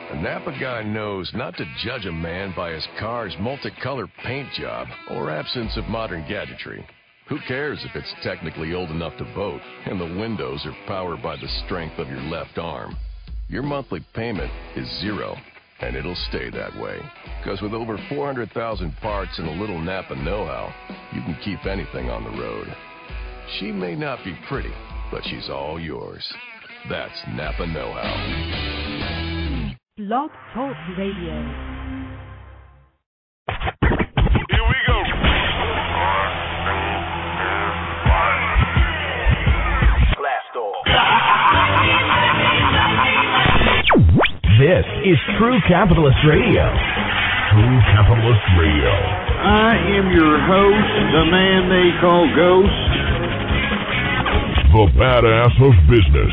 A Napa guy knows not to judge a man by his car's multicolored paint job or absence of modern gadgetry. Who cares if it's technically old enough to vote and the windows are powered by the strength of your left arm? Your monthly payment is zero, and it'll stay that way. Because with over 400,000 parts and a little Napa know-how, you can keep anything on the road. She may not be pretty, but she's all yours. That's Napa know-how. Blog Talk Radio. Here we go. Blast off. This is True Capitalist Radio. True Capitalist Radio. I am your host, the man they call Ghost. The badass of business.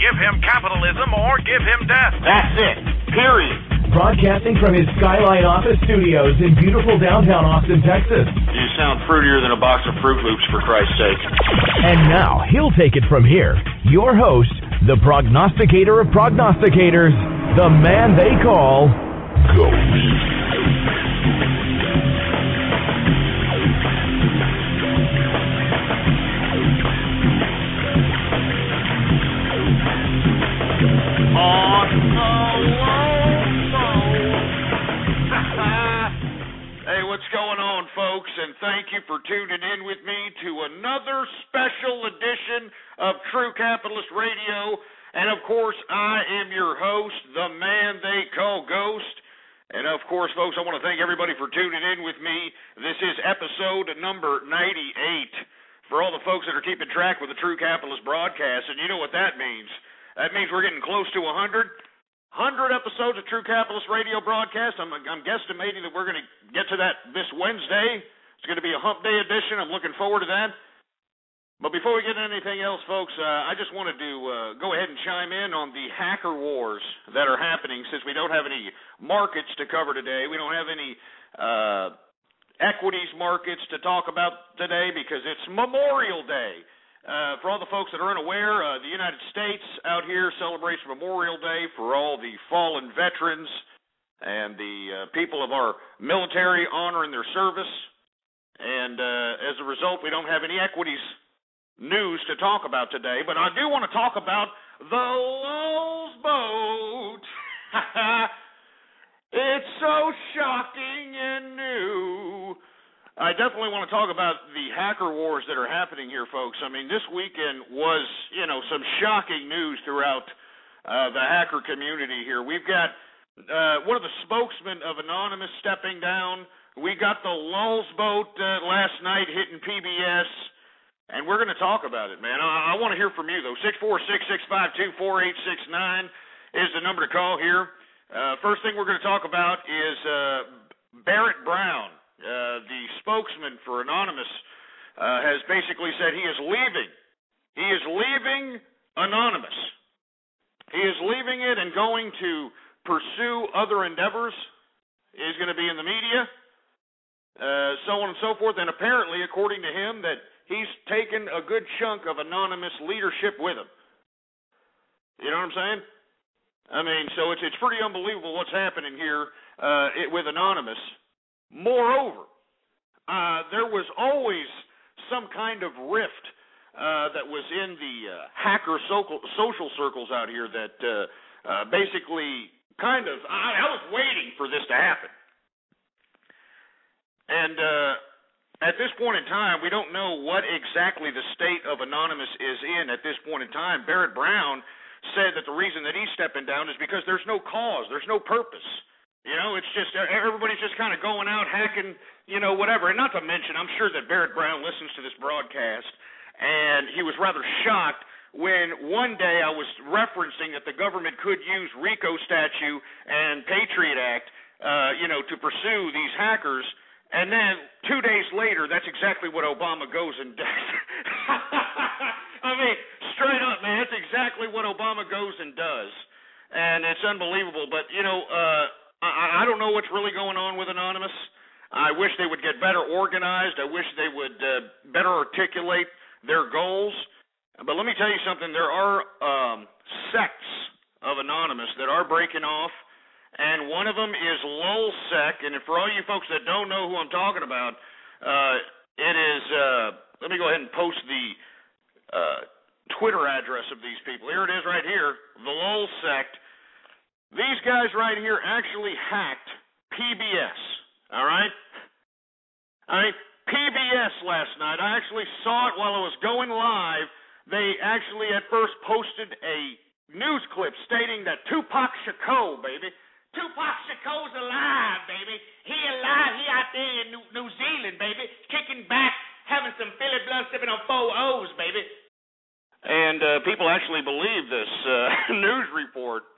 Give him capitalism or give him death. That's it. Period. Broadcasting from his Skyline office studios in beautiful downtown Austin, Texas. You sound fruitier than a box of Fruit Loops, for Christ's sake. And now, he'll take it from here. Your host, the prognosticator of prognosticators, the man they call Ghost. Hey, what's going on, folks? And thank you for tuning in with me to another special edition of True Capitalist Radio. And, of course, I am your host, the man they call Ghost. And, of course, folks, I want to thank everybody for tuning in with me. This is episode number 98. For all the folks that are keeping track with the True Capitalist broadcast, and you know what that means. That means we're getting close to 100 episodes of True Capitalist Radio broadcast. I'm guesstimating that we're going to get to that this Wednesday. It's going to be a hump day edition. I'm looking forward to that. But before we get into anything else, folks, I just wanted to go ahead and chime in on the hacker wars that are happening since we don't have any markets to cover today. We don't have any equities markets to talk about today because it's Memorial Day. For all the folks that are unaware, the United States out here celebrates Memorial Day for all the fallen veterans and the people of our military honoring their service. And as a result, we don't have any equities news to talk about today. But I do want to talk about the Lulz boat. It's so shocking and new. I definitely want to talk about the hacker wars that are happening here, folks. I mean, this weekend was, some shocking news throughout the hacker community here. We've got one of the spokesmen of Anonymous stepping down. We got the Lulz boat last night hitting PBS, and we're going to talk about it, man. I want to hear from you, though. 646-652-4869 is the number to call here. First thing we're going to talk about is Barrett Brown. The spokesman for Anonymous has basically said he is leaving. He is leaving Anonymous. He is leaving it and going to pursue other endeavors. He's going to be in the media, so on and so forth. And apparently, according to him, that he's taken a good chunk of Anonymous leadership with him. You know what I'm saying? I mean, so it's pretty unbelievable what's happening here with Anonymous. Moreover, there was always some kind of rift that was in the hacker social circles out here that basically kind of, I was waiting for this to happen. And at this point in time, we don't know what exactly the state of Anonymous is in at this point in time. Barrett Brown said that the reason that he's stepping down is because there's no cause, there's no purpose. It's just everybody's just kind of going out hacking, whatever. And not to mention, I'm sure that Barrett Brown listens to this broadcast, and he was rather shocked when one day I was referencing that the government could use RICO statute and Patriot Act, to pursue these hackers. And then 2 days later, that's exactly what Obama goes and does. I mean, straight up, man, that's exactly what Obama goes and does. And it's unbelievable. But, I don't know what's really going on with Anonymous. I wish they would get better organized. I wish they would better articulate their goals. But let me tell you something. There are sects of Anonymous that are breaking off. and one of them is lolsec. And for all you folks that don't know who I'm talking about, it is. Let me go ahead and post the Twitter address of these people. Here it is, right here, the lolsec. These guys right here actually hacked PBS. All right. PBS last night. I actually saw it while it was going live. They actually at first posted a news clip stating that Tupac Shakur, baby. Tupac Shakur's alive, baby. He alive. He out there in New Zealand, baby. Kicking back, having some Philly blood, sipping on 4 O's, baby. And people actually believe this news report.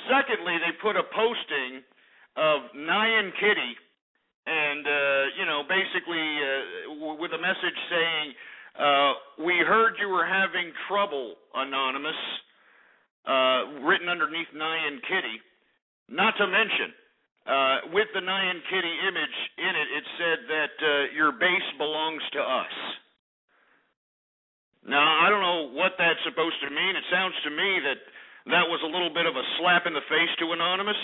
Secondly, they put a posting of Nyan Kitty, and, basically with a message saying, we heard you were having trouble, Anonymous, written underneath Nyan Kitty. Not to mention, with the Nyan Kitty image in it, it said that your base belongs to us. Now, I don't know what that's supposed to mean. It sounds to me that was a little bit of a slap in the face to Anonymous.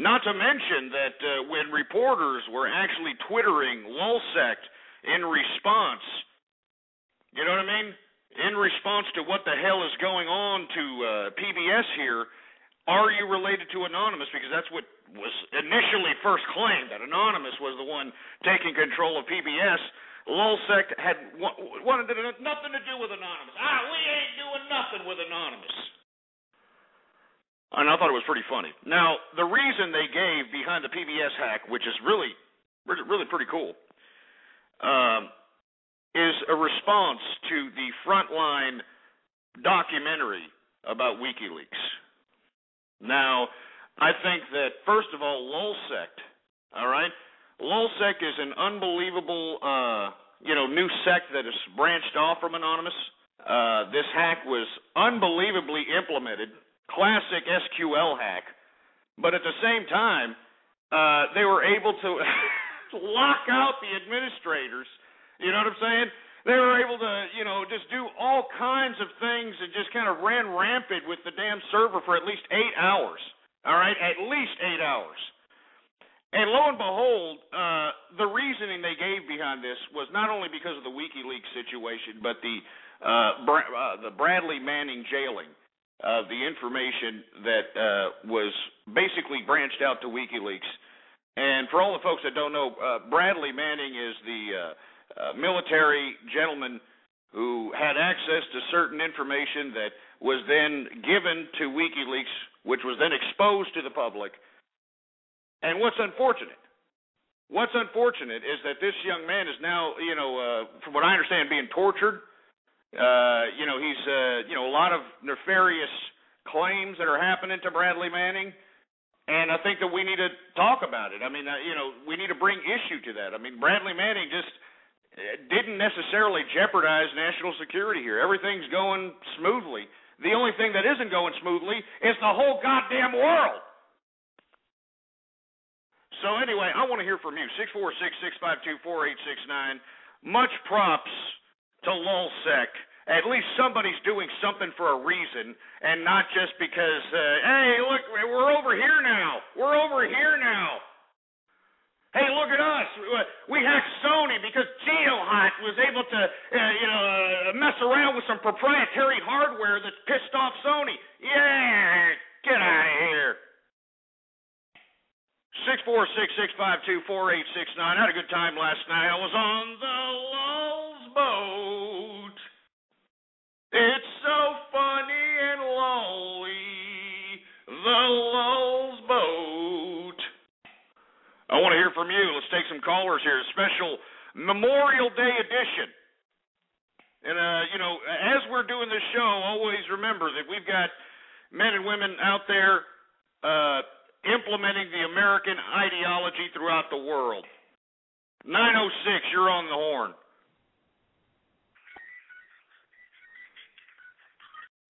Not to mention that when reporters were actually twittering lolsec in response, you know what I mean? In response to what the hell is going on to PBS here, are you related to Anonymous? Because that's what was initially first claimed, that Anonymous was the one taking control of PBS. Lolsec had wanted nothing to do with Anonymous. We ain't doing nothing with Anonymous. And I thought it was pretty funny. Now, the reason they gave behind the PBS hack, which is really pretty cool, is a response to the Frontline documentary about WikiLeaks. Now, I think that, first of all, lolsec, all right? Lolsec is an unbelievable, new sect that is branched off from Anonymous. This hack was unbelievably implemented. Classic SQL hack, but at the same time, they were able to lock out the administrators. You know what I'm saying? They were able to, just do all kinds of things and just kind of ran rampant with the damn server for at least 8 hours. All right, at least 8 hours. And lo and behold, the reasoning they gave behind this was not only because of the WikiLeaks situation, but the Bradley Manning jailing. The information that was basically branched out to WikiLeaks. And for all the folks that don't know, Bradley Manning is the military gentleman who had access to certain information that was then given to WikiLeaks, which was then exposed to the public. And what's unfortunate is that this young man is now, from what I understand, being tortured. He's a lot of nefarious claims that are happening to Bradley Manning, and I think that we need to talk about it. I mean, we need to bring issue to that. I mean, Bradley Manning just didn't necessarily jeopardize national security here. Everything's going smoothly. The only thing that isn't going smoothly is the whole goddamn world. So anyway, I want to hear from you. 646-652-4869. Much props to lolsec. At least somebody's doing something for a reason, and not just because, hey, look, we're over here now. We're over here now. Hey, look at us. We hacked Sony because Geohot was able to, mess around with some proprietary hardware that pissed off Sony. Yeah, get out of here. 646-652-4869. I had a good time last night. I was on the Lulz boat. It's so funny and lolly, the Lulz boat. I want to hear from you. Let's take some callers here. A special Memorial Day edition. And, as we're doing this show, always remember that we've got men and women out there implementing the American ideology throughout the world. 906, you're on the horn.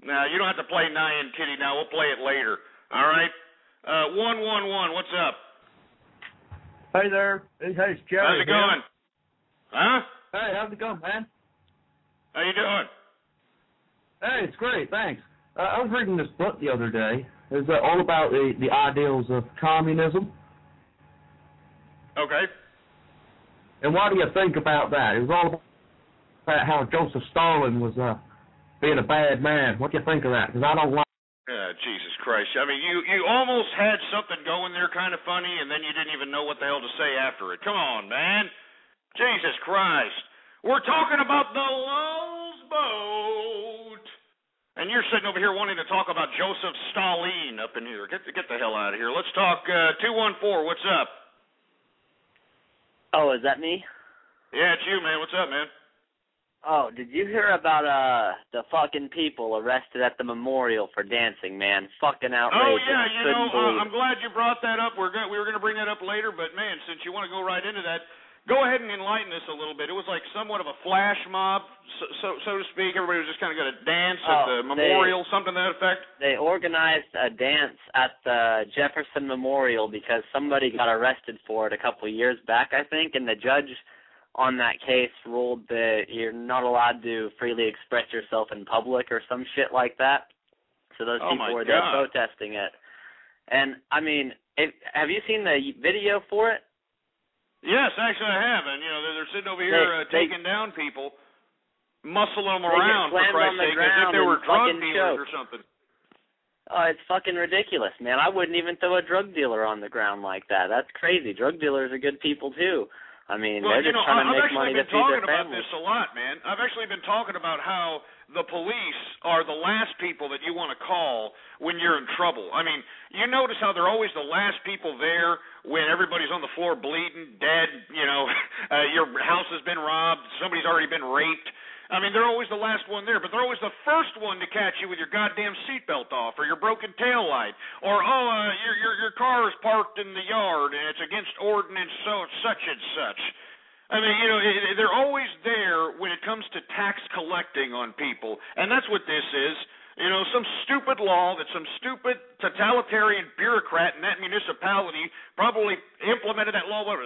Now, you don't have to play Nyan Kitty now. We'll play it later. All right? 111, what's up? Hey there. Hey, it's Jerry. How's it going? Huh? Hey, how's it going, man? How you doing? Hey, it's great, thanks. I was reading this book the other day, is all about the ideals of communism. Okay. And what do you think about that? It was all about how Joseph Stalin was being a bad man. What do you think of that? Because I don't like. Jesus Christ. I mean, you almost had something going there kind of funny, and then you didn't even know what the hell to say after it. Come on, man. Jesus Christ. We're talking about the Lulz boat. And you're sitting over here wanting to talk about Joseph Stalin up in here. Get the hell out of here. Let's talk 214. What's up? Oh, is that me? Yeah, it's you, man. What's up, man? Oh, did you hear about the fucking people arrested at the memorial for dancing, man? Fucking outrageous. Oh, yeah, I'm glad you brought that up. We were going to bring that up later, but, man, since you want to go right into that, go ahead and enlighten us a little bit. It was like somewhat of a flash mob, so to speak. Everybody was just kind of going to dance at the memorial, something to that effect? They organized a dance at the Jefferson Memorial because somebody got arrested for it a couple of years back, I think, and the judge on that case ruled that you're not allowed to freely express yourself in public or some shit like that. So those people were there protesting it. And, I mean, have you seen the video for it? Yes, actually I have. And, they're sitting over here taking down people, muscling them around, for Christ's sake, as if they were drug dealers or something. Oh, it's fucking ridiculous, man. I wouldn't even throw a drug dealer on the ground like that. That's crazy. Drug dealers are good people, too. I mean, they're just trying to make money to feed their families. I've actually been talking about this a lot, man. I've actually been talking about how the police are the last people that you want to call when you're in trouble. I mean, you notice how they're always the last people there when everybody's on the floor bleeding, dead, your house has been robbed, somebody's already been raped. I mean, they're always the last one there, but they're always the first one to catch you with your goddamn seatbelt off or your broken tail light or, your car is parked in the yard and it's against ordinance such and such. I mean, they're always there when it comes to tax collecting on people, and that's what this is. Some stupid law that some stupid totalitarian bureaucrat in that municipality probably implemented that law 100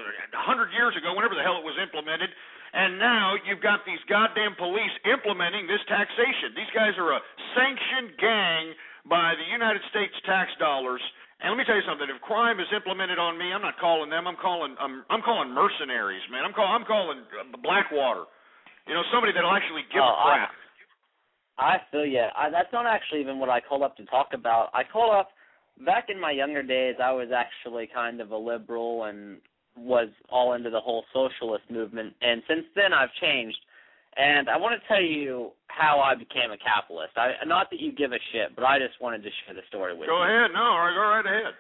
years ago, whenever the hell it was implemented. And now you've got these goddamn police implementing this taxation. These guys are a sanctioned gang by the United States tax dollars. And let me tell you something. If crime is implemented on me, I'm not calling them. I'm calling mercenaries, man. I'm calling Blackwater. Somebody that'll actually give a crap. I feel you. That's not actually even what I called up to talk about. I called up back in my younger days. I was actually kind of a liberal and was all into the whole socialist movement, and since then I've changed, and I want to tell you how I became a capitalist. Not that you give a shit, but I just wanted to share the story with you. Go ahead. No, go right ahead.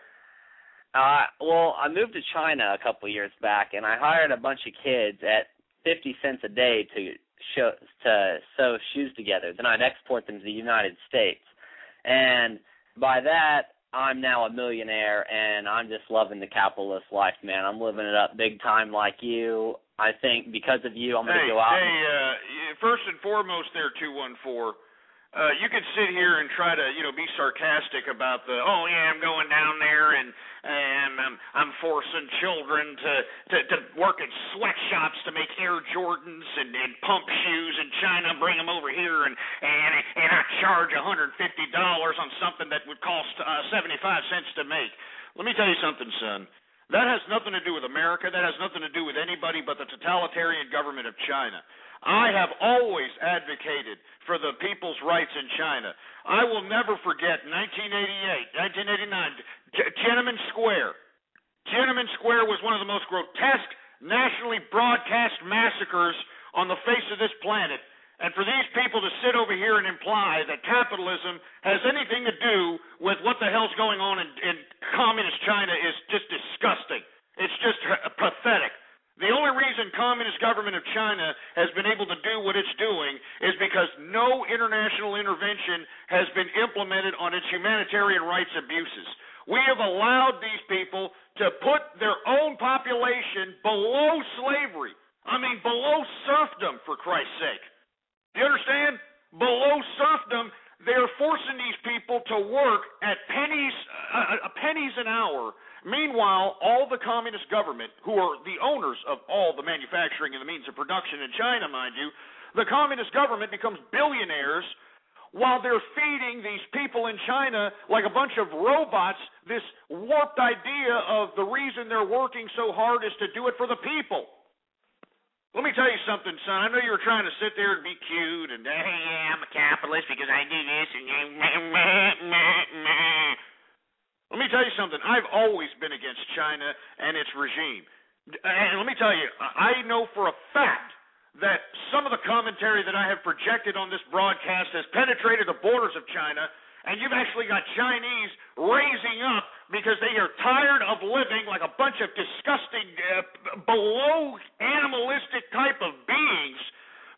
Well, I moved to China a couple years back, and I hired a bunch of kids at 50 cents a day to sew shoes together. Then I'd export them to the United States, and by that, I'm now a millionaire, and I'm just loving the capitalist life, man. I'm living it up big time like you. I think because of you, I'm going to go out. First and foremost there, 214, you could sit here and try to, be sarcastic about I'm going down there and I'm forcing children to work in sweatshops to make Air Jordans and pump shoes in China, bring them over here, and I charge $150 on something that would cost 75 cents to make. Let me tell you something, son. That has nothing to do with America. That has nothing to do with anybody but the totalitarian government of China. I have always advocated for the people's rights in China. I will never forget 1988, 1989, Tiananmen Square. Tiananmen Square was one of the most grotesque, nationally broadcast massacres on the face of this planet. And for these people to sit over here and imply that capitalism has anything to do with what the hell's going on in communist China is just disgusting. It's just pathetic. The only reason communist government of China has been able to do what it's doing is because no international intervention has been implemented on its humanitarian rights abuses. We have allowed these people to put their own population below slavery. I mean, below serfdom, for Christ's sake. Do you understand? Below serfdom, they're forcing these people to work at pennies an hour. Meanwhile, all the communist government, who are the owners of all the manufacturing and the means of production in China, mind you, the communist government becomes billionaires while they're feeding these people in China like a bunch of robots this warped idea of the reason they're working so hard is to do it for the people. Let me tell you something, son. I know you were trying to sit there and be cute and, hey, yeah, I'm a capitalist because I do this and Let me tell you something. I've always been against China and its regime. And let me tell you, I know for a fact that some of the commentary that I have projected on this broadcast has penetrated the borders of China, and you've actually got Chinese raising up because they are tired of living like a bunch of disgusting, below animalistic type of beings,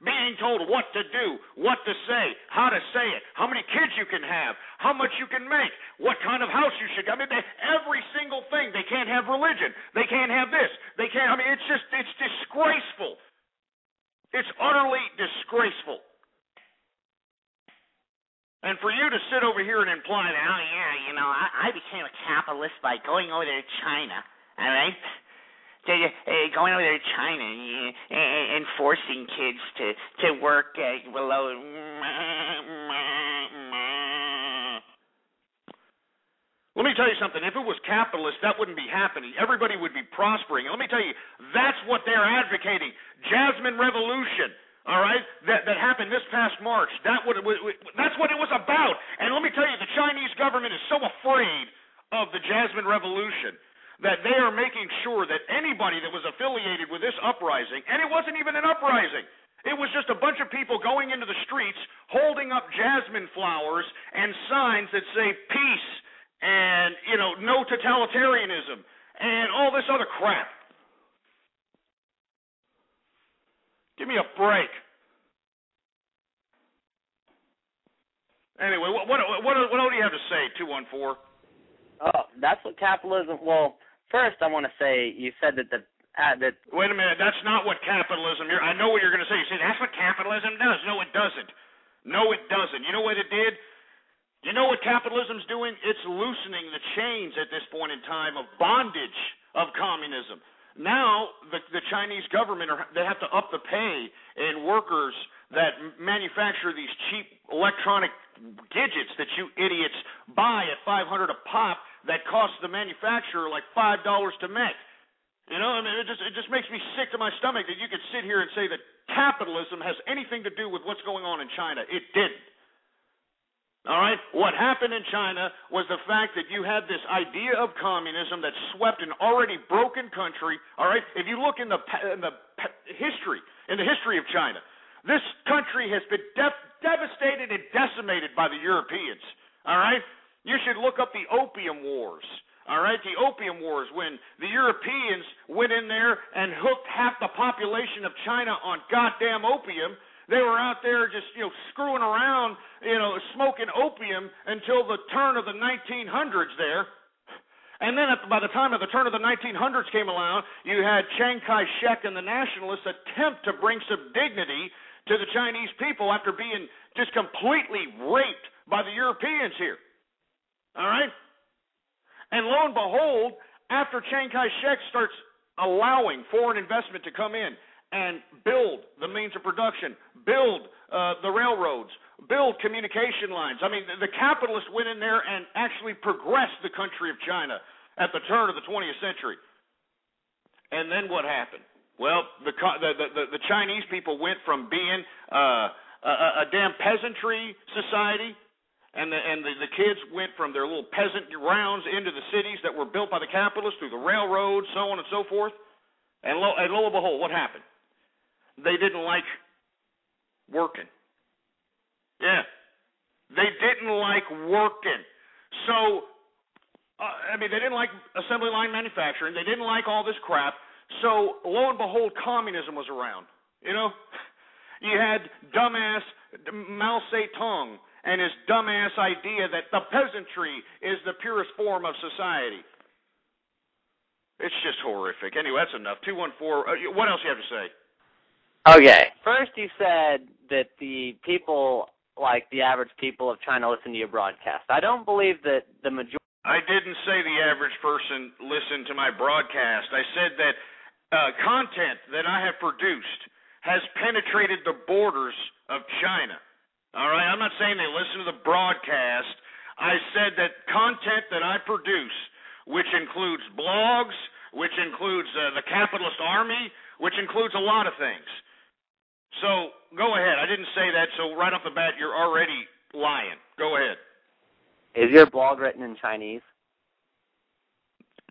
being told what to do, what to say, how to say it, how many kids you can have, how much you can make, what kind of house you should. I mean, every single thing. They can't have religion. They can't have this. They can't. I mean, it's disgraceful. It's utterly disgraceful. And for you to sit over here and imply that, oh, yeah, you know, I became a capitalist by going over there to China, all right? Going over there to China and forcing kids to work below. Let me tell you something. If it was capitalist, that wouldn't be happening. Everybody would be prospering. And let me tell you, that's what they're advocating. Jasmine Revolution, all right, that happened this past March. That's what it was about. And let me tell you, the Chinese government is so afraid of the Jasmine Revolution that they are making sure that anybody that was affiliated with this uprising, and it wasn't even an uprising, it was just a bunch of people going into the streets holding up jasmine flowers and signs that say peace and, you know, no totalitarianism and all this other crap. Give me a break. Anyway, what do you have to say, 214? Oh, that's what capitalism. Well, first I want to say you said that that. Wait a minute, that's not what capitalism. I know what you're going to say. You say that's what capitalism does. No, it doesn't. No, it doesn't. You know what it did? You know what capitalism's doing? It's loosening the chains at this point in time of bondage of communism. Now, the Chinese government, they have to up the pay in workers that manufacture these cheap electronic gadgets that you idiots buy at $500 a pop that cost the manufacturer like $5 to make. You know, I mean, it just makes me sick to my stomach that you could sit here and say that capitalism has anything to do with what's going on in China. It didn't. All right? What happened in China was the fact that you had this idea of communism that swept an already broken country. All right? If you look in the history of China, this country has been devastated and decimated by the Europeans. All right? You should look up the Opium Wars. All right? The Opium Wars, when the Europeans went in there and hooked half the population of China on goddamn opium. They were out there just, you know, screwing around, you know, smoking opium until the turn of the 1900s there. And then by the time of the turn of the 1900s came along, you had Chiang Kai-shek and the nationalists attempt to bring some dignity to the Chinese people after being just completely raped by the Europeans here. All right? And lo and behold, after Chiang Kai-shek starts allowing foreign investment to come in and build the means of production, build the railroads, build communication lines. I mean, the capitalists went in there and actually progressed the country of China at the turn of the 20th century. And then what happened? Well, the Chinese people went from being a damn peasantry society, and the kids went from their little peasant rounds into the cities that were built by the capitalists through the railroads, so on and so forth. And lo and behold, what happened? They didn't like working. Yeah. They didn't like working. So, I mean, they didn't like assembly line manufacturing. They didn't like all this crap. So, lo and behold, communism was around. You know? You had dumbass Mao Zedong and his dumbass idea that the peasantry is the purest form of society. It's just horrific. Anyway, that's enough. 214, what else do you have to say? Okay. First, you said that the people, like the average people of China, listen to your broadcast. I don't believe that the majority. I didn't say the average person listened to my broadcast. I said that content that I have produced has penetrated the borders of China. All right? I'm not saying they listen to the broadcast. I said that content that I produce, which includes blogs, which includes the capitalist army, which includes a lot of things. So go ahead. I didn't say that, so right off the bat, you're already lying. Go ahead. Is your blog written in Chinese?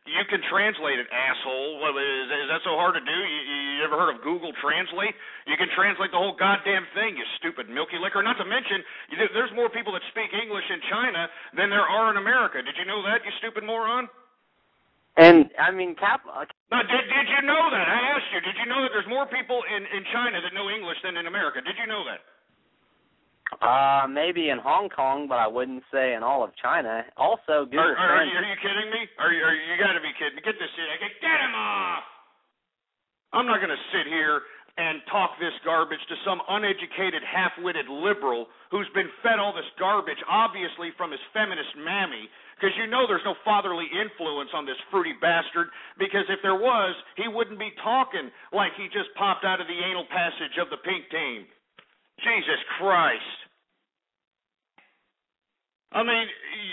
You can translate it, asshole. Is that so hard to do? You ever heard of Google Translate? You can translate the whole goddamn thing, you stupid milky licker. Not to mention, there's more people that speak English in China than there are in America. Did you know that, you stupid moron? And, I mean, No, did you know that? I asked you, did you know that there's more people in China that know English than in America? Did you know that? Maybe in Hong Kong, but I wouldn't say in all of China. Also, Google Are you kidding me? You got to be kidding me. Get this shit. Get him off! I'm not going to sit here and talk this garbage to some uneducated, half-witted liberal who's been fed all this garbage, obviously from his feminist mammy, because you know there's no fatherly influence on this fruity bastard, because if there was, he wouldn't be talking like he just popped out of the anal passage of the pink team. Jesus Christ. I mean,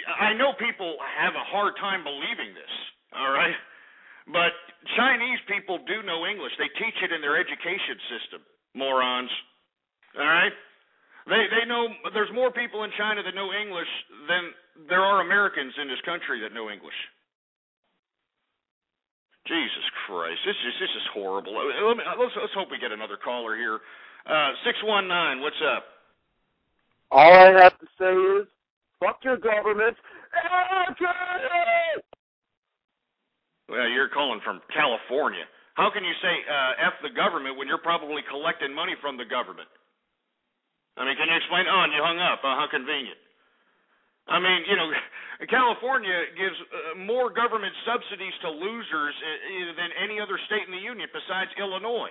I know people have a hard time believing this, all right? But Chinese people do know English. They teach it in their education system, morons, all right? They know there's more people in China that know English than there are Americans in this country that know English. Jesus Christ, this is horrible. Let's hope we get another caller here. 619, what's up? All I have to say is, fuck your government. Well, you're calling from California. How can you say F the government when you're probably collecting money from the government? I mean, can you explain? Oh, and you hung up. How convenient. I mean, California gives more government subsidies to losers than any other state in the union besides Illinois.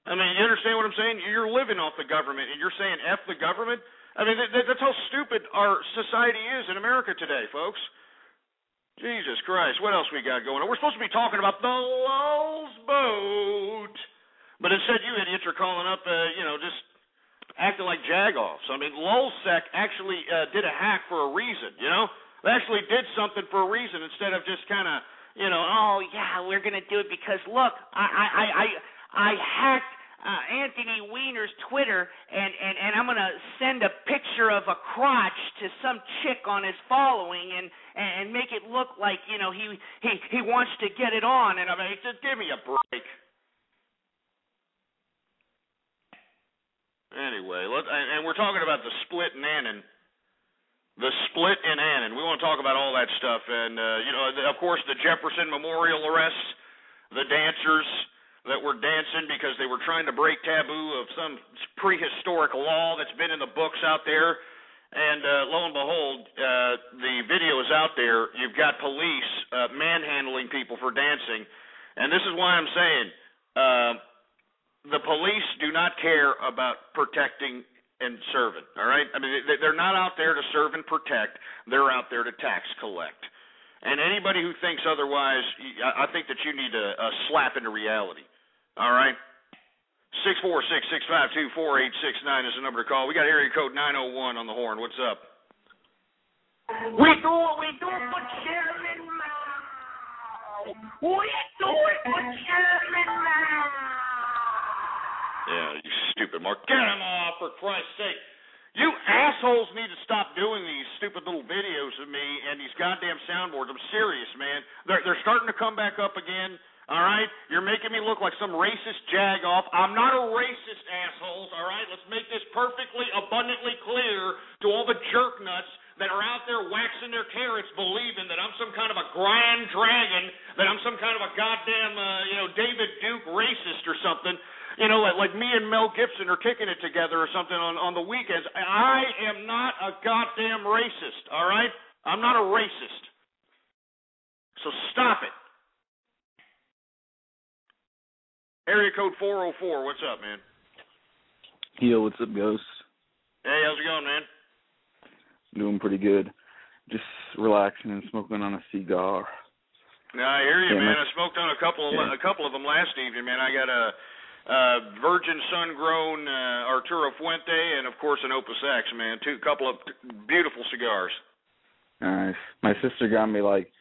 I mean, you understand what I'm saying? You're living off the government, and you're saying F the government? I mean, that's how stupid our society is in America today, folks. Jesus Christ, what else we got going on? We're supposed to be talking about the Lulz boat. But instead, you idiots are calling up, just acting like jagoffs. I mean, Lulzsec actually did a hack for a reason, They actually did something for a reason instead of just kind of, oh, yeah, we're going to do it because, look, I hacked Anthony Weiner's Twitter, and I'm going to send a picture of a crotch to some chick on his following and make it look like, he wants to get it on. And I mean, just give me a break. Anyway, and we're talking about the split in Annan. The split in Annan. We want to talk about all that stuff. And, of course, the Jefferson Memorial arrests, the dancers that were dancing because they were trying to break taboo of some prehistoric law that's been in the books out there. And lo and behold, the video is out there. You've got police manhandling people for dancing. And this is why I'm saying the police do not care about protecting and serving, all right? I mean, they're not out there to serve and protect. They're out there to tax collect. And anybody who thinks otherwise, I think that you need a slap into reality. All right? 646-652-4869 is the number to call. We got area code 901 on the horn. What's up? We do what we do for Chairman Mao. We do it for Chairman Mao. Yeah, you stupid Mark. Get him off, for Christ's sake. You assholes need to stop doing these stupid little videos of me and these goddamn soundboards. I'm serious, man. They're starting to come back up again. All right? You're making me look like some racist jagoff. I'm not a racist, assholes, all right? Let's make this perfectly, abundantly clear to all the jerk nuts that are out there waxing their carrots believing that I'm some kind of a grand dragon, that I'm some kind of a goddamn, David Duke racist or something. Like me and Mel Gibson are kicking it together or something on the weekends. I am not a goddamn racist, all right? I'm not a racist. So stop it. Area code 404, what's up, man? Yo, what's up, Ghost? Hey, how's it going, man? Doing pretty good. Just relaxing and smoking on a cigar. No, I hear you, man. I smoked on a couple of them last evening, man. I got Virgin sun-grown Arturo Fuente, and, of course, an Opus X, man. Couple of beautiful cigars. Nice. My sister got me, like,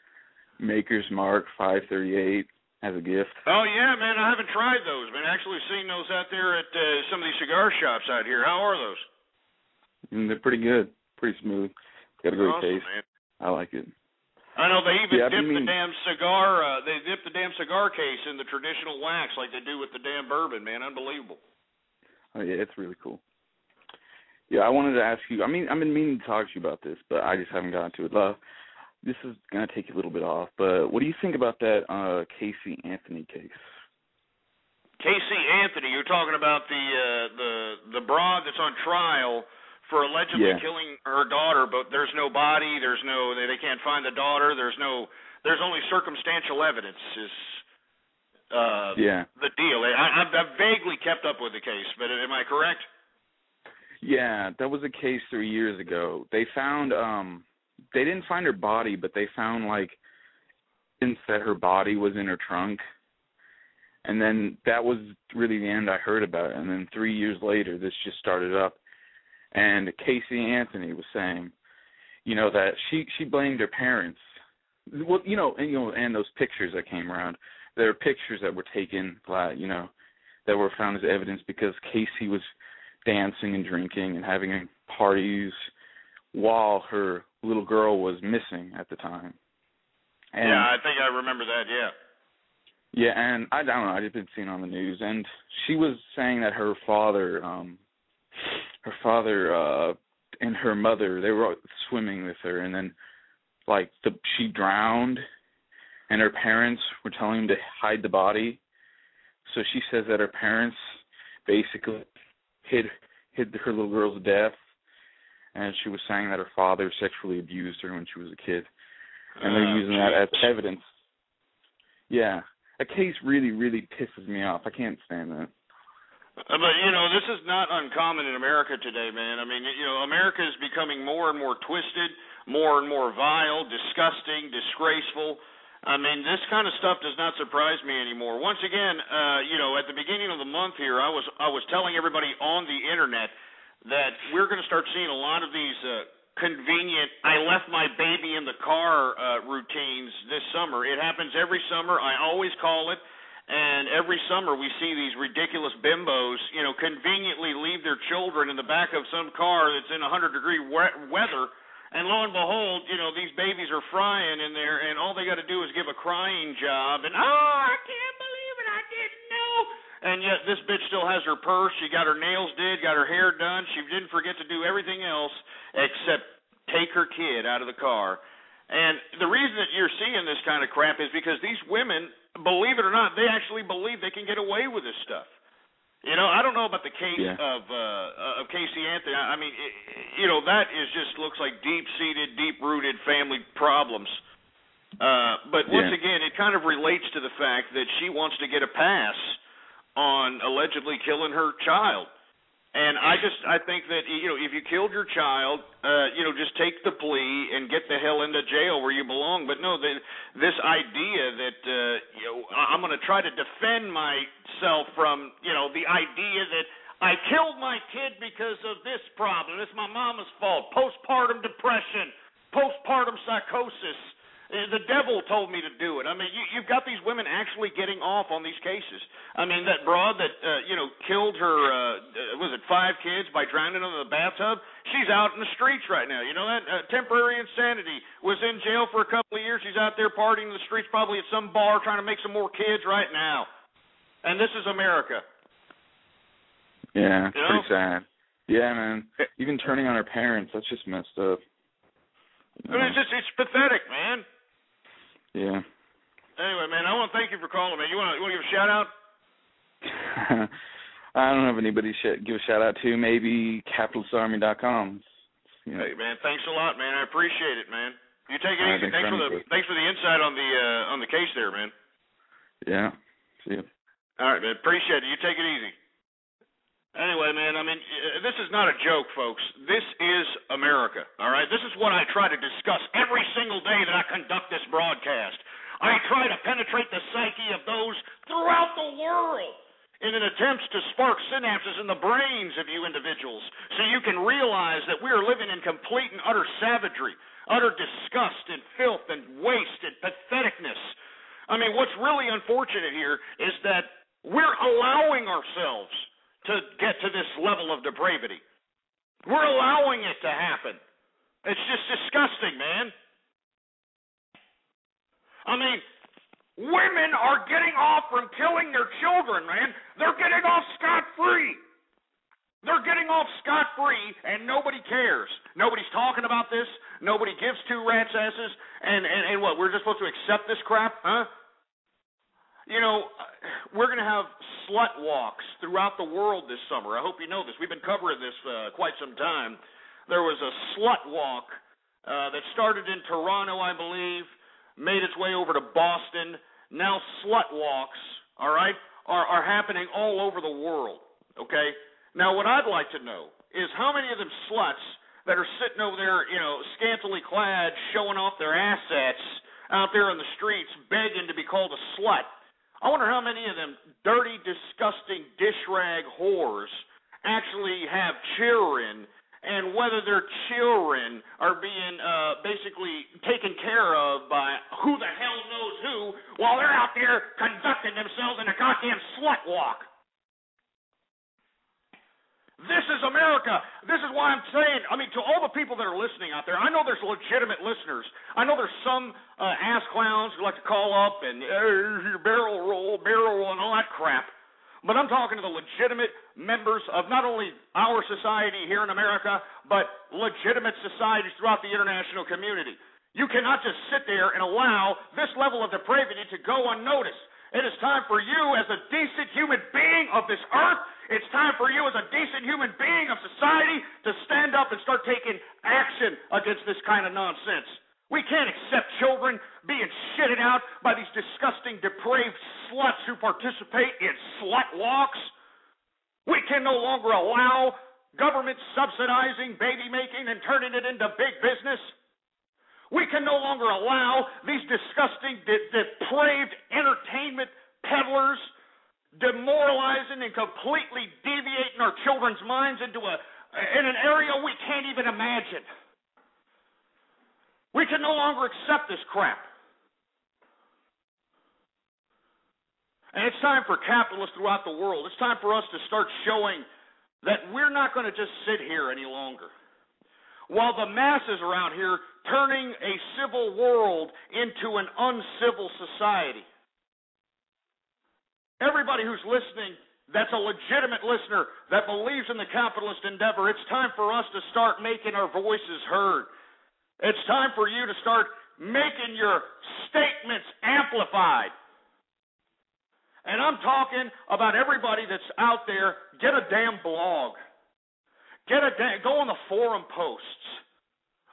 Maker's Mark 538 as a gift. Oh, yeah, man, I haven't tried those, man. Actually seen those out there at some of these cigar shops out here. How are those? They're pretty good. Pretty smooth. Got a great awesome, taste. Man. I like it. I know they even dip the damn cigar. They dip the damn cigar case in the traditional wax like they do with the damn bourbon, man. Unbelievable. Oh yeah, it's really cool. Yeah, I wanted to ask you. I've been meaning to talk to you about this, but I just haven't gotten to it. This is gonna take you a little bit off, but what do you think about that Casey Anthony case? Casey Anthony, you're talking about the broad that's on trial for allegedly killing her daughter, but there's no body, they can't find the daughter, there's only circumstantial evidence is the deal. I've vaguely kept up with the case, but am I correct? Yeah, that was a case 3 years ago. They found they didn't find her body, but they found like evidence that her body was in her trunk. And then that was really the end I heard about it. And then 3 years later, this just started up. And Casey Anthony was saying, that she blamed her parents. Well, and those pictures that came around. There are pictures that were taken, that were found as evidence because Casey was dancing and drinking and having parties while her little girl was missing at the time. And, yeah, I think I remember that, yeah. Yeah, and I don't know, I just been seeing on the news, and she was saying that her father and her mother, they were swimming with her, and then she drowned, and her parents were telling him to hide the body. So she says that her parents basically hid her little girl's death, and she was saying that her father sexually abused her when she was a kid, and they're using that as evidence. Yeah. A case really, really pisses me off. I can't stand that. But, this is not uncommon in America today, man. I mean, America is becoming more and more twisted, more and more vile, disgusting, disgraceful. I mean, this kind of stuff does not surprise me anymore. Once again, at the beginning of the month here, I was telling everybody on the Internet that we're going to start seeing a lot of these convenient, I left my baby in the car routines this summer. It happens every summer. I always call it. And every summer we see these ridiculous bimbos, conveniently leave their children in the back of some car that's in 100-degree weather. And lo and behold, these babies are frying in there, and all they got to do is give a crying job. And, I can't believe it, I didn't know. And yet this bitch still has her purse. She got her nails did, got her hair done. She didn't forget to do everything else except take her kid out of the car. And the reason that you're seeing this kind of crap is because these women, believe it or not, they actually believe they can get away with this stuff. I don't know about the case of Casey Anthony. I mean, that just looks like deep-seated, deep-rooted family problems. But once again, it kind of relates to the fact that she wants to get a pass on allegedly killing her child. And I think that, if you killed your child, just take the plea and get the hell into jail where you belong. But no, this idea that, I'm going to try to defend myself from, the idea that I killed my kid because of this problem. It's my mama's fault. Postpartum depression, postpartum psychosis. The devil told me to do it. I mean, you've got these women actually getting off on these cases. I mean, that broad that, killed her, 5 kids by drowning in the bathtub, she's out in the streets right now. You know that? Temporary insanity. Was in jail for a couple of years. She's out there partying in the streets, probably at some bar trying to make some more kids right now. And this is America. Yeah, pretty sad. Yeah, man. Even turning on her parents, that's just messed up. I mean, it's pathetic, man. Yeah. Anyway, man, I want to thank you for calling, man. You want to give a shout-out? I don't have anybody to give a shout-out to. Maybe capitalistarmy.com. Hey, man, thanks a lot, man. I appreciate it, man. You take it easy. Thanks for the insight on the case there, man. Yeah. See you. All right, man. Appreciate it. You take it easy. Anyway, man, I mean, this is not a joke, folks. This is America, all right? This is what I try to discuss every single day that I conduct this broadcast. I try to penetrate the psyche of those throughout the world. in an attempt to spark synapses in the brains of you individuals so you can realize that we are living in complete and utter savagery, utter disgust and filth and waste and patheticness. I mean, what's really unfortunate here is that we're allowing ourselves to get to this level of depravity. We're allowing it to happen. It's just disgusting, man. I mean, women are getting off from killing their children, man. They're getting off scot-free. They're getting off scot-free, and nobody cares. Nobody's talking about this. Nobody gives two rat's asses. And what, we're just supposed to accept this crap, huh? You know, we're going to have slut walks throughout the world this summer. I hope you know this. We've been covering this quite some time. There was a slut walk that started in Toronto, I believe, made its way over to Boston. Now slut walks, all right, are happening all over the world, okay? Now what I'd like to know is how many of them sluts that are sitting over there, you know, scantily clad, showing off their assets out there in the streets, begging to be called a slut. I wonder how many of them dirty, disgusting dish rag whores actually have children, and whether their children are being basically taken care of by who the hell knows who while they're out there conducting themselves in a goddamn slut walk. This is America. This is why I'm saying, I mean, to all the people that are listening out there, I know there's legitimate listeners. I know there's some ass clowns who like to call up and barrel roll, and all that crap. But I'm talking to the legitimate members of not only our society here in America, but legitimate societies throughout the international community. You cannot just sit there and allow this level of depravity to go unnoticed. It is time for you as a decent human being of this earth, it's time for you as a decent human being of society to stand up and start taking action against this kind of nonsense. We can't accept children being shitted out by these disgusting, depraved sluts who participate in slut walks. We can no longer allow government subsidizing baby making and turning it into big business. We can no longer allow these disgusting, depraved entertainment peddlers demoralizing and completely deviating our children's minds into in an area we can't even imagine. We can no longer accept this crap. And it's time for capitalists throughout the world. It's time for us to start showing that we're not going to just sit here any longer. While the masses are out here turning a civil world into an uncivil society. Everybody who's listening that's a legitimate listener that believes in the capitalist endeavor, it's time for us to start making our voices heard. It's time for you to start making your statements amplified. And I'm talking about everybody that's out there. Get a damn blog. Go on the forum posts.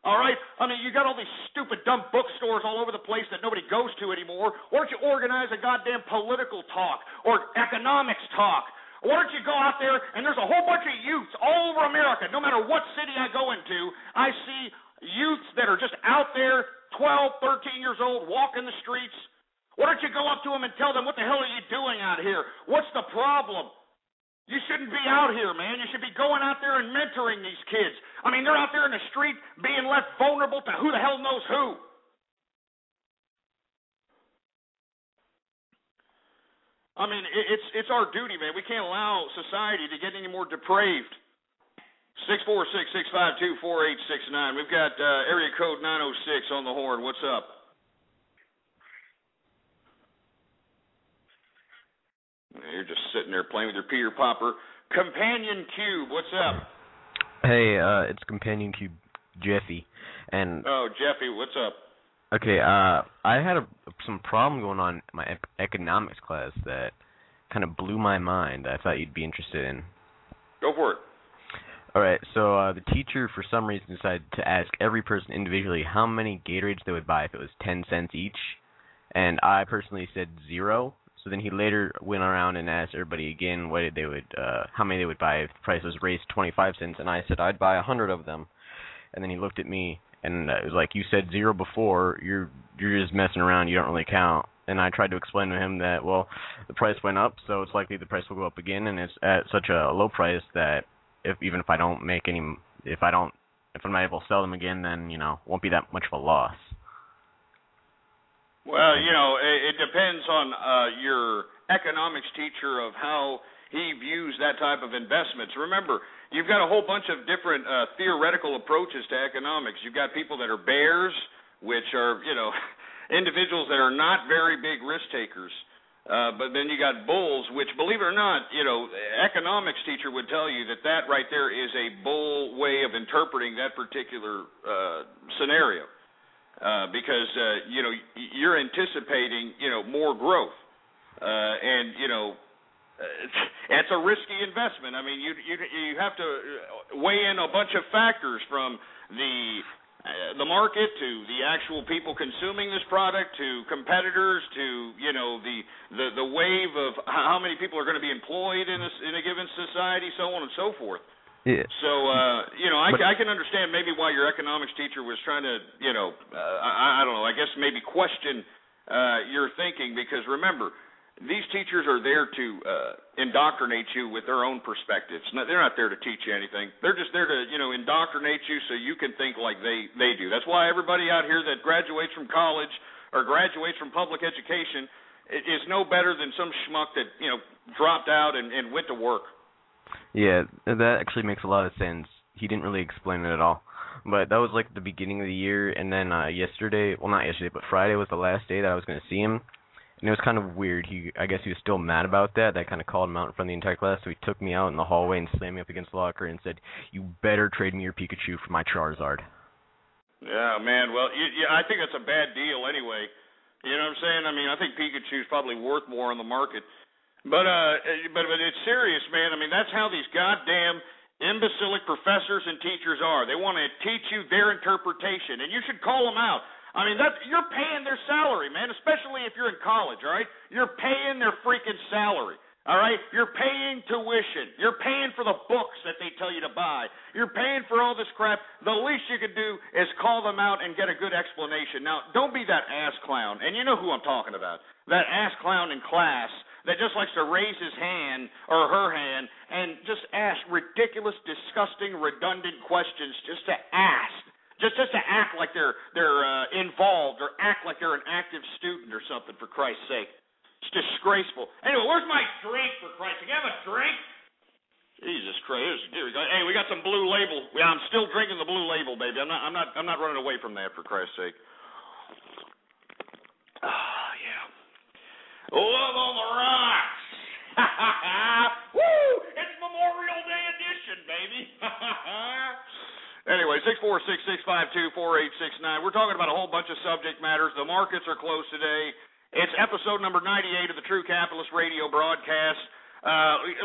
All right? I mean, you got all these stupid, dumb bookstores all over the place that nobody goes to anymore. Why don't you organize a goddamn political talk or economics talk? Why don't you go out there, and there's a whole bunch of youths all over America. No matter what city I go into, I see youths that are just out there, 12, 13 years old, walking the streets. Why don't you go up to them and tell them, what the hell are you doing out here? What's the problem? You shouldn't be out here, man. You should be going out there and mentoring these kids. I mean, they're out there in the street being left vulnerable to who the hell knows who. I mean, it's our duty, man. We can't allow society to get any more depraved. 646-652-4869. We've got area code 906 on the horn. What's up? You're just sitting there playing with your Peter Popper. Companion Cube, what's up? Hey, it's Companion Cube Jeffy. And oh, Jeffy, what's up? Okay, I had some problem going on in my economics class that kind of blew my mind. I thought you'd be interested in. Go for it. All right, so the teacher, for some reason, decided to ask every person individually how many Gatorades they would buy if it was 10 cents each, and I personally said 0. So then he later went around and asked everybody again what they would, how many they would buy if the price was raised 25 cents, and I said I'd buy 100 of them. And then he looked at me and it was like, you said 0 before. You're just messing around. You don't really count. And I tried to explain to him that, well, the price went up, so it's likely the price will go up again, and it's at such a low price that if I'm not able to sell them again, then, won't be that much of a loss. Well, it depends on your economics teacher of how he views that type of investments. Remember, you've got a whole bunch of different theoretical approaches to economics. You've got people that are bears, which are, individuals that are not very big risk takers. But then you got bulls, which, believe it or not, economics teacher would tell you that right there is a bull way of interpreting that particular scenario. Because you're anticipating more growth, and it's a risky investment. I mean, you have to weigh in a bunch of factors, from the market to the actual people consuming this product to competitors to the wave of how many people are going to be employed in a given society, so on and so forth. Yeah. So, I can understand maybe why your economics teacher was trying to, I don't know, I guess maybe question your thinking, because remember, these teachers are there to indoctrinate you with their own perspectives. They're not there to teach you anything. They're just there to, indoctrinate you so you can think like they do. That's why everybody out here that graduates from college or graduates from public education is no better than some schmuck that, dropped out and went to work. Yeah, that actually makes a lot of sense. He didn't really explain it at all. But that was like the beginning of the year, and then Friday was the last day that I was going to see him. And it was kind of weird. I guess he was still mad about that. That kind of called him out in front of the entire class, so he took me out in the hallway and slammed me up against the locker and said, "You better trade me your Pikachu for my Charizard." Yeah, man. Well, I think that's a bad deal anyway. You know what I'm saying? I mean, I think Pikachu's probably worth more on the market. But it's serious, man. I mean, that's how these goddamn imbecilic professors and teachers are. They want to teach you their interpretation, and you should call them out. I mean, you're paying their salary, man, especially if you're in college, all right? You're paying their freaking salary, all right? You're paying tuition. You're paying for the books that they tell you to buy. You're paying for all this crap. The least you could do is call them out and get a good explanation. Now, don't be that ass clown, and you know who I'm talking about, that ass clown in class that just likes to raise his hand or her hand and just ask ridiculous, disgusting, redundant questions just to ask. Just to act like they're involved or act like they're an active student or something, for Christ's sake. It's disgraceful. Anyway, where's my drink, for Christ's sake? You have a drink? Jesus Christ. Hey, we got some Blue Label. Yeah, I'm still drinking the Blue Label, baby. I'm not running away from that, for Christ's sake. Oh, yeah. Love on the rocks. Woo! It's Memorial Day edition, baby. Anyway, 646-652-4869. We're talking about a whole bunch of subject matters. The markets are closed today. It's episode number 98 of the True Capitalist Radio broadcast.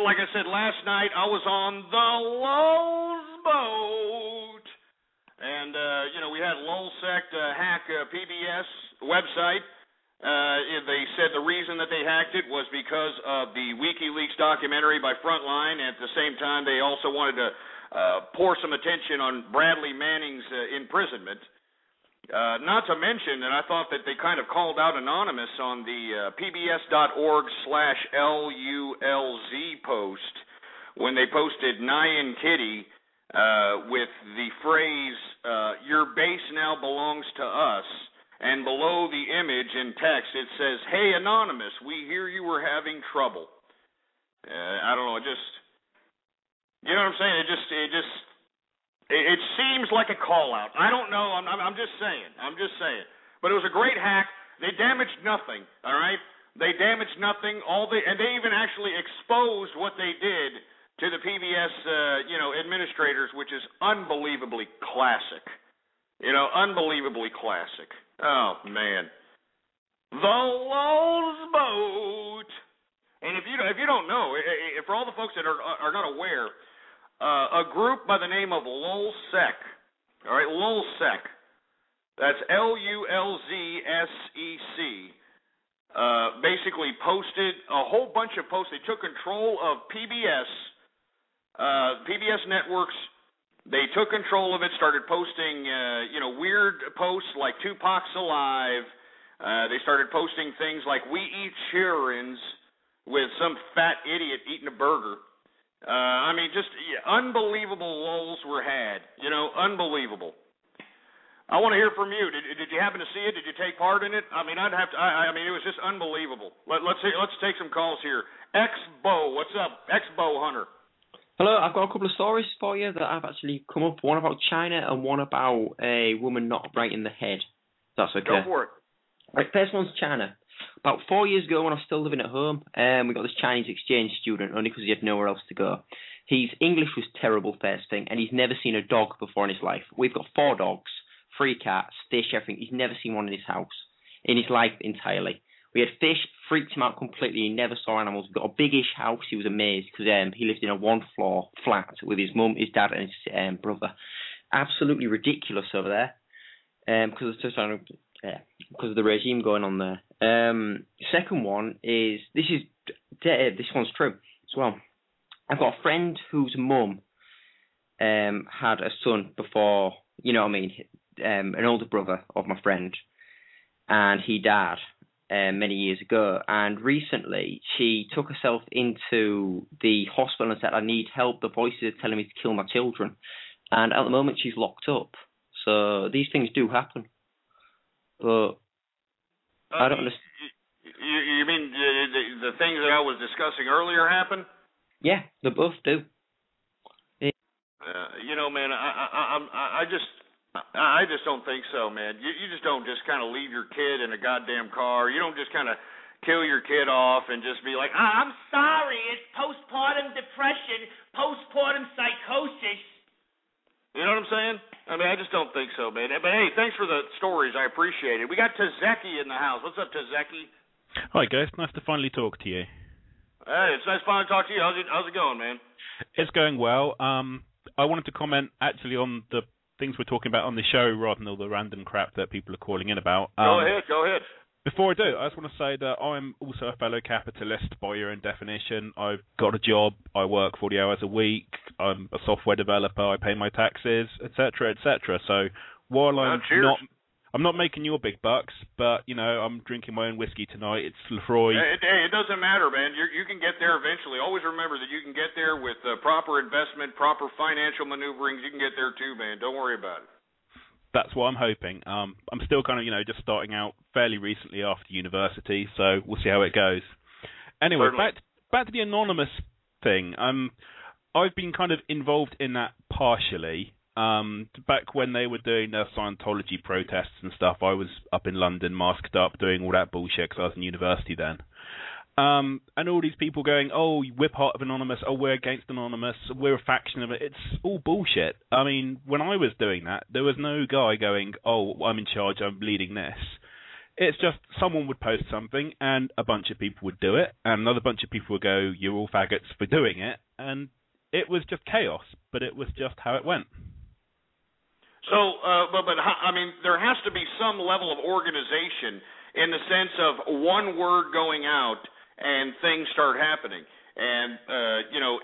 Like I said, last night I was on the Lulz boat. And, we had LulzSec hack PBS website. They said the reason that they hacked it was because of the WikiLeaks documentary by Frontline. And at the same time, they also wanted to pour some attention on Bradley Manning's imprisonment. Not to mention that I thought that they kind of called out Anonymous on the pbs.org/LULZ post when they posted Nyan Kitty with the phrase, "Your base now belongs to us." And below the image in text, it says, "Hey, Anonymous, we hear you were having trouble." I don't know, you know what I'm saying? It seems like a call out. I don't know. I'm just saying. But it was a great hack. They damaged nothing. All right. They damaged nothing. And they even actually exposed what they did to the PBS, administrators, which is unbelievably classic. Unbelievably classic. Oh man. The Lulz boat. And if you don't know, for all the folks that are not aware. A group by the name of LulzSec, all right, LulzSec, that's LULZSEC, basically posted a whole bunch of posts. They took control of PBS networks. They took control of it, started posting, weird posts like Tupac's alive, They started posting things like, "We eat Sheerans," with some fat idiot eating a burger. I mean, just unbelievable lulls were had. You know, unbelievable. I want to hear from you. Did you happen to see it? Did you take part in it? I mean, I'd have to. I mean, it was just unbelievable. Let's take some calls here. X-Bo, what's up? X-Bo Hunter. Hello, I've got a couple of stories for you that have actually come up. One about China and one about a woman not right in the head. That's okay. Go for it. Right, first one's China. About 4 years ago, when I was still living at home, we got this Chinese exchange student, only because he had nowhere else to go. His English was terrible, first thing, and he's never seen a dog before in his life. We've got 4 dogs, 3 cats, fish, everything. He's never seen one in his house, in his life entirely. We had fish, freaked him out completely. He never saw animals. We got a biggish house. He was amazed because he lived in a 1-floor flat with his mum, his dad, and his brother. Absolutely ridiculous over there because of the regime going on there. Second one is this one's true as well. I've got a friend whose mum had a son before, you know what I mean, an older brother of my friend, and he died many years ago. And recently, she took herself into the hospital and said, "I need help. The voices are telling me to kill my children." And at the moment, she's locked up. So these things do happen. But I don't understand. You mean the things that I was discussing earlier happen? Yeah, they both do. You know, man, I just don't think so, man. You just don't just kind of leave your kid in a goddamn car. You don't just kind of kill your kid off and just be like, I'm sorry, it's postpartum depression, postpartum psychosis. You know what I'm saying? I mean, I just don't think so, man. But hey, thanks for the stories. I appreciate it. We got Tazeki in the house. What's up, Tazeki? Hi, guys. Nice to finally talk to you. Hey, it's nice to finally talk to you. How's it going, man? It's going well. I wanted to comment actually on the things we're talking about on the show rather than all the random crap that people are calling in about. Go ahead. Before I do, I just want to say that I'm also a fellow capitalist by your own definition. I've got a job. I work 40 hours a week. I'm a software developer. I pay my taxes, etc., etc. So while I'm not making your big bucks, but you know, I'm drinking my own whiskey tonight. It's Lefroy. Hey, it doesn't matter, man. You can get there eventually. Always remember that you can get there with proper investment, proper financial maneuverings. You can get there too, man. Don't worry about it. That's what I'm hoping. I'm still kind of, just starting out fairly recently after university, so we'll see how it goes. Anyway, back to the anonymous thing. I've been kind of involved in that partially. Back when they were doing their Scientology protests and stuff, I was up in London, masked up, doing all that bullshit because I was in university then. And all these people going, "Oh, we're part of Anonymous. Oh, we're against Anonymous. We're a faction of it." It's all bullshit. I mean, when I was doing that, there was no guy going, "Oh, I'm in charge. I'm leading this." It's just someone would post something, and a bunch of people would do it, and another bunch of people would go, "You're all faggots for doing it," and it was just chaos. But it was just how it went. So, but I mean, there has to be some level of organization in the sense of one word going out and things start happening. And,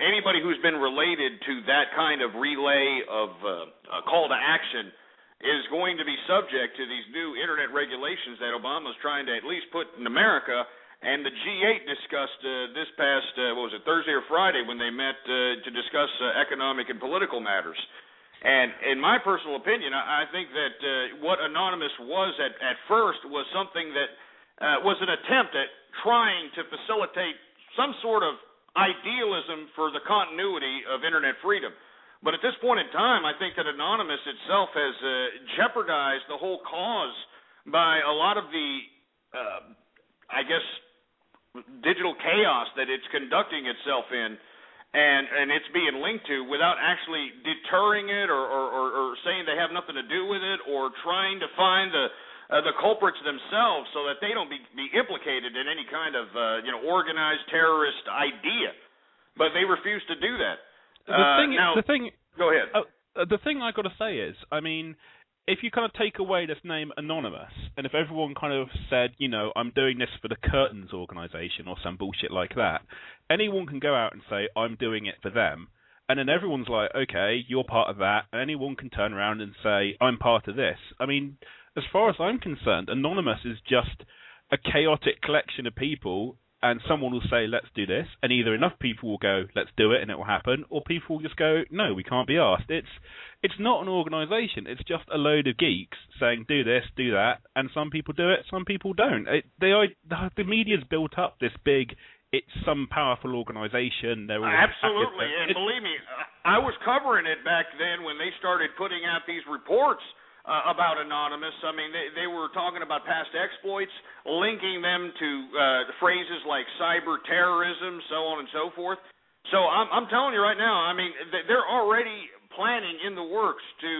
anybody who's been related to that kind of relay of a call to action is going to be subject to these new internet regulations that Obama's trying to at least put in America. And the G8 discussed this past, Thursday or Friday when they met to discuss economic and political matters. And in my personal opinion, I think that what Anonymous was at first was something that was an attempt at trying to facilitate some sort of idealism for the continuity of internet freedom. But at this point in time, I think that Anonymous itself has jeopardized the whole cause by a lot of the, digital chaos that it's conducting itself in. And it's being linked to without actually deterring it or saying they have nothing to do with it or trying to find the culprits themselves so that they don't be implicated in any kind of organized terrorist idea. But they refuse to do that. Go ahead. The thing I got to say is, I mean, if you kind of take away this name Anonymous, and if everyone kind of said, I'm doing this for the Curtains organization or some bullshit like that, anyone can go out and say, I'm doing it for them. And then everyone's like, okay, you're part of that. And anyone can turn around and say, I'm part of this. I mean, as far as I'm concerned, Anonymous is just a chaotic collection of people, and someone will say, let's do this, and either enough people will go, let's do it, and it will happen, or people will just go, no, we can't be asked. It's not an organisation. It's just a load of geeks saying, do this, do that, and some people do it, some people don't. The media's built up this big, it's some powerful organisation. Absolutely, and believe me, I was covering it back then when they started putting out these reports about Anonymous. I mean, they were talking about past exploits, linking them to phrases like cyber terrorism, so on and so forth. So I'm telling you right now, I mean, they're already planning in the works to,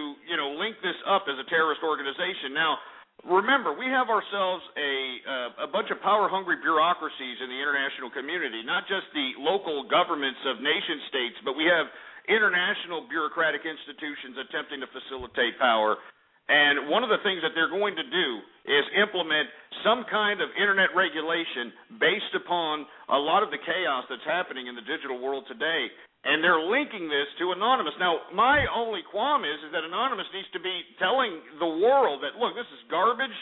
link this up as a terrorist organization. Now, remember, we have ourselves a bunch of power-hungry bureaucracies in the international community, not just the local governments of nation-states, but we have international bureaucratic institutions attempting to facilitate power. And one of the things that they're going to do is implement some kind of internet regulation based upon a lot of the chaos that's happening in the digital world today. And they're linking this to Anonymous. Now, my only qualm is that Anonymous needs to be telling the world that, look, this is garbage.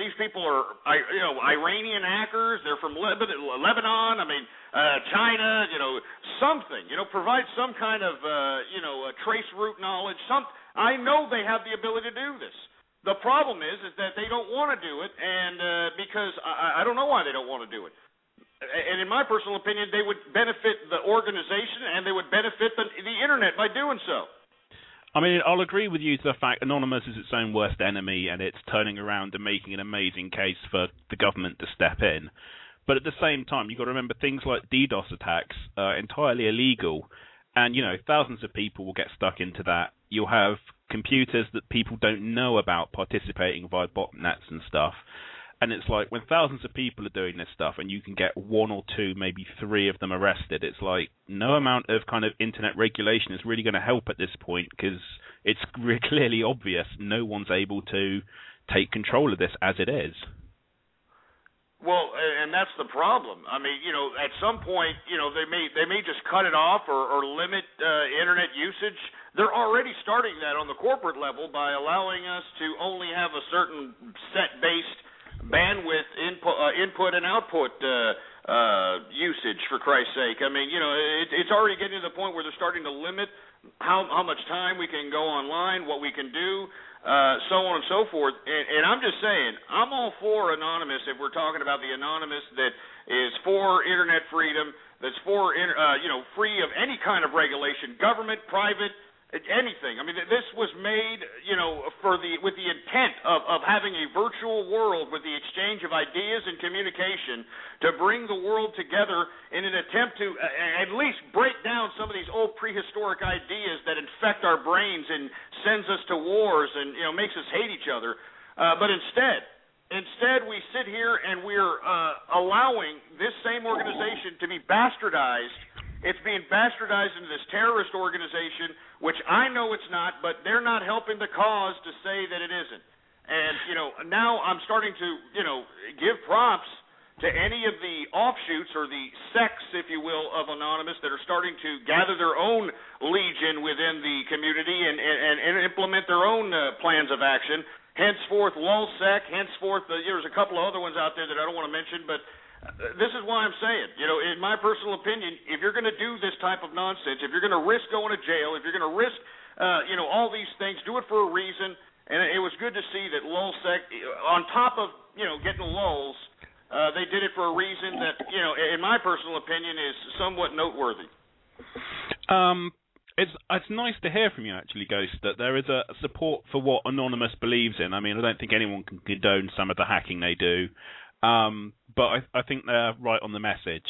These people are, Iranian hackers. They're from Lebanon. I mean, China. Something. Provide some kind of, trace route knowledge. I know they have the ability to do this. The problem is that they don't want to do it, and because I don't know why they don't want to do it. And in my personal opinion, they would benefit the organization and they would benefit the internet by doing so. I mean, I'll agree with you to the fact Anonymous is its own worst enemy, and it's turning around and making an amazing case for the government to step in. But at the same time, you've got to remember things like DDoS attacks are entirely illegal, and thousands of people will get stuck into that. You'll have computers that people don't know about participating via botnets and stuff. And it's like when thousands of people are doing this stuff and you can get one or two, maybe three of them arrested, it's like no amount of kind of internet regulation is really going to help at this point because it's clearly obvious no one's able to take control of this as it is. Well, and that's the problem. I mean, at some point, they may just cut it off or limit internet usage. They're already starting that on the corporate level by allowing us to only have a certain set-based bandwidth input and output usage, for Christ's sake. I mean, it's already getting to the point where they're starting to limit how much time we can go online, what we can do, so on and so forth. And I'm just saying, I'm all for Anonymous if we're talking about the Anonymous that is for internet freedom, that's for free of any kind of regulation, government, private, anything. I mean, this was made, with the intent of having a virtual world with the exchange of ideas and communication to bring the world together in an attempt to at least break down some of these old prehistoric ideas that infect our brains and sends us to wars and, makes us hate each other. But instead we sit here and we're allowing this same organization to be bastardized. It's being bastardized into this terrorist organization, which I know it's not, but they're not helping the cause to say that it isn't. And, now I'm starting to, give props to any of the offshoots or the sects, if you will, of Anonymous that are starting to gather their own legion within the community and implement their own plans of action. Henceforth, LulzSec, there's a couple of other ones out there that I don't want to mention, but this is why I'm saying, in my personal opinion, if you're going to do this type of nonsense, if you're going to risk going to jail, if you're going to risk, all these things, do it for a reason. And it was good to see that LulzSec, on top of, getting lulz, they did it for a reason that, in my personal opinion, is somewhat noteworthy. It's nice to hear from you, actually, Ghost, that there is a support for what Anonymous believes in. I mean, I don't think anyone can condone some of the hacking they do. But I think they're right on the message.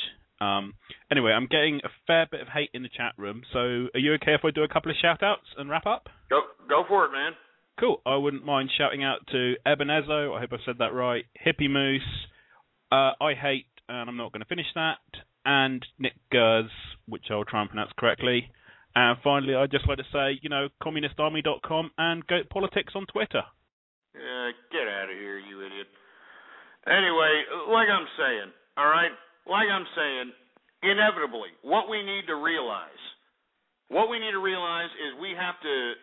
Anyway, I'm getting a fair bit of hate in the chat room, so are you okay if I do a couple of shout-outs and wrap up? Go for it, man. Cool. I wouldn't mind shouting out to Ebenezo, I hope I said that right, Hippie Moose, I Hate, and I'm not going to finish that, and Nick Gers, which I'll try and pronounce correctly. And finally, I'd just like to say, communistarmy.com and Goat Politics on Twitter. Get out of here, you idiot. Anyway, like I'm saying, all right? Like I'm saying, inevitably, what we need to realize is we have to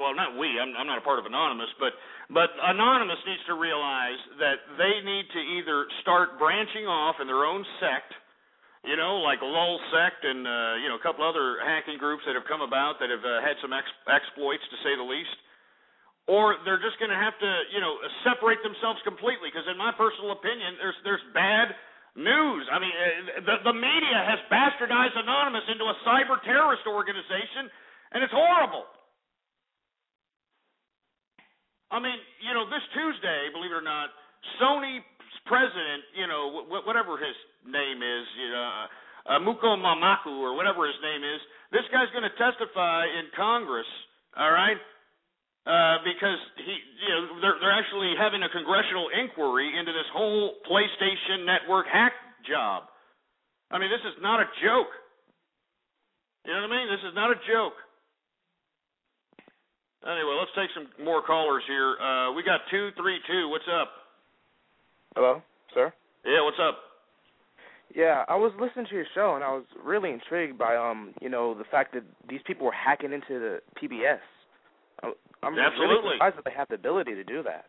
well, not we. I'm not a part of Anonymous, but Anonymous needs to realize that they need to either start branching off in their own sect, like LOL sect and a couple other hacking groups that have come about that have had some exploits, to say the least, or they're just going to have to separate themselves completely. Because in my personal opinion, there's bad news. I mean, the media has bastardized Anonymous into a cyber terrorist organization, and it's horrible. I mean, this Tuesday, believe it or not, Sony's president, whatever his name is, Muko Mamaku or whatever his name is, this guy's going to testify in Congress, all right? Because they're actually having a congressional inquiry into this whole PlayStation Network hack job. I mean, this is not a joke. You know what I mean? This is not a joke. Anyway, let's take some more callers here. We got 232. What's up? Hello, sir? Yeah, what's up? Yeah, I was listening to your show, and I was really intrigued by, the fact that these people were hacking into the PBS. I'm really surprised that they have the ability to do that.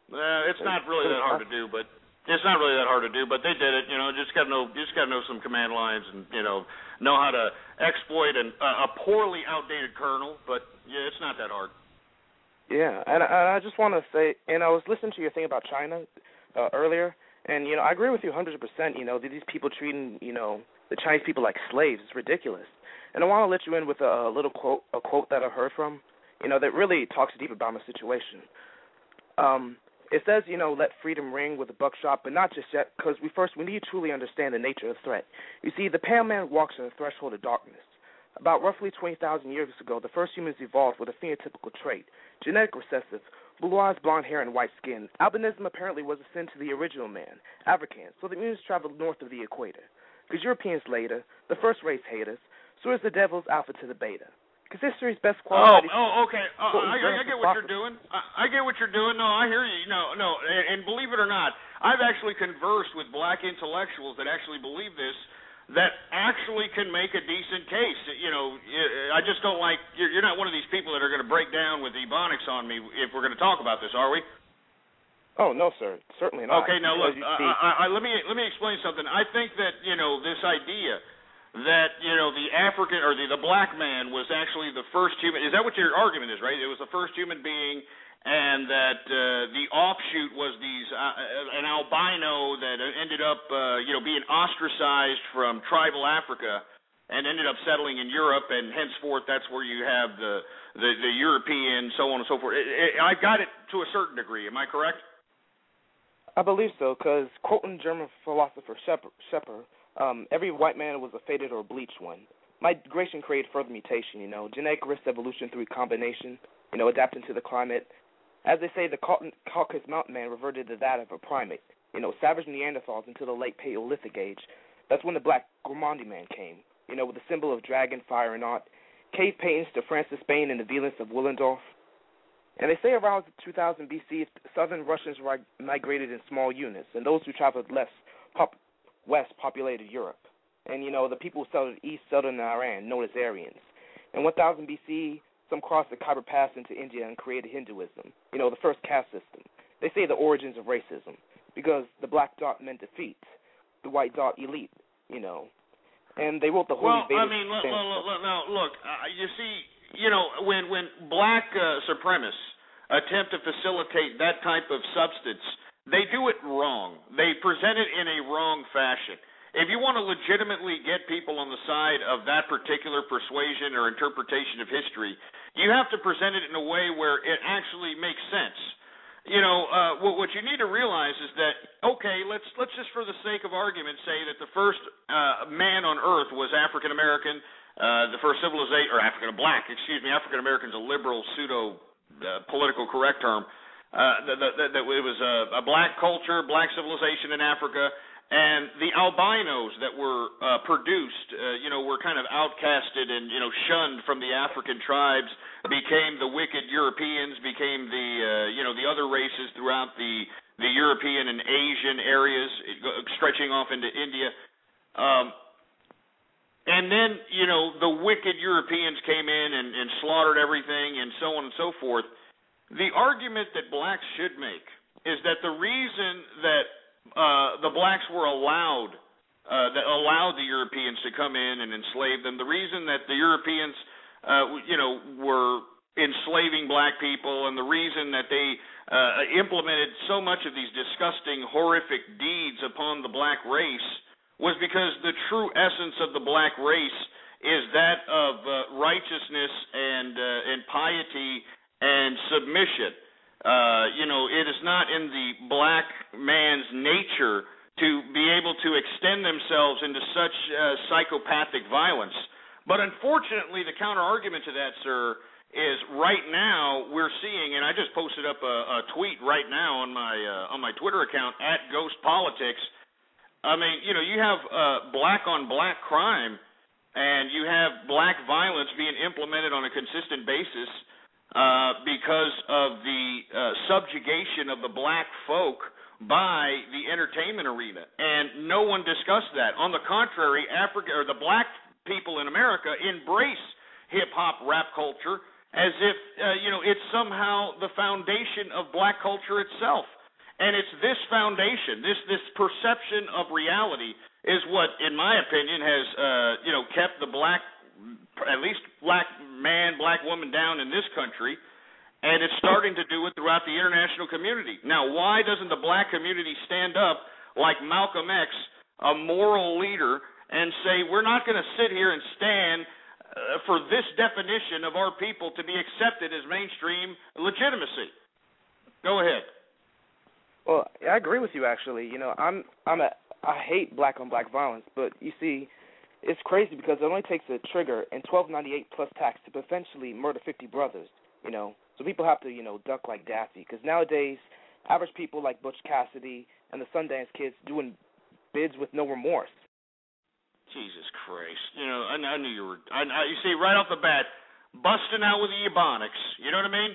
It's not really that hard to do, but they did it. Just got to know some command lines and know how to exploit a poorly outdated kernel. But yeah, it's not that hard. Yeah, and I just want to say, and I was listening to your thing about China earlier, and I agree with you 100%. These people treating the Chinese people like slaves is ridiculous. And I want to let you in with a little quote that I heard from, that really talks deep about my situation. It says, let freedom ring with a buckshot, but not just yet, because we need to truly understand the nature of the threat. You see, the pale man walks on the threshold of darkness. About roughly 20,000 years ago, the first humans evolved with a phenotypical trait, genetic recessive, blue eyes, blonde hair, and white skin. Albinism apparently was a sin to the original man, Africans, so the mutants traveled north of the equator. Because Europeans later, the first race hate us, so is the devil's alpha to the beta. Because history's best quality. Okay. I get what you're doing. I get what you're doing. No, I hear you. No. And believe it or not, I've actually conversed with black intellectuals that actually believe this, that actually can make a decent case. I just don't like, you're not one of these people that are going to break down with ebonics on me if we're going to talk about this, are we? Oh, no, sir. Certainly not. Okay, now look, let me explain something. I think that, this idea that, the African or the black man was actually the first human, is that what your argument is, right? It was the first human being, and that the offshoot was an albino that ended up, being ostracized from tribal Africa and ended up settling in Europe, and henceforth that's where you have the European, so on and so forth. I got it to a certain degree. Am I correct? I believe so, because quoting German philosopher Schepper, every white man was a faded or bleached one. Migration created further mutation, genetic risk evolution through combination, adapting to the climate. As they say, the Caucasus Mountain man reverted to that of a primate, savage Neanderthals until the late Paleolithic age. That's when the black Gormandi man came, with the symbol of dragon, fire, and art. Cave paintings to Francis Spain and the violence of Willendorf. And they say around 2000 BC, southern Russians migrated in small units, and those who traveled west populated Europe. And, the people who settled east settled in Iran, known as Aryans. In 1000 BC, some crossed the Khyber Pass into India and created Hinduism, the first caste system. They say the origins of racism, because the black dot meant defeat, the white dot elite, And they wrote the Holy Vedic. Well, I mean, look, you see, when black supremacists attempt to facilitate that type of substance, they do it wrong. They present it in a wrong fashion. If you want to legitimately get people on the side of that particular persuasion or interpretation of history, you have to present it in a way where it actually makes sense. What you need to realize is that, okay, let's just for the sake of argument say that the first man on Earth was African American, the first civilization, or African American's a liberal pseudo political correct term. That it was a black culture, black civilization in Africa. And the albinos that were produced, were kind of outcasted and, shunned from the African tribes, became the wicked Europeans, became the other races throughout the European and Asian areas, stretching off into India. And then, the wicked Europeans came in and slaughtered everything and so on and so forth. The argument that blacks should make is that the reason that the blacks were allowed the Europeans to come in and enslave them, the reason that the Europeans, were enslaving black people, and the reason that they implemented so much of these disgusting, horrific deeds upon the black race was because the true essence of the black race is that of righteousness and piety and submission. It is not in the black man's nature to be able to extend themselves into such psychopathic violence. But unfortunately, the counter-argument to that, sir, is right now we're seeing, and I just posted up a tweet right now on my Twitter account @GhostPolitics. I mean, you have black-on-black crime, and you have black violence being implemented on a consistent basis because of the subjugation of the black folk by the entertainment arena, and no one discussed that. On the contrary, the black people in America embrace hip-hop rap culture as if it's somehow the foundation of black culture itself. And it's this foundation, this perception of reality, is what, in my opinion, has kept the at least black man, black woman down in this country, and it's starting to do it throughout the international community. Now, why doesn't the black community stand up like Malcolm X, a moral leader, and say, we're not going to sit here and stand for this definition of our people to be accepted as mainstream legitimacy? Go ahead. Well, I agree with you, actually. I hate black-on-black violence, but you see, it's crazy because it only takes a trigger and $12.98 plus tax to potentially murder 50 brothers, So people have to, duck like Daffy, because nowadays, average people like Butch Cassidy and the Sundance Kids doing bids with no remorse. Jesus Christ. I knew you were, you see, right off the bat, busting out with the Ebonics, you know what I mean?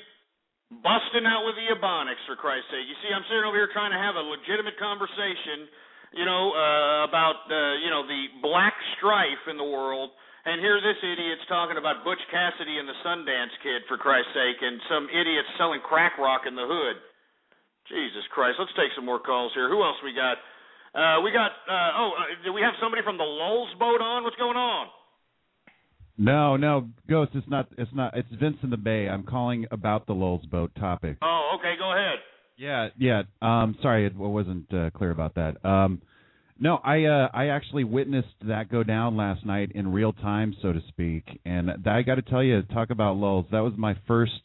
Busting out with the Ebonics, for Christ's sake. You see, I'm sitting over here trying to have a legitimate conversation, about, the black strife in the world, and here this idiot's talking about Butch Cassidy and the Sundance Kid, for Christ's sake, and some idiot selling crack rock in the hood. Jesus Christ. Let's take some more calls here. Who else we got? Do we have somebody from the Lulz boat on? What's going on? No, Ghost, it's not. It's Vince in the Bay. I'm calling about the Lulz boat topic. Oh, okay, go ahead. Yeah. Sorry, I wasn't clear about that. No, I actually witnessed that go down last night in real time, so to speak. And I got to tell you, talk about Lulz. That was my first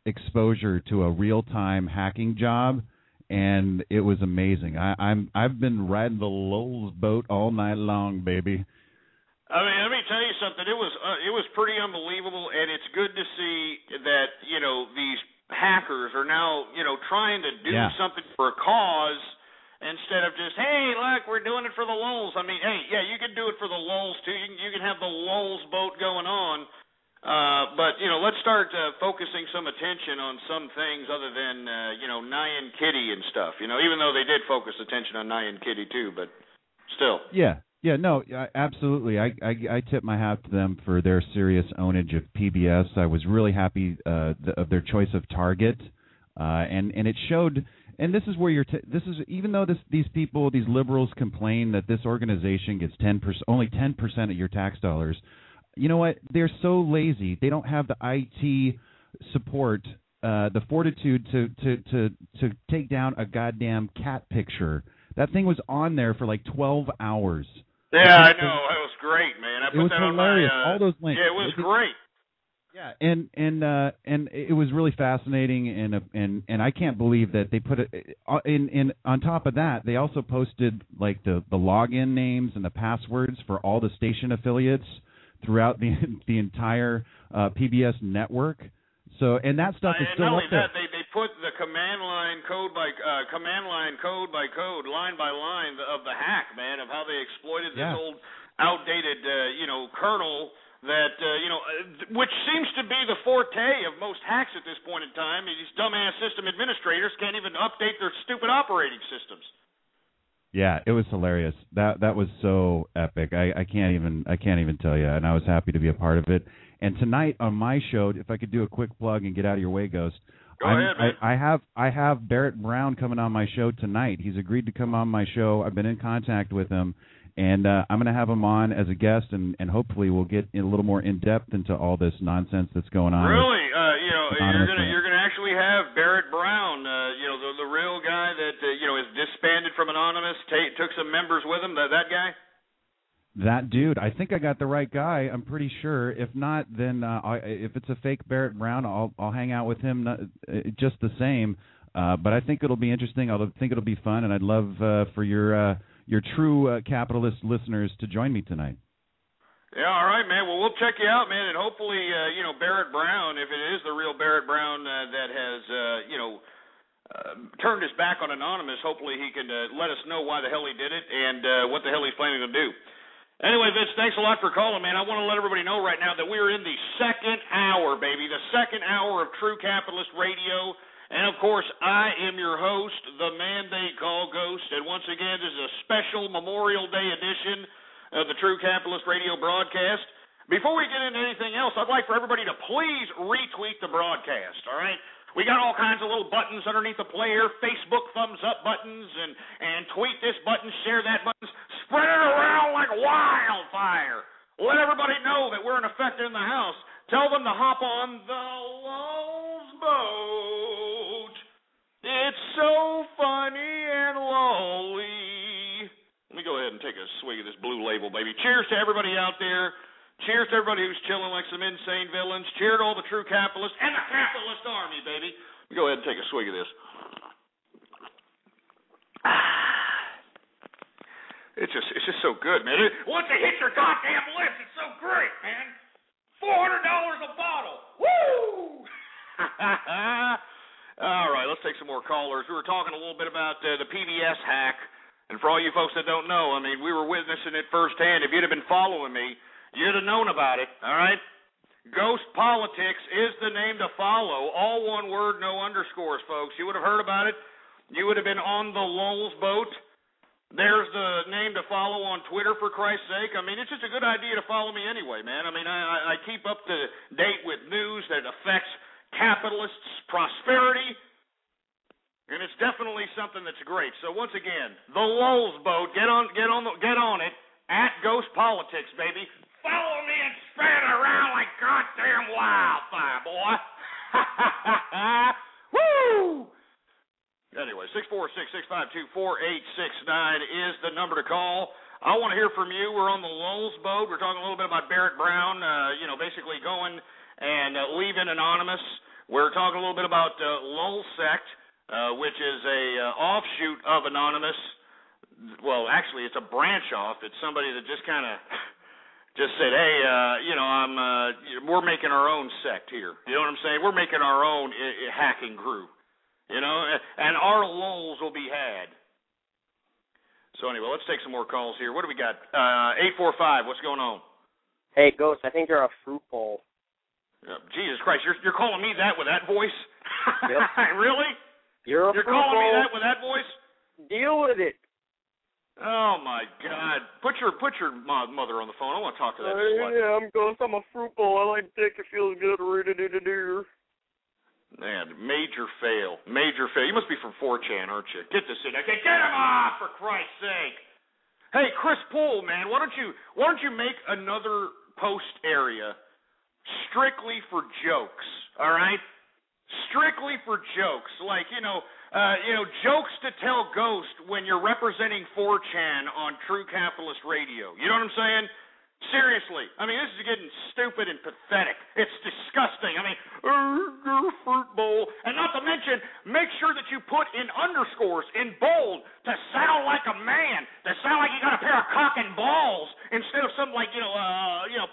exposure to a real-time hacking job, and it was amazing. I've been riding the Lulz boat all night long, baby. I mean, let me tell you something. It was pretty unbelievable, and it's good to see that these hackers are now trying to do something for a cause instead of just, hey, look, we're doing it for the lulz. I mean, hey, yeah, you can do it for the lulz too. You can have the lulz boat going on, but let's start focusing some attention on some things other than Nyan Kitty and stuff. Even though they did focus attention on Nyan Kitty too, but still. Yeah, no, absolutely. I tip my hat to them for their serious ownage of PBS. I was really happy of their choice of target, and it showed. And this is where this is even though these people, these liberals, complain that this organization gets only 10% of your tax dollars. You know what? They're so lazy. They don't have the IT support, the fortitude to take down a goddamn cat picture. That thing was on there for like 12 hours. Yeah, I know. It was great, man. I put that hilarious. on my, all those links. Yeah, it was great. Yeah, and it was really fascinating, and I can't believe that they put it in. On top of that, they also posted like the login names and the passwords for all the station affiliates throughout the entire PBS network. So, and that stuff is still up there. Not only that, they put the command line code by code, line by line of the hack, man, of how they exploited this old outdated kernel that which seems to be the forte of most hacks at this point in time. These dumbass system administrators can't even update their stupid operating systems. Yeah, it was hilarious. That was so epic. I can't even tell you. And I was happy to be a part of it. And tonight on my show, if I could do a quick plug and get out of your way, Ghost. Go ahead, man. I have Barrett Brown coming on my show tonight. He's agreed to come on my show. I've been in contact with him, and I'm going to have him on as a guest, and hopefully we'll get a little more in depth into all this nonsense that's going on. Really, you're gonna actually have Barrett Brown, the real guy that is disbanded from Anonymous, took some members with him. That guy. That dude, I think I got the right guy. I'm pretty sure. If not, then if it's a fake Barrett Brown, I'll hang out with him just the same. But I think it'll be interesting. I think it'll be fun, and I'd love for your true capitalist listeners to join me tonight. Yeah, all right, man. Well, we'll check you out, man, and hopefully, Barrett Brown, if it is the real Barrett Brown that has, turned his back on Anonymous, hopefully he can let us know why the hell he did it and what the hell he's planning to do. Anyway, Vince, thanks a lot for calling, man. I want to let everybody know right now that we are in the second hour, baby, the second hour of True Capitalist Radio. And, of course, I am your host, the man they call Ghost. And once again, this is a special Memorial Day edition of the True Capitalist Radio broadcast. Before we get into anything else, I'd like for everybody to please retweet the broadcast, all right? We got all kinds of little buttons underneath the player, Facebook thumbs up buttons, and tweet this button, share that button, spread it around like wildfire. Let everybody know that we're in effect in the house. Tell them to hop on the Lulz boat. It's so funny and lolly. Let me go ahead and take a swig of this Blue Label, baby. Cheers to everybody out there. Cheers to everybody who's chilling like some insane villains. Cheers to all the true capitalists and the capitalist army, baby. Let me go ahead and take a swig of this. It's just so good, man. Once it hits your goddamn lips, it's so great, man. $400 a bottle. Woo! All right, let's take some more callers. We were talking a little bit about the PBS hack. And for all you folks that don't know, I mean, we were witnessing it firsthand. If you'd have been following me, you'd have known about it, all right? Ghost Politics is the name to follow. All one word, no underscores, folks. You would have heard about it. You would have been on the Lulz boat. There's the name to follow on Twitter, for Christ's sake. I mean, it's just a good idea to follow me anyway, man. I mean, I keep up to date with news that affects capitalists' prosperity, and it's definitely something that's great. So once again, the Lulz boat, get on it at Ghost Politics, baby. Follow me and spread it around like goddamn wildfire, boy. Woo! Anyway, 646-652-4869 is the number to call. I want to hear from you. We're on the Lulz boat. We're talking a little bit about Barrett Brown, basically going and leaving Anonymous. We're talking a little bit about Lulsect, which is a offshoot of Anonymous. Well, actually, it's a branch off. It's somebody that just kind of just said, hey, we're making our own sect here. You know what I'm saying? We're making our own hacking group. And our lulz will be had. So anyway, let's take some more calls here. What do we got? 845, what's going on? Hey, Ghost, I think you're a fruit bowl. Jesus Christ, you're calling me that with that voice? Yep. Really? You're calling me that with that voice? Deal with it. Oh my God! Put your mother on the phone. I want to talk to that slut. Yeah, I'm Ghost. I'm a fruit bowl. I like dick. It feels good. Man, major fail. You must be from 4chan, aren't you? Get this in. Okay, get him off, for Christ's sake. Hey, Chris Poole, man, why don't you make another post area strictly for jokes? All right, strictly for jokes, like jokes to tell Ghost when you're representing 4chan on True Capitalist Radio. You know what I'm saying? Seriously. I mean, this is getting stupid and pathetic. It's disgusting. I mean, you're a fruit bowl. And not to mention, make sure that you put in underscores in bold to sound like a man, to sound like you got a pair of cock and balls instead of some, like,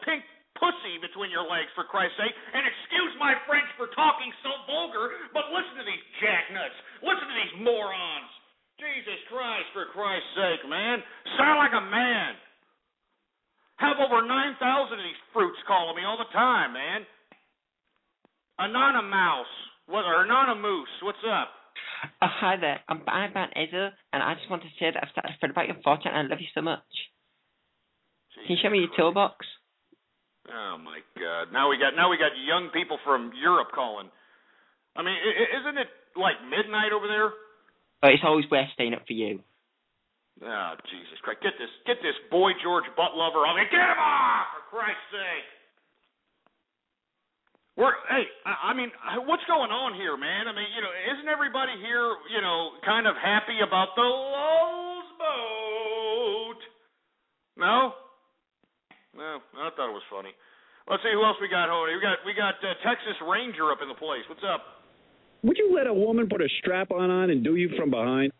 pink pussy between your legs, for Christ's sake. And excuse my French for talking so vulgar, but listen to these jacknuts. Listen to these morons. Jesus Christ, for Christ's sake, man. Sound like a man. Have over 9,000 of these fruits calling me all the time, man. Anonymous, what's up? Oh, hi there. I'm Ezo, and I just wanted to say that I've started spread about your fortune, and I love you so much. Can you show me your toolbox? Oh my God! Now we got young people from Europe calling. I mean, isn't it like midnight over there? Oh, it's always worth staying up for you. Oh, Jesus Christ! Get this boy George butt lover on me. Get him off, for Christ's sake! I mean, what's going on here, man? I mean, isn't everybody here, kind of happy about the Lulz boat? No? No, I thought it was funny. Let's see who else we got home. We got Texas Ranger up in the place. What's up? Would you let a woman put a strap-on and do you from behind?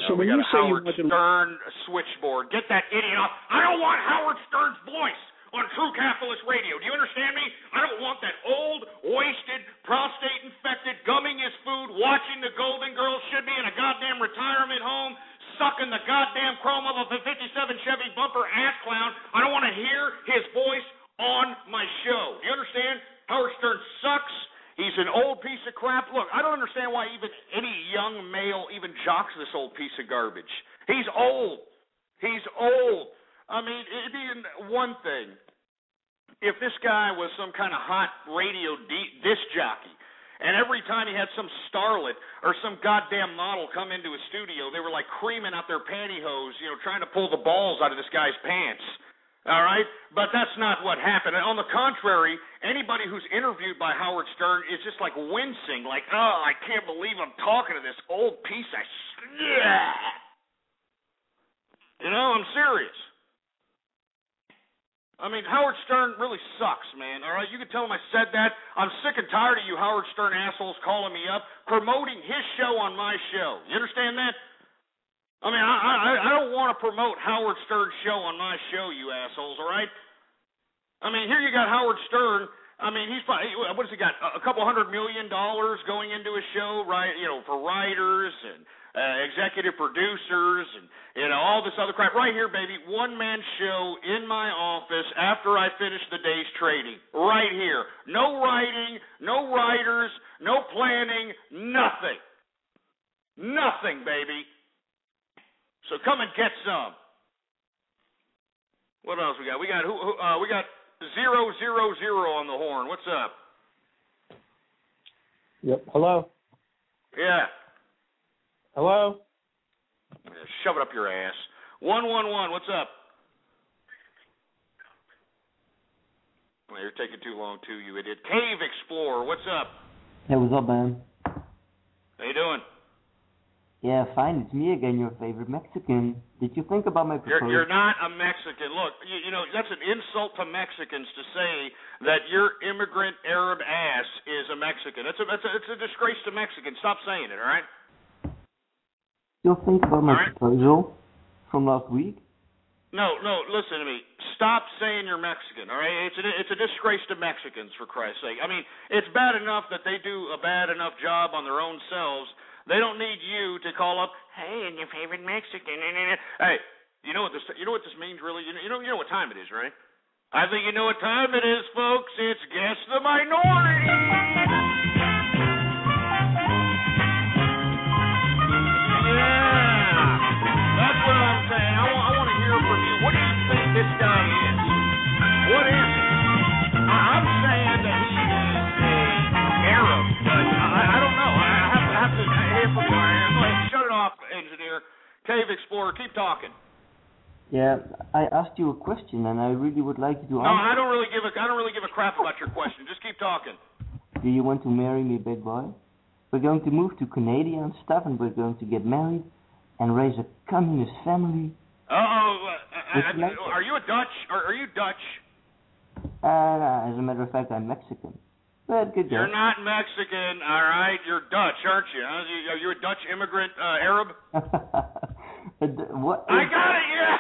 So we when got you a say Howard you want to... Stern switchboard. Get that idiot off. I don't want Howard Stern's voice on True Capitalist Radio. Do you understand me? I don't want that old, wasted, prostate-infected, gumming his food, watching the Golden Girls, should be in a goddamn retirement home, sucking the goddamn chrome of a 57 Chevy bumper ass clown. I don't want to hear his voice on my show. Do you understand? Howard Stern sucks. He's an old piece of crap. Look, I don't understand why even any young male even jocks this old piece of garbage. He's old. He's old. I mean, it'd be one thing if this guy was some kind of hot radio disc jockey, and every time he had some starlet or some goddamn model come into his studio, they were like creaming out their pantyhose, trying to pull the balls out of this guy's pants. All right? But that's not what happened. And on the contrary, anybody who's interviewed by Howard Stern is just like wincing, like, oh, I can't believe I'm talking to this old piece of shit. I'm serious. I mean, Howard Stern really sucks, man, all right? You can tell him I said that. I'm sick and tired of you Howard Stern assholes calling me up, promoting his show on my show. You understand that? I mean, I don't want to promote Howard Stern's show on my show, you assholes, all right? I mean, here you got Howard Stern. I mean, he's probably, what has he got, a couple $100 million going into his show, right, for writers and executive producers and all this other crap. Right here, baby, one-man show in my office after I finish the day's trading. Right here. No writing, no writers, no planning, nothing. Nothing, baby. So come and get some. What else we got? We got 000 on the horn. What's up? Yep. Hello. Yeah. Hello. Shove it up your ass. 111. What's up? Well, you're taking too long too, you idiot. Cave Explorer. What's up? Hey, what's up, man? How you doing? Yeah, fine. It's me again, your favorite Mexican. Did you think about my proposal? You're not a Mexican. Look, you know, that's an insult to Mexicans to say that your immigrant Arab ass is a Mexican. It's a disgrace to Mexicans. Stop saying it, all right? You'll think about my proposal from last week? No, listen to me. Stop saying you're Mexican, all right? It's a disgrace to Mexicans, for Christ's sake. I mean, it's bad enough that they do a bad enough job on their own selves. They don't need you to call up, hey, and your favorite Mexican. Hey, you know what this means, really? You know what time it is, right? I think you know what time it is, folks. It's Guess the Minority. Yeah, that's what I'm saying. I want to hear from you. What do you think this guy is? What is he? I'm saying that he is an Arab, but I don't know. I have to hear from you. Go ahead, shut it off, engineer. Cave Explorer, keep talking. Yeah, I asked you a question, and I really would like you to answer. No, I don't really give a crap about your question. Just keep talking. Do you want to marry me, big boy? We're going to move to Canada and stuff, and we're going to get married and raise a communist family. Are you a Dutch? Are you Dutch? As a matter of fact, I'm Mexican. But good You're not Mexican, all right? You're Dutch, aren't you? Are you a Dutch immigrant Arab? What? I got it, yeah.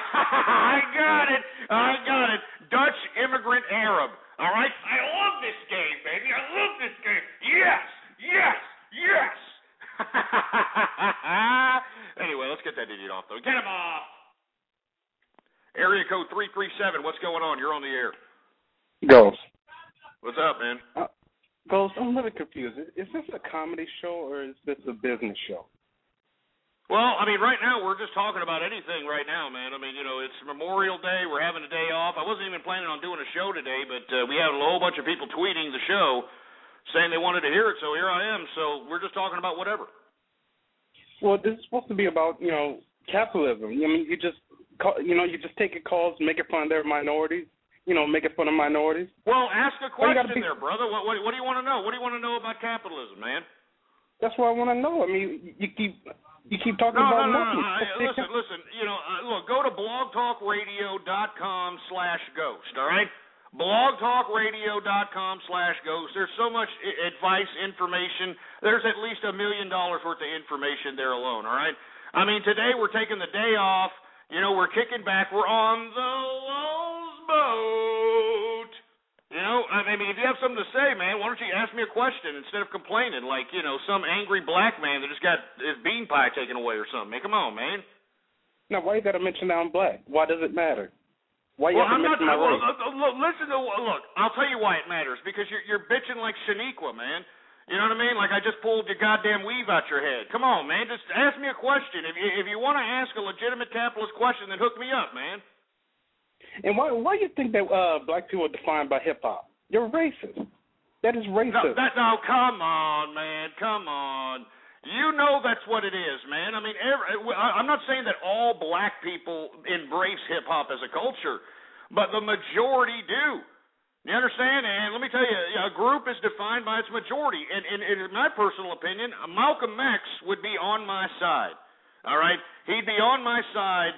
I got it. Dutch immigrant Arab. All right? I love this game, baby. I love this game. Yes. Anyway, let's get that idiot off, though. Get him off. Area code 337. What's going on? You're on the air. Ghost. What's up, man? Ghost, I'm really confused. Is this a comedy show or is this a business show? Well, I mean, right now we're just talking about anything right now, man. I mean, you know, it's Memorial Day. We're having a day off. I wasn't even planning on doing a show today, but we had a whole bunch of people tweeting the show saying they wanted to hear it, so here I am. So we're just talking about whatever. Well, this is supposed to be about, capitalism. I mean, you just taking calls, making fun of their minorities, making fun of minorities. Well, ask a question there, brother. What do you want to know? What do you want to know about capitalism, man? That's what I want to know. I mean, you keep talking about nothing. Listen. Look, go to blogtalkradio.com/ghost. All right, blogtalkradio.com/ghost. There's so much advice, information. There's at least $1 million worth of information there alone. All right. I mean, today we're taking the day off. We're kicking back. We're on the Lowe's boat. I mean, if you have something to say, man, why don't you ask me a question instead of complaining like, some angry black man that just got his bean pie taken away or something. Come on, man. Now, why you got to mention that I'm black? Why does it matter? Why you have to mention my race? Look, I'll tell you why it matters. Because you're bitching like Shaniqua, man. You know what I mean? Like I just pulled your goddamn weave out your head. Come on, man. Just ask me a question. If you want to ask a legitimate capitalist question, then hook me up, man. And why do you think that black people are defined by hip-hop? You're racist. That is racist. No, come on, man. Come on. You know that's what it is, man. I mean, I'm not saying that all black people embrace hip-hop as a culture, but the majority do. You understand? And let me tell you, a group is defined by its majority. And in my personal opinion, Malcolm X would be on my side. All right? He'd be on my side,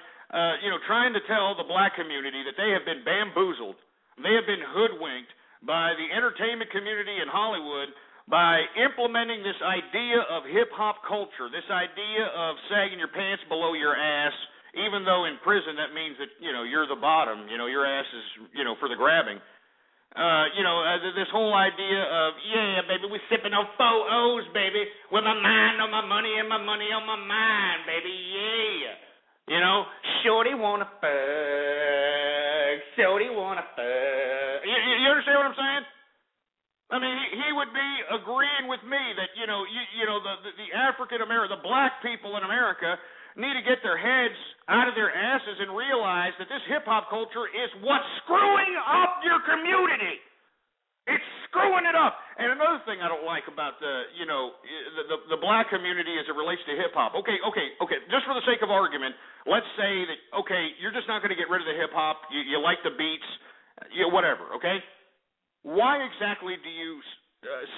trying to tell the black community that they have been bamboozled. They have been hoodwinked by the entertainment community in Hollywood by implementing this idea of hip-hop culture, this idea of sagging your pants below your ass, even though in prison that means that, you're the bottom, your ass is, for the grabbing. This whole idea of, yeah, baby, we sipping on 4 O's, baby, with my mind on my money and my money on my mind, baby, yeah. Shorty wanna fuck, shorty wanna fuck. You understand what I'm saying? I mean, he would be agreeing with me that, the African American, the black people in America need to get their heads out of their asses and realize that this hip-hop culture is what's screwing up your community. It's screwing it up. And another thing I don't like about the black community as it relates to hip-hop. Okay. Just for the sake of argument, let's say that, you're just not going to get rid of the hip-hop. You like the beats, whatever, okay? Why exactly do you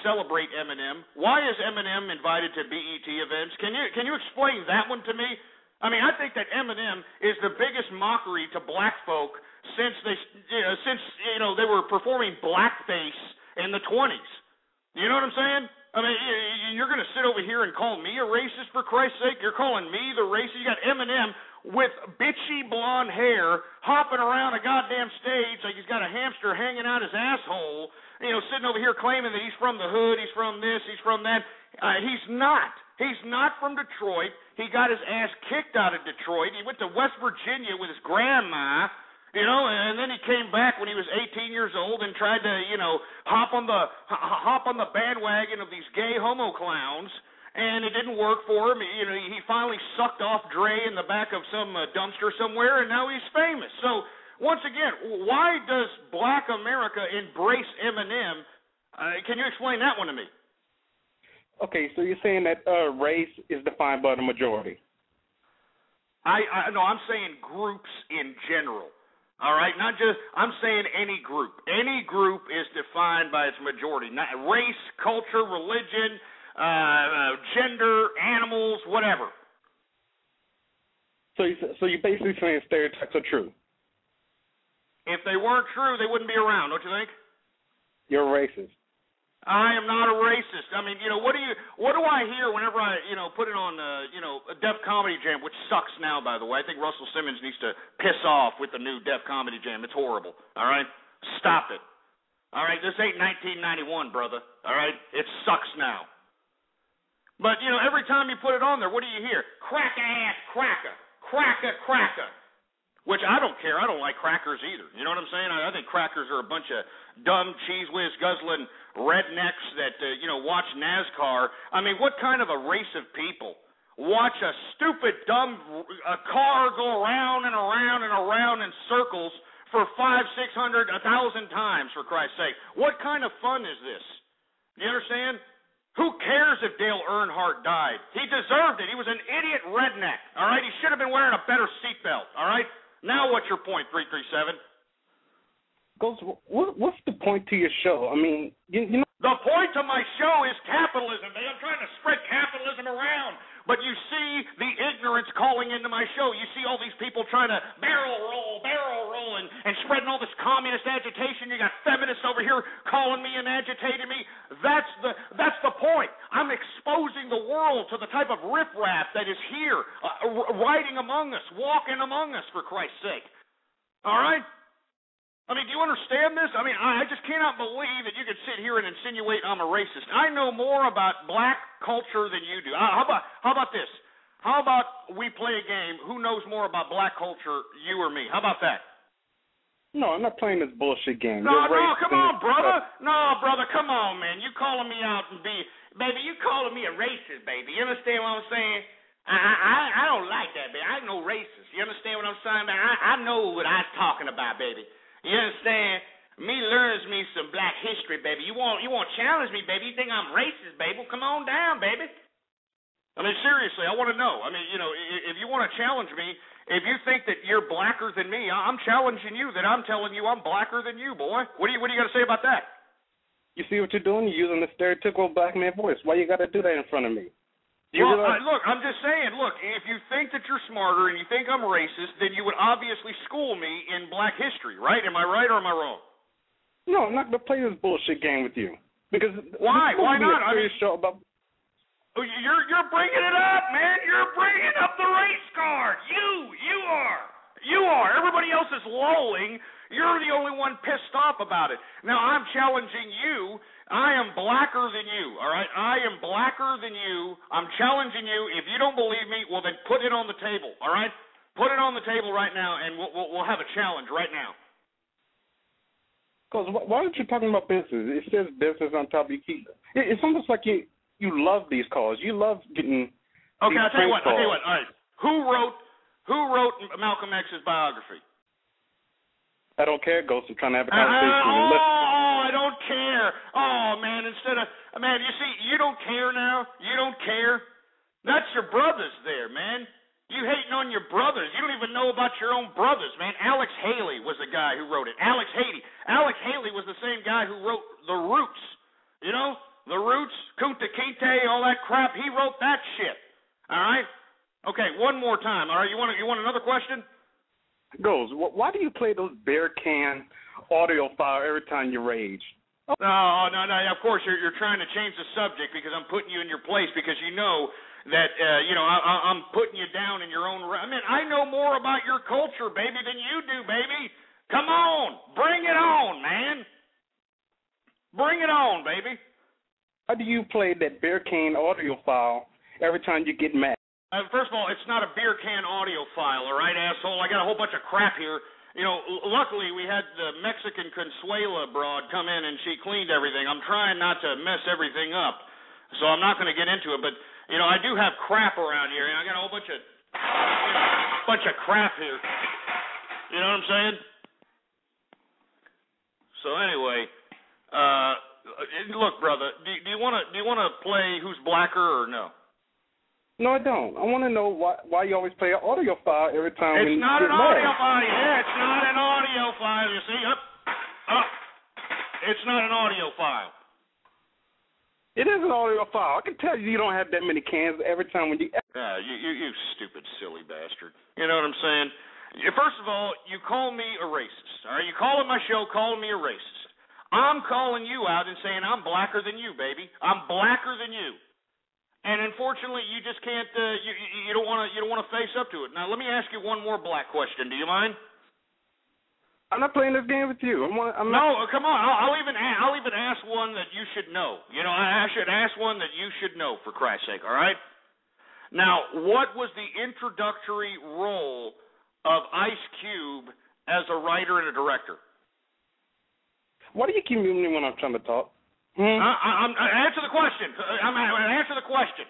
celebrate Eminem? Why is Eminem invited to BET events? Can you explain that one to me? I mean, I think that Eminem is the biggest mockery to black folk since they were performing blackface in the 20s. You know what I'm saying? I mean, you're going to sit over here and call me a racist, for Christ's sake? You're calling me the racist? You got Eminem with bitchy blonde hair hopping around a goddamn stage like he's got a hamster hanging out his asshole, sitting over here claiming that he's from the hood, he's from this, he's from that. He's not. He's not from Detroit. He got his ass kicked out of Detroit. He went to West Virginia with his grandma, and then he came back when he was 18 years old and tried to, hop on the bandwagon of these gay homo clowns. And it didn't work for him. He finally sucked off Dre in the back of some dumpster somewhere, and now he's famous. So, once again, why does black America embrace Eminem? Can you explain that one to me? Okay, so you're saying that race is defined by the majority. No, I'm saying groups in general. All right, I'm saying any group. Any group is defined by its majority. Not race, culture, religion, gender, animals, whatever. So you're basically saying stereotypes are true. If they weren't true, they wouldn't be around, don't you think? You're a racist. I am not a racist. I mean, what do I hear whenever I, put it on, a Def Comedy Jam, which sucks now, by the way. I think Russell Simmons needs to piss off with the new Def Comedy Jam. It's horrible. All right? Stop it. All right? This ain't 1991, brother. All right? It sucks now. But, every time you put it on there, what do you hear? Cracker ass cracker. Cracker, cracker. which I don't care. I don't like crackers either. You know what I'm saying? I think crackers are a bunch of dumb, cheese whiz guzzling rednecks that, watch NASCAR. I mean, what kind of a race of people watch a stupid, dumb car go around and around and around in circles for 500, 600, 1,000 times, for Christ's sake? What kind of fun is this? You understand? Who cares if Dale Earnhardt died? He deserved it. He was an idiot redneck, all right? He should have been wearing a better seatbelt, all right? Now what's your point, 337? Ghost, what's the point to your show? I mean, you know. The point to my show is capitalism, man. I'm trying to spread capitalism around. But you see the ignorance calling into my show. You see all these people trying to barrel roll, and spreading all this communist agitation. You got feminists over here calling me and agitating me. That's the point. I'm exposing the world to the type of riffraff that is here, riding among us, walking among us, for Christ's sake. All right? I mean, do you understand this? I mean, I just cannot believe that you could sit here and insinuate I'm a racist. I know more about black culture than you do. How about this? How about we play a game? Who knows more about black culture, you or me? How about that? No, I'm not playing this bullshit game. No, come on, brother. No, brother, come on, man. You calling me out and baby, you calling me a racist, baby. You understand what I'm saying? I don't like that, baby. I ain't no racist. You understand what I'm saying, man? I know what I'm talking about, baby. You understand? Me learns me some black history, baby. You won't challenge me, baby. You think I'm racist, baby? Well, come on down, baby. I mean, seriously, I want to know. I mean, if you want to challenge me, if you think that you're blacker than me, I'm challenging you that I'm telling you I'm blacker than you, boy. What do you got to say about that? You see what you're doing? You're using the stereotypical black man voice. Why you got to do that in front of me? Well, look, I'm just saying, look, if you think that you're smarter and you think I'm racist, then you would obviously school me in black history, right? Am I right or am I wrong? No, I'm not going to play this bullshit game with you. Because why? Why not? Show about... You're bringing it up, man. You're bringing up the race card. You are. Everybody else is lolling. You're the only one pissed off about it. Now, I'm challenging you. I am blacker than you, all right? I am blacker than you. I'm challenging you. If you don't believe me, well, then put it on the table, all right? Put it on the table right now, and we'll have a challenge right now. Because why aren't you talking about business? It says business on top. It's almost like you love these calls. You love getting. Okay, I'll tell you what. All right, who wrote Malcolm X's biography? I don't care, Ghost. I'm trying to have a conversation. I don't care. Oh, man, you see, you don't care now? You don't care? That's your brothers there, man. You hating on your brothers. You don't even know about your own brothers, man. Alex Haley was the guy who wrote it. Alex Haley was the same guy who wrote The Roots. You know? The Roots, Kunta Kinte, all that crap. He wrote that shit. All right? Okay, one more time. All right, you want another question? Goes, why do you play those beer can audio file every time you rage? No. Of course, you're trying to change the subject because I'm putting you in your place because you know that I'm putting you down in your own. I mean, I know more about your culture, baby, than you do, baby. Come on, bring it on, man. Bring it on, baby. How do you play that beer can audio file every time you get mad? First of all, it's not a beer can audio file, all right, asshole? I got a whole bunch of crap here. Luckily we had the Mexican Consuela broad come in and she cleaned everything. I'm trying not to mess everything up, so I'm not going to get into it. But, I do have crap around here. I got a whole bunch of crap here. You know what I'm saying? So anyway, look, brother, do you want to play Who's Blacker or no? No, I don't. I want to know why you always play an audio file every time. It's not an audio file. Yeah, it's not an audio file. You see? It's not an audio file. It is an audio file. I can tell you don't have that many cans every time when you. Yeah, you stupid, silly bastard. You know what I'm saying? First of all, you call me a racist. All right, you call it my show, calling me a racist. I'm calling you out and saying I'm blacker than you, baby. I'm blacker than you. And unfortunately, you just can't. You don't want to face up to it. Now, let me ask you one more black question. Do you mind? I'm not playing this game with you. No, come on. I'll even ask one that you should know. I should ask one that you should know, for Christ's sake. All right. Now, what was the introductory role of Ice Cube as a writer and a director? Why do you keep muting me when I'm trying to talk? Answer the question. Answer the question.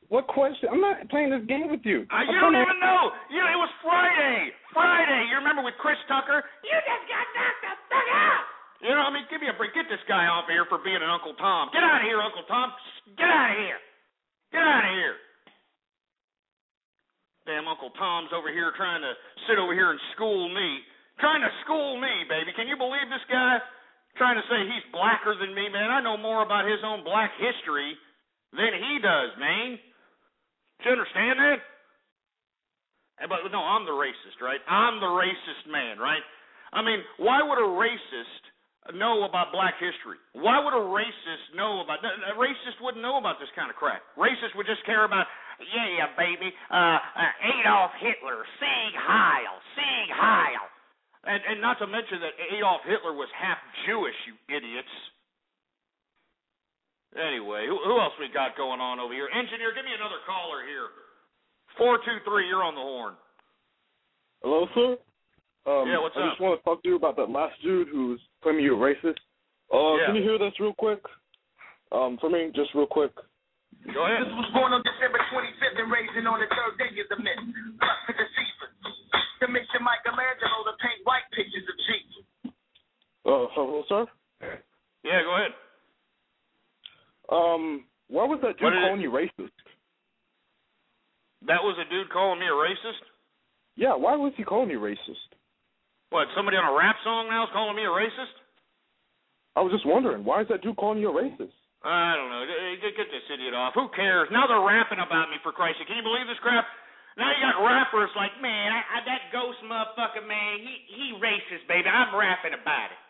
What question? I'm not playing this game with you. You don't even know. It was Friday. You remember with Chris Tucker? You just got knocked the fuck out. Give me a break. Get this guy off of here for being an Uncle Tom. Get out of here, Uncle Tom. Get out of here. Get out of here. Damn Uncle Tom's over here trying to sit over here and school me. Trying to school me, baby. Can you believe this guy? Trying to say he's blacker than me, man. I know more about his own black history than he does, man. Do you understand that? But no, I'm the racist, right? I'm the racist man, right? I mean, why would a racist know about black history? Why would a racist know about... A racist wouldn't know about this kind of crap. Racist would just care about, yeah, baby, Adolf Hitler, Sieg Heil, Sieg Heil. And not to mention that Adolf Hitler was half Jewish, you idiots. Anyway, who else we got going on over here? Engineer, give me another caller here. 423, you're on the horn. Hello, sir? Yeah, what's up? I just want to talk to you about that last dude who's claiming you're racist. Yeah. Can you hear this real quick? For me, just real quick. Go ahead. This was born on December 25th and raising on the third day of the myth. Plus to deceiver. Commission Michelangelo to paint white pictures of Jesus. Hello, sir? Yeah, go ahead. Why was that dude calling you racist? That was a dude calling me a racist? Yeah, why was he calling you racist? What, somebody on a rap song now is calling me a racist? I was just wondering, why is that dude calling you a racist? I don't know. Get this idiot off. Who cares? Now they're rapping about me, for Christ's sake. Can you believe this crap? Now you got rappers like, man, that ghost motherfucker, man, he racist, baby. I'm rapping about it.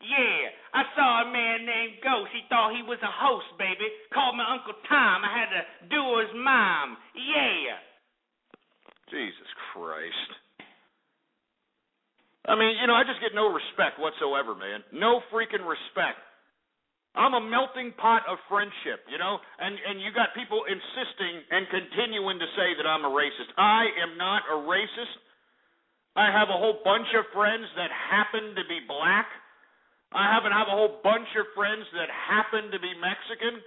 Yeah, I saw a man named Ghost. He thought he was a host, baby. Called me Uncle Tom. I had to do his mom. Yeah. Jesus Christ. I mean, I just get no respect whatsoever, man. No freaking respect. I'm a melting pot of friendship, and you got people insisting and continuing to say that I'm a racist. I am not a racist. I have a whole bunch of friends that happen to be black. I have a whole bunch of friends that happen to be Mexican.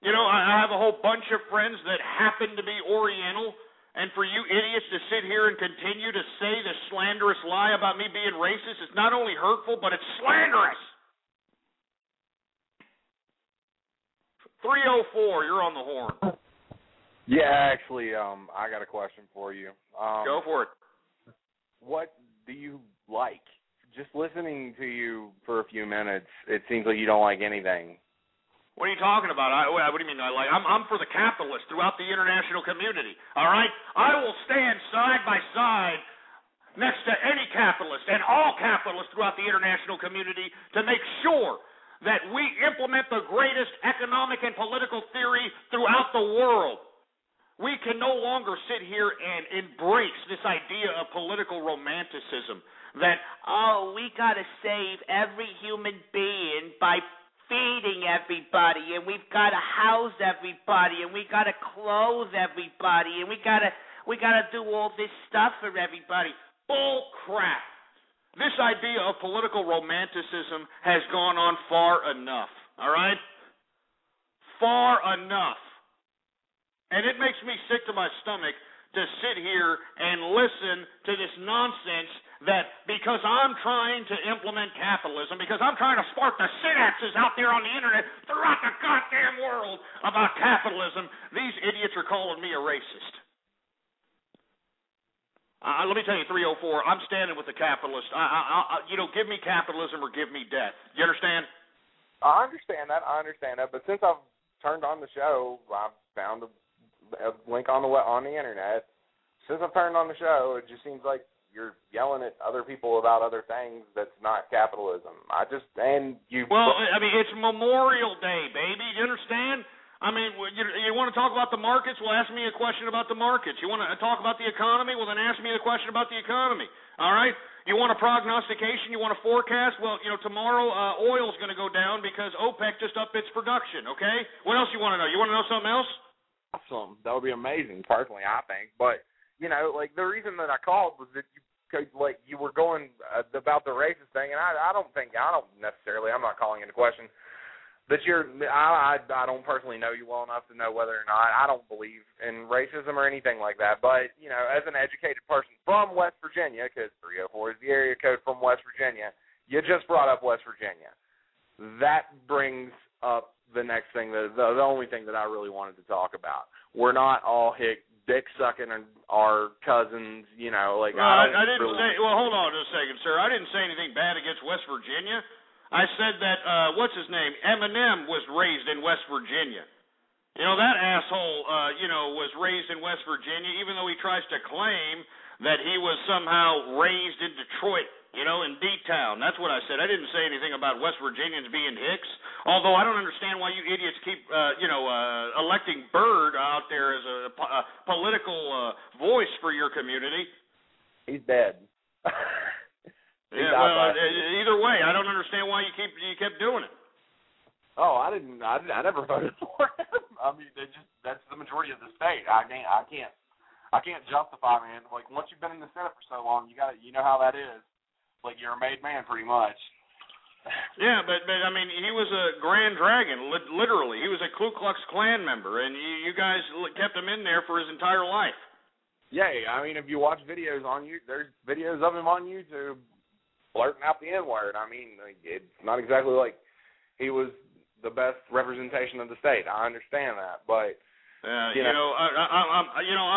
I have a whole bunch of friends that happen to be Oriental. And for you idiots to sit here and continue to say this slanderous lie about me being racist, it's not only hurtful, but it's slanderous. 304, you're on the horn. Yeah, actually, I got a question for you. Go for it. What do you like? Just listening to you for a few minutes, it seems like you don't like anything. What are you talking about? What do you mean I like? I'm for the capitalists throughout the international community, all right? I will stand side by side next to any capitalist and all capitalists throughout the international community to make sure that we implement the greatest economic and political theory throughout the world. We can no longer sit here and embrace this idea of political romanticism that, we got to save every human being by feeding everybody, and we've got to house everybody, and we got to clothe everybody, and we got to do all this stuff for everybody. Bull crap. This idea of political romanticism has gone on far enough, all right? Far enough. And it makes me sick to my stomach to sit here and listen to this nonsense that because I'm trying to implement capitalism, because I'm trying to spark the synapses out there on the internet throughout the goddamn world about capitalism, these idiots are calling me a racist. Let me tell you, 304, I'm standing with the capitalist. Give me capitalism or give me death. You understand? I understand that. But since I've turned on the show, I've found a link on the internet. Since I've turned on the show, it just seems like you're yelling at other people about other things that's not capitalism. Well, it's Memorial Day, baby. You understand? You want to talk about the markets? Well, ask me a question about the markets. You want to talk about the economy? Well, then ask me a question about the economy. All right? You want a prognostication? You want a forecast? Well, tomorrow oil's going to go down because OPEC just upped its production, okay? What else you want to know? You want to know something else? awesome. That would be amazing, personally, I think. But, you know, like, the reason that I called was that you were going about the racist thing, and I don't necessarily, I'm not calling into question that I don't personally know you well enough to know whether or not, I don't believe in racism or anything like that. But, you know, as an educated person from West Virginia, because 304 is the area code from West Virginia, you just brought up West Virginia. That brings up the next thing, the only thing that I really wanted to talk about. We're not all dick sucking our cousins, you know, like I didn't say. Well, hold on a second, sir. I didn't say anything bad against West Virginia. I said that what's his name, Eminem, was raised in West Virginia. You know, that asshole, was raised in West Virginia, even though he tries to claim that he was somehow raised in Detroit. You know, in D-Town. That's what I said. I didn't say anything about West Virginians being hicks. Although I don't understand why you idiots keep, electing Byrd out there as a political voice for your community. He's dead. Yeah. Well, either way, I don't understand why you kept doing it. Oh, I never voted for him. I mean, that's the majority of the state. I can't justify, man. Like, once you've been in the Senate for so long, you know how that is. Like, you're a made man, pretty much. Yeah, but I mean, he was a Grand Dragon, literally. He was a Ku Klux Klan member, and you guys kept him in there for his entire life. Yeah, I mean, if you watch videos on YouTube, there's videos of him on YouTube blurting out the N-word. I mean, it's not exactly like he was the best representation of the state. I understand that, but I'm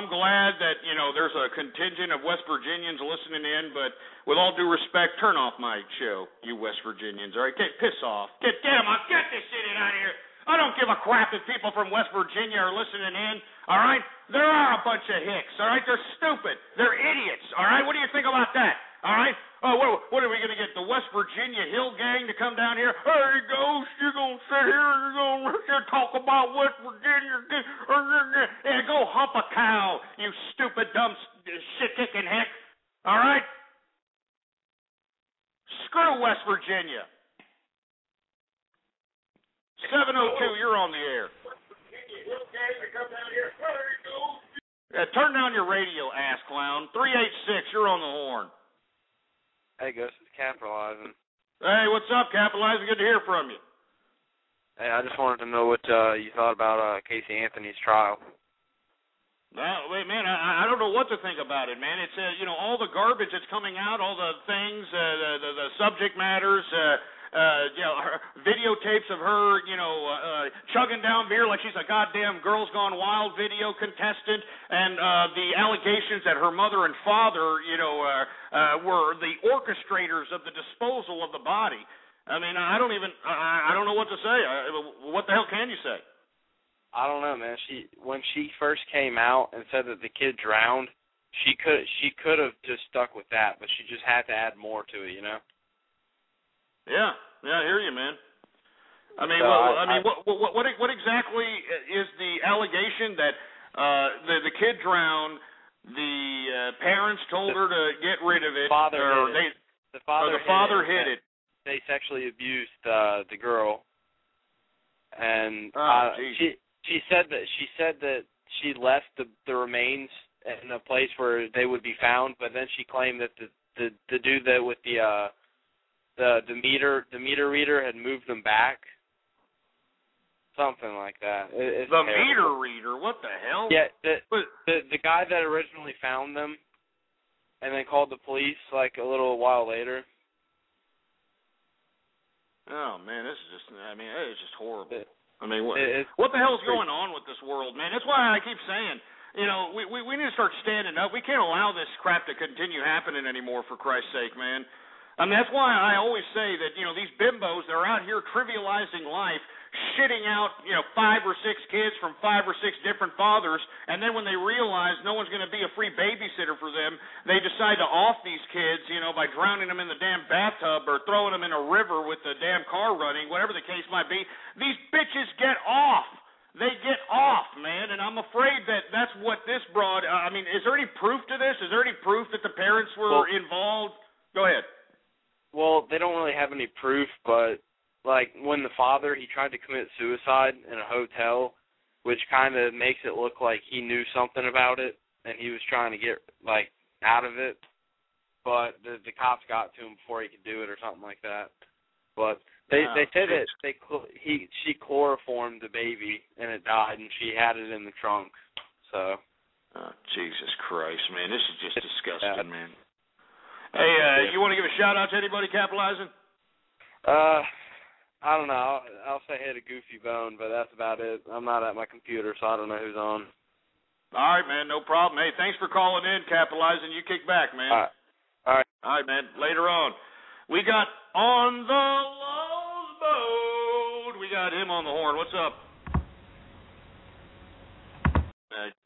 glad that there's a contingent of West Virginians listening in, but with all due respect, turn off my show, you West Virginians. All right, piss off. Get them. Get this shit out of here. I don't give a crap if people from West Virginia are listening in. All right, there are a bunch of hicks. All right, they're stupid. They're idiots. All right, what do you think about that? All right. Oh, what are we going to get, the West Virginia Hill Gang to come down here? Hey, Ghost, you're going to sit here and you're going to talk about West Virginia. Yeah, go hump a cow, you stupid, dumb, shit-kicking hick. All right? Screw West Virginia. 702, you're on the air. Yeah, turn down your radio, ass clown. 386, you're on the horn. Hey, Gus, it's Capitalizing. Hey, what's up, Capitalizing? Good to hear from you. Hey, I just wanted to know what you thought about Casey Anthony's trial. Well, wait, man, I don't know what to think about it, man. It's, all the garbage that's coming out, all the things, the subject matters, her videotapes of her, chugging down beer like she's a goddamn Girls Gone Wild video contestant, and the allegations that her mother and father, were the orchestrators of the disposal of the body. I mean, I don't know what to say. What the hell can you say? I don't know, man. When she first came out and said that the kid drowned, she could have just stuck with that, but she just had to add more to it, Yeah, I hear you, man. I mean, what exactly is the allegation that the kid drowned? The parents told her to get rid of it. The father hid it. They sexually abused the girl, and she said that she left the remains in a place where they would be found, but then she claimed that the dude that with the meter reader had moved them back. Something like that. It's the terrible. Meter reader? What the hell? Yeah, the guy that originally found them and then called the police like a little while later. Oh, man, it's just horrible. I mean, what the hell's going on with this world, man? That's why I keep saying, we need to start standing up. We can't allow this crap to continue happening anymore, for Christ's sake, man. I mean, that's why I always say that, these bimbos, they're out here trivializing life, shitting out, 5 or 6 kids from 5 or 6 different fathers, and then when they realize no one's going to be a free babysitter for them, they decide to off these kids, by drowning them in the damn bathtub or throwing them in a river with the damn car running, whatever the case might be. These bitches get off. They get off, man, and I'm afraid that that's what this brought. I mean, is there any proof to this? Is there any proof that the parents were involved? Go ahead. Well, they don't really have any proof, but, like, when the father, he tried to commit suicide in a hotel, which kind of makes it look like he knew something about it and he was trying to get like out of it, but the cops got to him before he could do it or something like that. But they said that she chloroformed the baby and it died, and she had it in the trunk. So. Oh, Jesus Christ, man, this is just disgusting, man. Hey, you want to give a shout out to anybody capitalizing? I don't know. I'll say hey to Goofy Bone, but that's about it. I'm not at my computer, so I don't know who's on. All right, man, no problem. Hey, thanks for calling in, capitalizing. You kick back, man. All right, man. Later on. We got On the Lowe's Boat. We got him on the horn. What's up?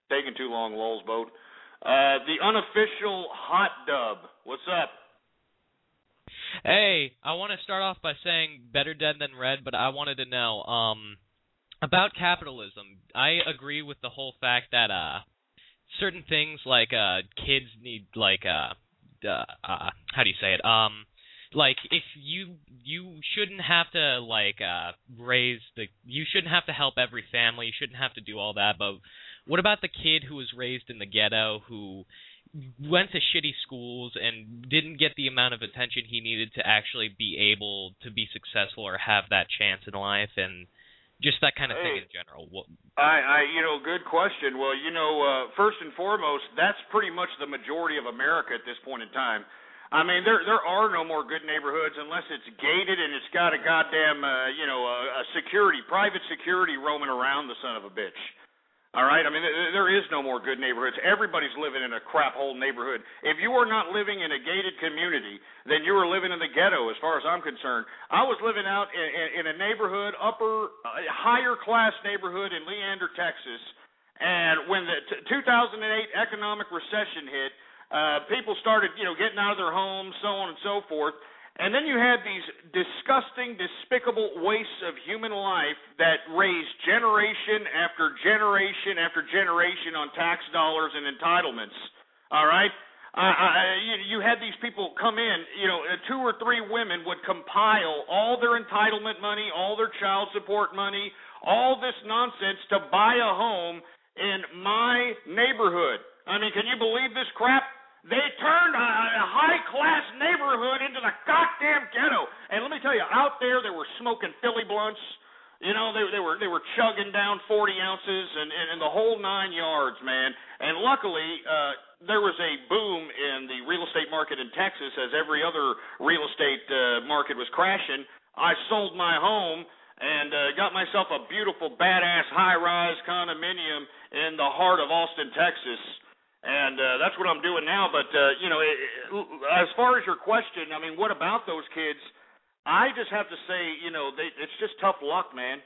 Taking too long, Lowell's Boat. The unofficial Hot Dub. What's up? Hey, I want to start off by saying better dead than red, but I wanted to know about capitalism. I agree with the whole fact that certain things like kids need like how do you say it? Like if you shouldn't have to like you shouldn't have to help every family. You shouldn't have to do all that, but what about the kid who was raised in the ghetto, who went to shitty schools and didn't get the amount of attention he needed to actually be able to be successful or have that chance in life, and just that kind of thing in general? Good question. Well, first and foremost, that's pretty much the majority of America at this point in time. I mean, there are no more good neighborhoods unless it's gated and it's got a goddamn, a private security roaming around the son of a bitch. All right? I mean, there is no more good neighborhoods. Everybody's living in a crap hole neighborhood. If you are not living in a gated community, then you are living in the ghetto as far as I'm concerned. I was living out in a neighborhood, higher class neighborhood in Leander, Texas, and when the 2008 economic recession hit, people started, getting out of their homes, so on and so forth. And then you had these disgusting, despicable wastes of human life that raised generation after generation after generation on tax dollars and entitlements. All right? You had these people come in, 2 or 3 women would compile all their entitlement money, all their child support money, all this nonsense to buy a home in my neighborhood. I mean, can you believe this crap? They turned a high-class neighborhood into the goddamn ghetto. And let me tell you, out there they were smoking Philly blunts. They were chugging down 40 ounces and the whole 9 yards, man. And luckily, there was a boom in the real estate market in Texas as every other real estate market was crashing. I sold my home and got myself a beautiful, badass, high-rise condominium in the heart of Austin, Texas. And that's what I'm doing now. But, as far as your question, I mean, what about those kids? I just have to say, it's just tough luck, man.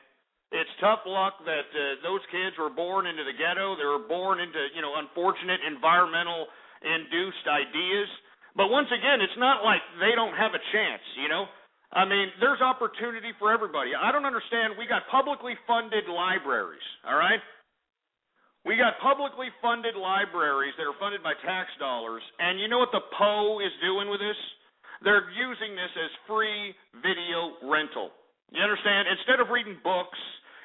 It's tough luck that those kids were born into the ghetto. They were born into, unfortunate environmental-induced ideas. But once again, it's not like they don't have a chance, I mean, there's opportunity for everybody. I don't understand. We got publicly funded libraries, all right? We got publicly funded libraries that are funded by tax dollars, and you know what the PO is doing with this? They're using this as free video rental. You understand? Instead of reading books,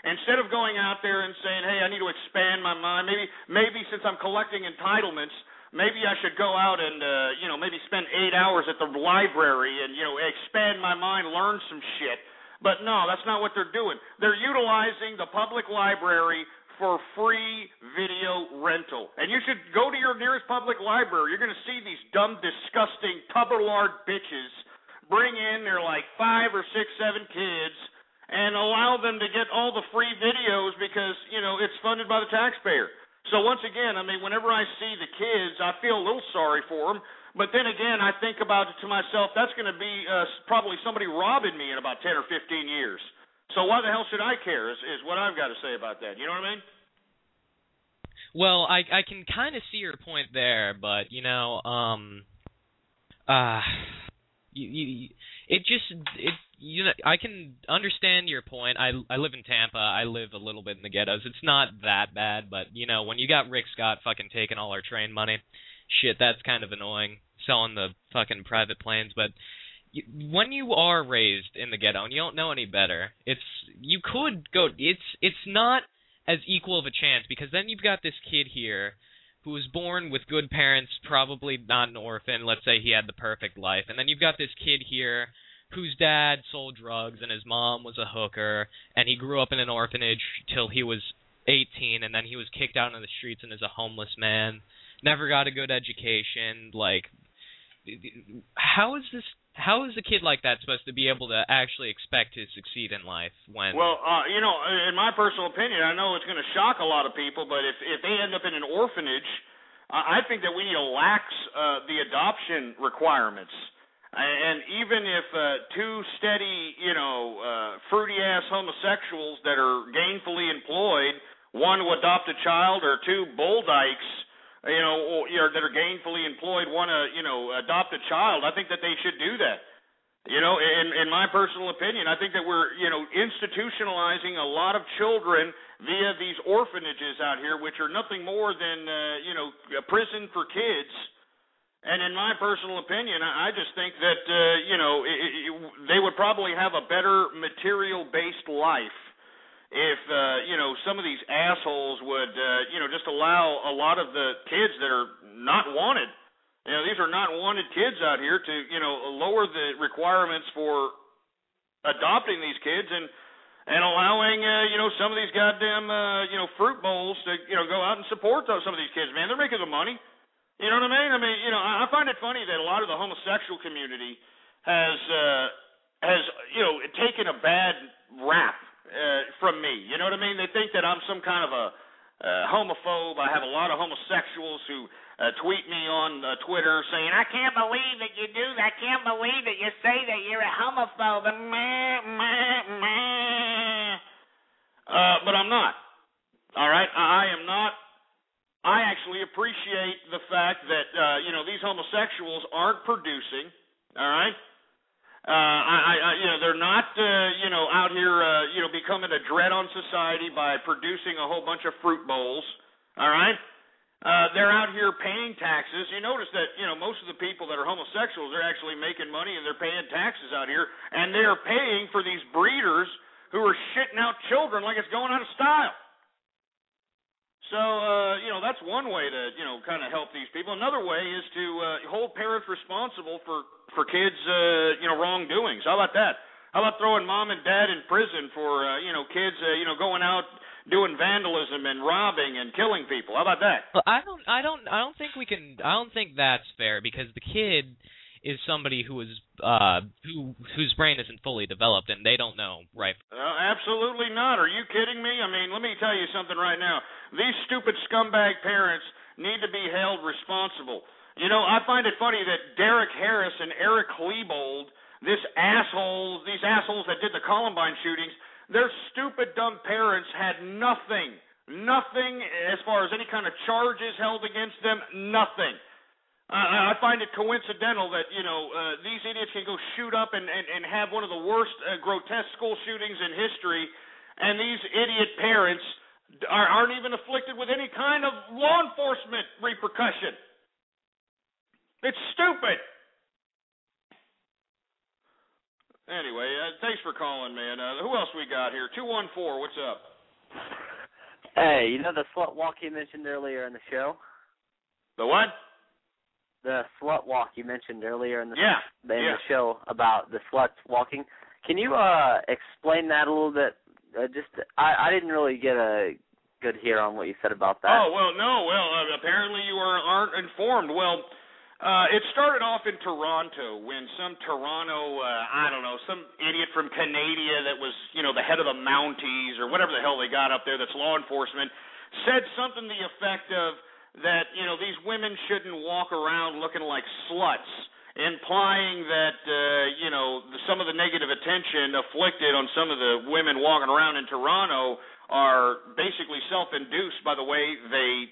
instead of going out there and saying, hey, I need to expand my mind, maybe since I'm collecting entitlements, maybe I should go out and, maybe spend 8 hours at the library and, expand my mind, learn some shit. But no, that's not what they're doing. They're utilizing the public library for free video rental. And you should go to your nearest public library. You're going to see these dumb, disgusting, tubberlard bitches bring in their 5 or 6, 7 kids and allow them to get all the free videos because, it's funded by the taxpayer. So once again, I mean, whenever I see the kids, I feel a little sorry for them. But then again, I think about it to myself, that's going to be probably somebody robbing me in about 10 or 15 years. So why the hell should I care is what I've got to say about that. You know what I mean? Well, I can kind of see your point there, but, I can understand your point. I live in Tampa. I live a little bit in the ghettos. It's not that bad, but, when you got Rick Scott fucking taking all our train money, shit, that's kind of annoying, selling the fucking private planes, but when you are raised in the ghetto and you don't know any better, it's not as equal of a chance, because then you've got this kid here who was born with good parents, probably not an orphan. Let's say he had the perfect life. And then you've got this kid here whose dad sold drugs and his mom was a hooker, and he grew up in an orphanage till he was 18, and then he was kicked out on the streets and is a homeless man, never got a good education. Like, how is a kid like that supposed to be able to actually expect to succeed in life when... Well, in my personal opinion, I know it's going to shock a lot of people, but if they end up in an orphanage, I think that we need to lax the adoption requirements. And even if two steady, fruity-ass homosexuals that are gainfully employed want to adopt a child, or two bull dykes, that are gainfully employed want to, adopt a child, I think that they should do that. In my personal opinion, I think that we're, institutionalizing a lot of children via these orphanages out here, which are nothing more than, a prison for kids. And in my personal opinion, I just think that, they would probably have a better material-based life if, some of these assholes would, just allow a lot of the kids that are not wanted. These are not wanted kids out here to, lower the requirements for adopting these kids and allowing, some of these goddamn, fruit bowls to, go out and support some of these kids, man. They're making the money. You know what I mean? I find it funny that a lot of the homosexual community has taken a bad rap from me. You know what I mean? They think that I'm some kind of a homophobe. I have a lot of homosexuals who tweet me on Twitter saying, "I can't believe that you do that. I can't believe that you say that you're a homophobe." But I'm not. All right? I am not. I actually appreciate the fact that, these homosexuals aren't producing, all right? They're not, out here, becoming a dread on society by producing a whole bunch of fruit bowls, all right? They're out here paying taxes. You notice that, most of the people that are homosexuals, they're actually making money and they're paying taxes out here, and they're paying for these breeders who are shitting out children like it's going out of style. So, that's one way to, kind of help these people. Another way is to hold parents responsible for kids, wrongdoings. How about that? How about throwing mom and dad in prison for, kids, going out doing vandalism and robbing and killing people? How about that? Well, I don't think that's fair, because the kid is somebody who is whose brain isn't fully developed, and they don't know right. Absolutely not. Are you kidding me? I mean, let me tell you something right now. These stupid scumbag parents need to be held responsible. I find it funny that Derek Harris and Eric Klebold, these assholes that did the Columbine shootings, their stupid, dumb parents had nothing as far as any kind of charges held against them, nothing. I find it coincidental that, these idiots can go shoot up and have one of the worst grotesque school shootings in history, and these idiot parents aren't even afflicted with any kind of law enforcement repercussion. It's stupid. Anyway, thanks for calling, man. Who else we got here? 214, what's up? Hey, the slut walk you mentioned earlier in the show? The what? The slut walk you mentioned earlier in the show about the sluts walking. Can you explain that a little bit? I didn't really get a good hear on what you said about that. Oh, well, no. Well, apparently you aren't informed. Well, it started off in Toronto when some some idiot from Canada that was, the head of the Mounties or whatever the hell they got up there that's law enforcement, said something to the effect of that, these women shouldn't walk around looking like sluts, implying that, some of the negative attention afflicted on some of the women walking around in Toronto are basically self-induced by the way they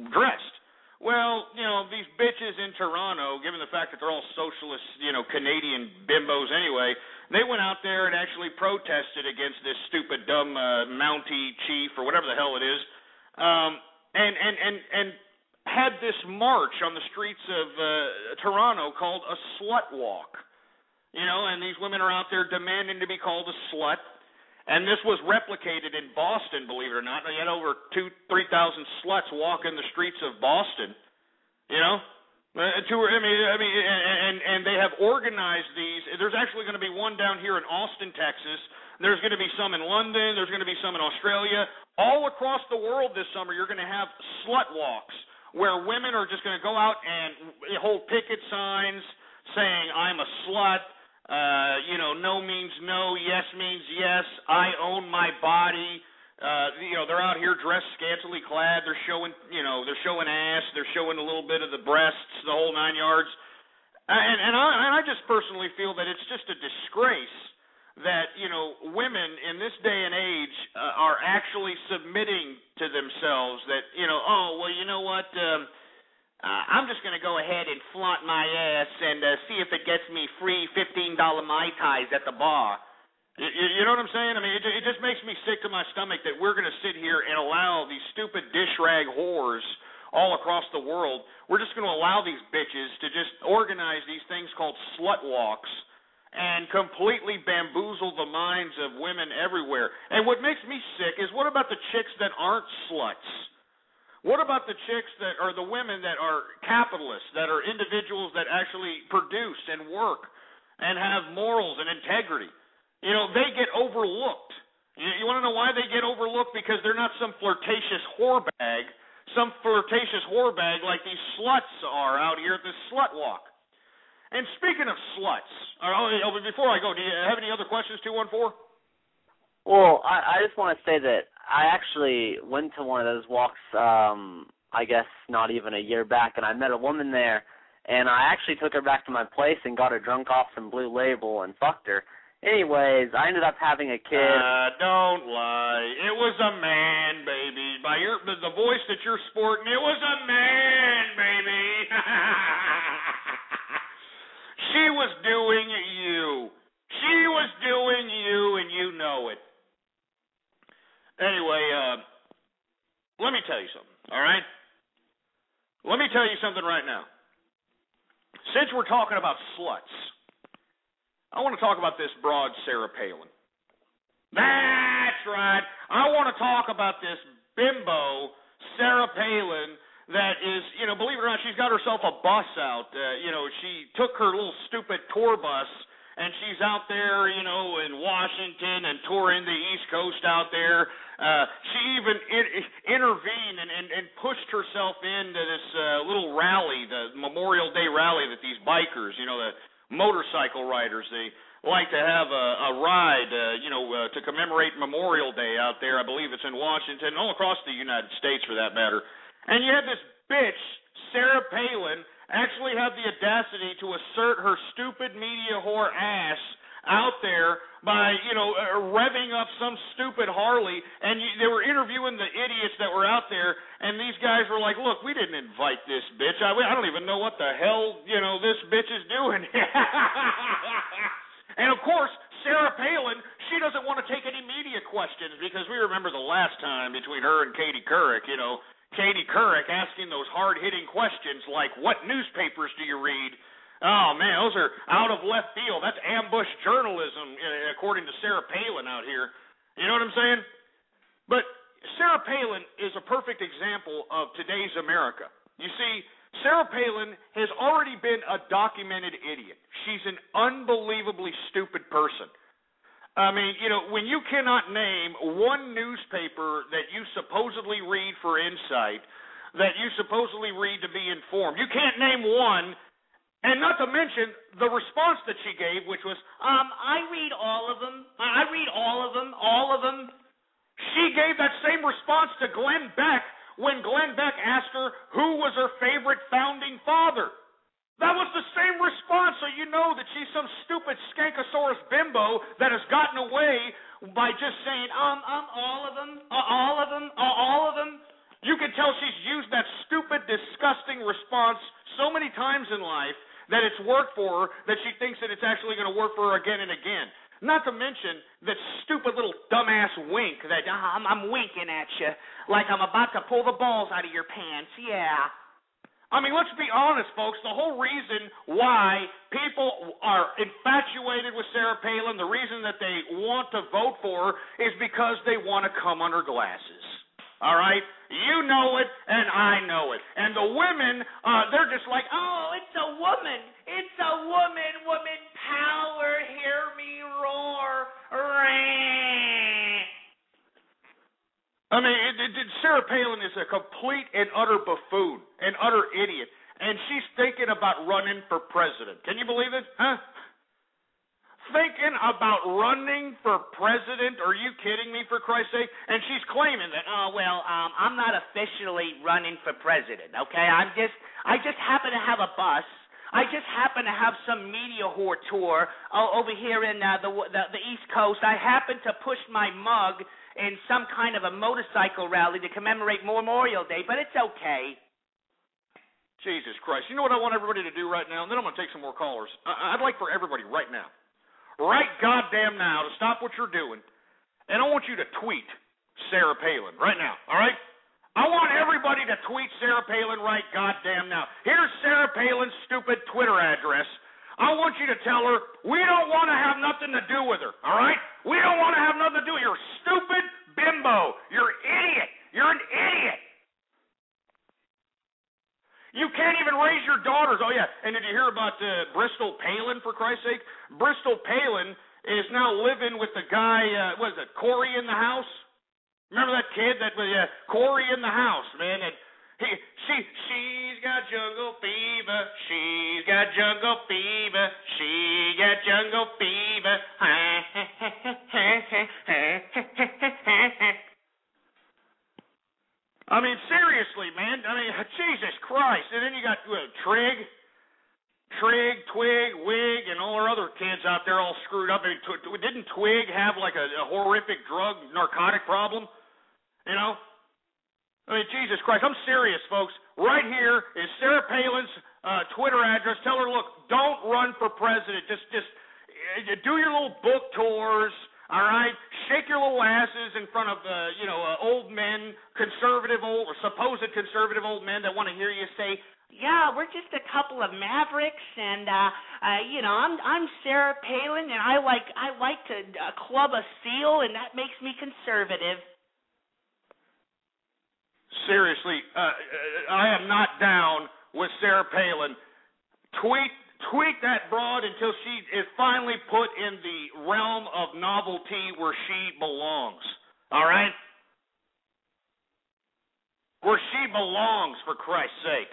dressed. Well, these bitches in Toronto, given the fact that they're all socialist, Canadian bimbos anyway, they went out there and actually protested against this stupid, dumb Mountie chief or whatever the hell it is, and had this march on the streets of Toronto called a slut walk. And these women are out there demanding to be called a slut. And this was replicated in Boston, believe it or not. They had over 2,000-3,000 sluts walking the streets of Boston, you know. And they have organized these. There's actually going to be one down here in Austin, Texas. There's going to be some in London. There's going to be some in Australia. All across the world this summer, you're going to have slut walks where women are just going to go out and hold picket signs saying, I'm a slut. No means no, yes means yes, I own my body. They're out here dressed scantily clad, they're showing ass, they're showing a little bit of the breasts, the whole 9 yards. And I just personally feel that it's just a disgrace that, women in this day and age are actually submitting to themselves that, I'm just going to go ahead and flaunt my ass and see if it gets me free $15 Mai Tais at the bar. You know what I'm saying? I mean, it just makes me sick to my stomach that we're going to sit here and allow these stupid dish rag whores all across the world. We're just going to allow these bitches to just organize these things called slut walks and completely bamboozle the minds of women everywhere. And what makes me sick is, what about the chicks that aren't sluts? What about the chicks that are the women that are capitalists, that are individuals that actually produce and work and have morals and integrity? They get overlooked. You want to know why they get overlooked? Because they're not some flirtatious whore bag like these sluts are out here at this slut walk. And speaking of sluts, before I go, do you have any other questions, 214? Well, I just want to say that I actually went to one of those walks, I guess not even a year back, and I met a woman there, and I actually took her back to my place and got her drunk off some Blue Label and fucked her. Anyways, I ended up having a kid. Don't lie. It was a man, baby. By the voice that you're sporting, it was a man, baby. She was doing you. She was doing you, and you know it. Anyway, let me tell you something, all right? Let me tell you something right now. Since we're talking about sluts, I want to talk about this broad Sarah Palin. That's right. I want to talk about this bimbo, Sarah Palin, that is, believe it or not, she's got herself a bus out. She took her little stupid tour bus, and she's out there, in Washington and touring the East Coast out there. She even intervened and pushed herself into this little rally, the Memorial Day rally that these bikers, the motorcycle riders, they like to have a ride, to commemorate Memorial Day out there. I believe it's in Washington, all across the United States for that matter. And you have this bitch, Sarah Palin, actually have the audacity to assert her stupid media whore ass out there by, revving up some stupid Harley, and they were interviewing the idiots that were out there, and these guys were like, look, we didn't invite this bitch. I don't even know what the hell, this bitch is doing. And, of course, Sarah Palin, she doesn't want to take any media questions, because we remember the last time between her and Katie Couric, Katie Couric asking those hard-hitting questions like, what newspapers do you read? Oh, man, those are out of left field. That's ambush journalism, according to Sarah Palin out here. You know what I'm saying? But Sarah Palin is a perfect example of today's America. You see, Sarah Palin has already been a documented idiot. She's an unbelievably stupid person. I mean, when you cannot name one newspaper that you supposedly read for insight, that you supposedly read to be informed, you can't name one, and not to mention the response that she gave, which was, I read all of them. I read all of them. She gave that same response to Glenn Beck when Glenn Beck asked her who was her favorite founding father. That was the same response, so you know that she's some stupid skankosaurus bimbo that has gotten away by just saying, all of them. You can tell she's used that stupid, disgusting response so many times in life that it's worked for her, that she thinks that it's actually going to work for her again and again. Not to mention that stupid little dumbass wink that I'm winking at you like I'm about to pull the balls out of your pants, yeah. I mean, let's be honest, folks. The whole reason why people are infatuated with Sarah Palin, the reason that they want to vote for her, is because they want to come under glasses. All right? You know it, and I know it. And the women, they're just like, oh, it's a woman. It's a woman. Woman power. Hear me roar. I mean, Sarah Palin is a complete and utter buffoon, an utter idiot, and she's thinking about running for president. Can you believe it? Huh? Thinking about running for president? Are you kidding me, for Christ's sake? And she's claiming that, I'm not officially running for president, okay? I just happen to have a bus. I just happen to have some media whore tour over here in the East Coast. I happen to push my mug in some kind of a motorcycle rally to commemorate Memorial Day, but it's okay. Jesus Christ. You know what I want everybody to do right now? And then I'm going to take some more callers. I'd like for everybody right now, right goddamn now, to stop what you're doing, and I want you to tweet Sarah Palin right now, all right? I want everybody to tweet Sarah Palin right goddamn now. Here's Sarah Palin's stupid Twitter address. I want you to tell her, we don't want to have nothing to do with her, all right? We don't want to have nothing to do with her. You're stupid bimbo. You're an idiot. You're an idiot. You can't even raise your daughters. Oh, yeah, and did you hear about Bristol Palin, for Christ's sake? Bristol Palin is now living with the guy, what is it, Corey in the house? Remember that kid that was Corey in the house, man? And she's got jungle fever. She's got jungle fever. She got jungle fever. I mean, seriously, man. I mean, Jesus Christ. And then you got Twig, Wig, and all our other kids out there all screwed up. I mean, didn't Twig have like a horrific narcotic problem? You know? I mean, Jesus Christ, I'm serious, folks. Right here is Sarah Palin's Twitter address. Tell her, look, don't run for president. Just do your little book tours, all right? Shake your little asses in front of, old men, supposed conservative old men that want to hear you say, yeah, we're just a couple of mavericks, and I'm Sarah Palin, and I like to club a seal, and that makes me conservative. Seriously, I am not down with Sarah Palin. Tweet that broad until she is finally put in the realm of novelty where she belongs. All right? Where she belongs, for Christ's sake.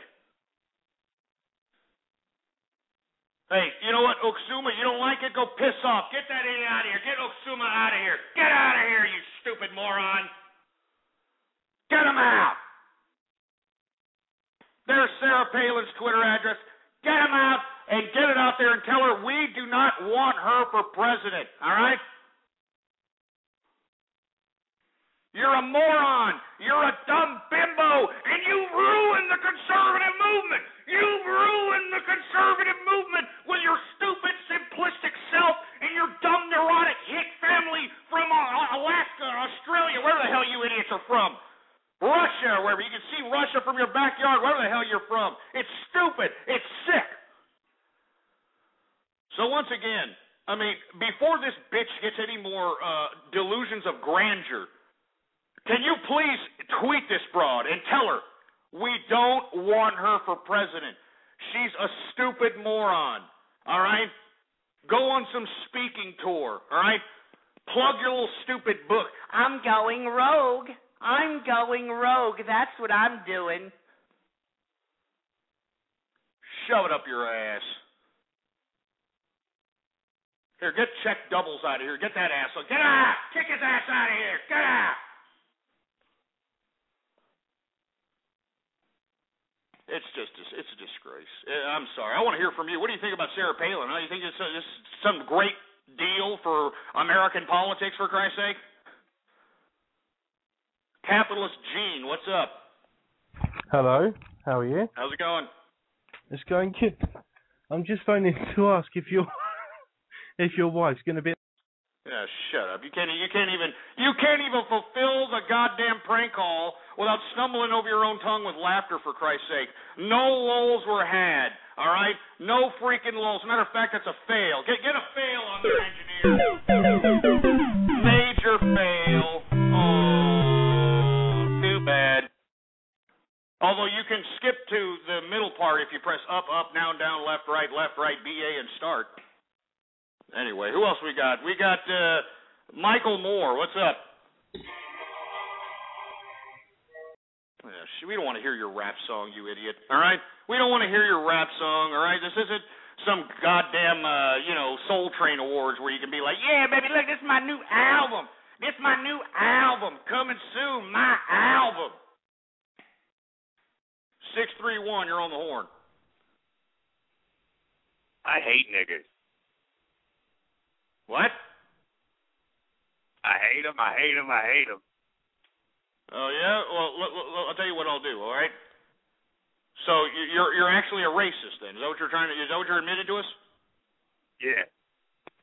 Hey, you know what, Oksuma, you don't like it? Go piss off. Get that idiot out of here. Get Oksuma out of here. Get out of here, you stupid moron. Get him out. There's Sarah Palin's Twitter address. Get him out and get it out there and tell her we do not want her for president, all right? You're a moron. You're a dumb bimbo, and you ruined the conservative movement. You ruined the conservative movement with your stupid, simplistic self and your dumb, neurotic hick family from Alaska, Australia, wherever the hell you idiots are from. Russia, wherever. You can see Russia from your backyard, wherever the hell you're from. It's stupid. It's sick. So once again, I mean, before this bitch gets any more delusions of grandeur, can you please tweet this broad and tell her we don't want her for president. She's a stupid moron, all right? Go on some speaking tour, all right? Plug your little stupid book. I'm going rogue. I'm going rogue. That's what I'm doing. Shove it up your ass. Here, get check doubles out of here. Get that asshole. Get out! Kick his ass out of here. Get out! It's a disgrace. I'm sorry. I want to hear from you. What do you think about Sarah Palin? Huh? You think it's some great deal for American politics, for Christ's sake? Capitalist Gene, what's up? Hello, how are you? How's it going? It's going good. I'm just phoning to ask if your wife's going to be... Yeah, shut up. You can't even fulfill the goddamn prank call without stumbling over your own tongue with laughter, for Christ's sake. No lulls were had, all right? No freaking lulls. As a matter of fact, that's a fail. Get a fail on there, engineer. Major fail. Oh, too bad. Although you can skip to the middle part if you press up, down, left, right, BA, and start. Anyway, who else we got? We got Michael Moore. What's up? We don't want to hear your rap song, you idiot. All right? We don't want to hear your rap song, all right? This isn't some goddamn, Soul Train Awards where you can be like, yeah, baby, look, this is my new album. This is my new album. Coming soon, my album. 631, you're on the horn. I hate niggas. What? I hate them. Oh, yeah? Well, I'll tell you what I'll do, all right? So you're actually a racist then. Is that what you're admitting to us? Yeah.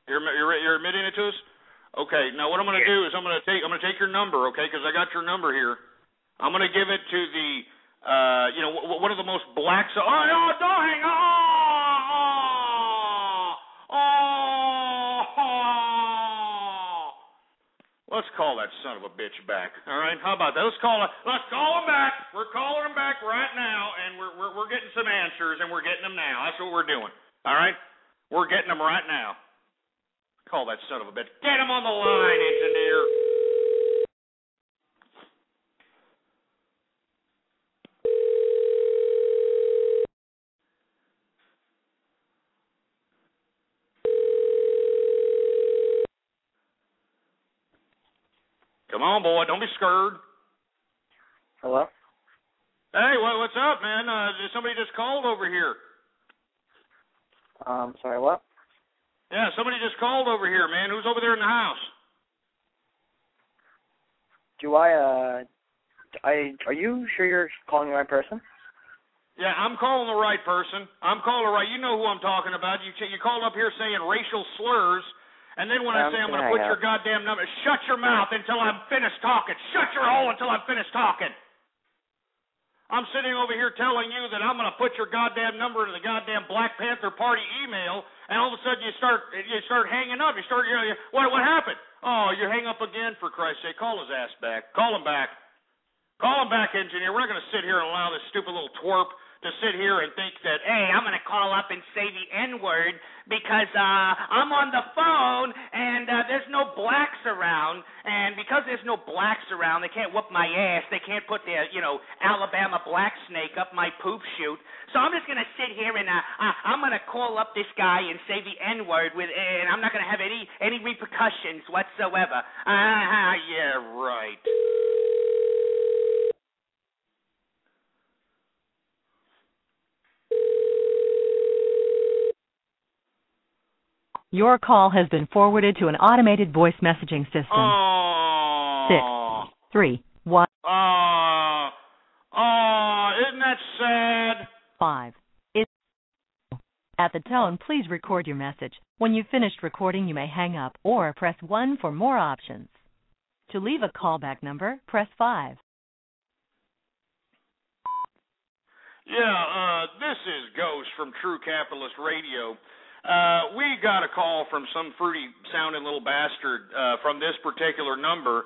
You're admitting it to us? Okay. Now what I'm going to do is I'm going to take your number, okay? Because I got your number here. I'm going to give it to the one of the most black don't hang on. Let's call that son of a bitch back. All right, how about that? Let's call him back. We're calling him back right now, and we're getting some answers, and we're getting them now. That's what we're doing. All right, we're getting them right now. Call that son of a bitch. Get him on the line, engineer. Come on, boy. Don't be scared. Hello? Hey, what's up, man? Somebody just called over here. Sorry, what? Yeah, somebody just called over here, man. Who's over there in the house? Are you sure you're calling the right person? Yeah, I'm calling the right person. You know who I'm talking about. You called up here saying racial slurs. And then when I say I'm going to put your goddamn number, shut your mouth until I'm finished talking. Shut your hole until I'm finished talking. I'm sitting over here telling you that I'm going to put your goddamn number into the goddamn Black Panther Party email, and all of a sudden you start hanging up. What happened? Oh, you hang up again, for Christ's sake. Call his ass back. Call him back. Call him back, engineer. We're not going to sit here and allow this stupid little twerp to sit here and think that, hey, I'm going to call up and say the N-word because I'm on the phone and there's no blacks around. And because there's no blacks around, they can't whoop my ass. They can't put their, Alabama black snake up my poop chute. So I'm just going to sit here and I'm going to call up this guy and say the N-word and I'm not going to have any repercussions whatsoever. Yeah, right. Your call has been forwarded to an automated voice messaging system. 6, 3, 1. Isn't that sad? 5. At the tone, please record your message. When you've finished recording, you may hang up or press 1 for more options. To leave a callback number, press 5. Yeah, this is Ghost from True Capitalist Radio. We got a call from some fruity-sounding little bastard from this particular number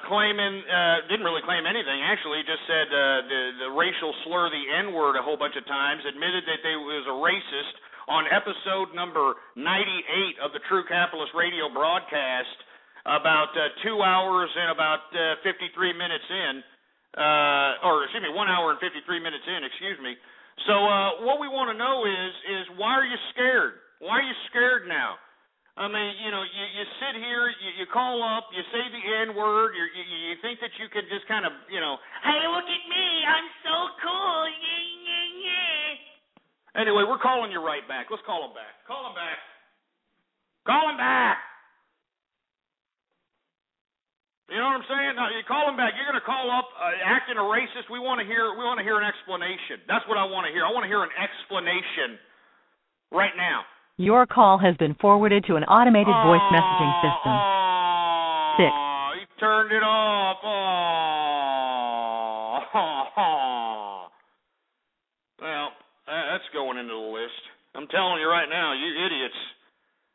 claiming, didn't really claim anything, actually, just said the racial slur, the N-word, a whole bunch of times, admitted that they was a racist on episode number 98 of the True Capitalist Radio broadcast about 2 hours and about 53 minutes in, 1 hour and 53 minutes in, excuse me. So what we want to know is why are you scared? Why are you scared now? I mean, you sit here, you call up, you say the N-word, you think that you can just kind of, hey, look at me, I'm so cool, yeah. Anyway, we're calling you right back. Let's call him back. Call him back. Call him back. You know what I'm saying? No, you call him back. You're going to call up acting a racist. We want to hear an explanation. That's what I want to hear. I want to hear an explanation right now. Your call has been forwarded to an automated voice messaging system. 6. He turned it off. Well, that's going into the list. I'm telling you right now, you idiots.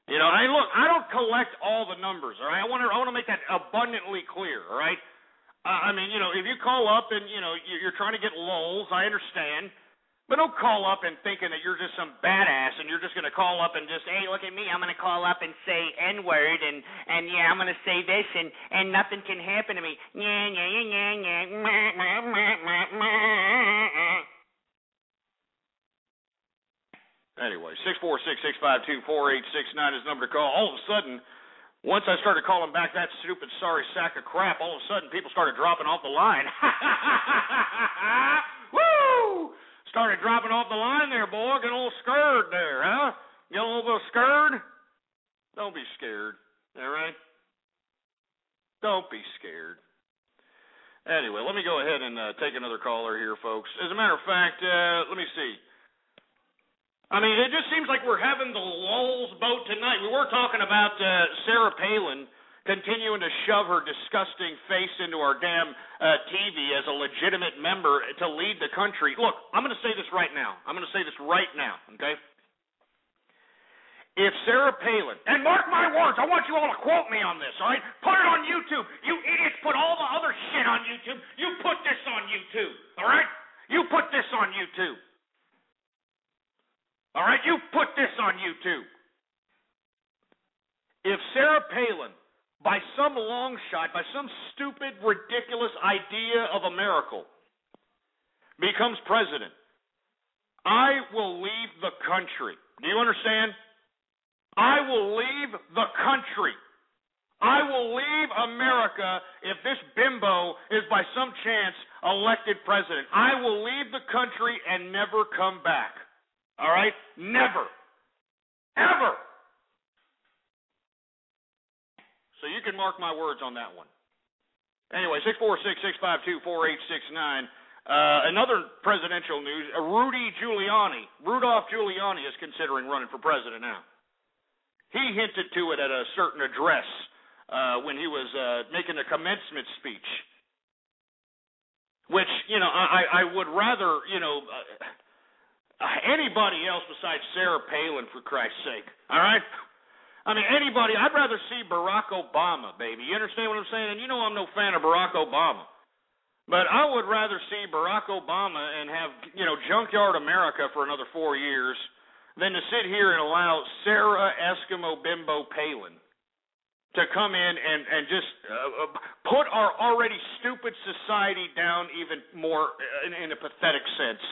You know, hey, look, I don't collect all the numbers, all right? I want to make that abundantly clear, all right? I mean, you know, if you call up and, you know, you're trying to get lulz, I understand. But don't call up and thinking that you're just some badass and you're just going to call up and just, hey, look at me, I'm going to call up and say N-word and yeah, I'm going to say this and nothing can happen to me. Anyway, 646-652-4869 is the number to call. All of a sudden, once I started calling back that stupid sorry sack of crap, all of a sudden people started dropping off the line. Woo! Started dropping off the line there, boy. Get a little scared there, huh? Get a little bit scared? Don't be scared, all right? Don't be scared. Anyway, let me go ahead and take another caller here, folks. As a matter of fact, let me see. I mean, it just seems like we're having the lulz boat tonight. We were talking about Sarah Palin continuing to shove her disgusting face into our damn TV as a legitimate member to lead the country. Look, I'm going to say this right now. Okay? If Sarah Palin, and mark my words, I want you all to quote me on this, all right? Put it on YouTube. You idiots put all the other shit on YouTube. You put this on YouTube, all right? You put this on YouTube. All right? You put this on YouTube. If Sarah Palin, by some long shot, by some stupid, ridiculous idea of a miracle, becomes president, I will leave the country. Do you understand? I will leave the country. I will leave America if this bimbo is by some chance elected president. I will leave the country and never come back. All right? Never. Ever. So you can mark my words on that one. Anyway, 646-652-4869. Another presidential news, Rudolph Giuliani is considering running for president now. He hinted to it at a certain address when he was making a commencement speech. Which, you know, I would rather, you know, anybody else besides Sarah Palin, for Christ's sake. All right? I mean, anybody, I'd rather see Barack Obama, baby. You understand what I'm saying? And you know I'm no fan of Barack Obama. But I would rather see Barack Obama and have, you know, Junkyard America for another 4 years than to sit here and allow Sarah Eskimo Bimbo Palin to come in and just put our already stupid society down even more in a pathetic sense.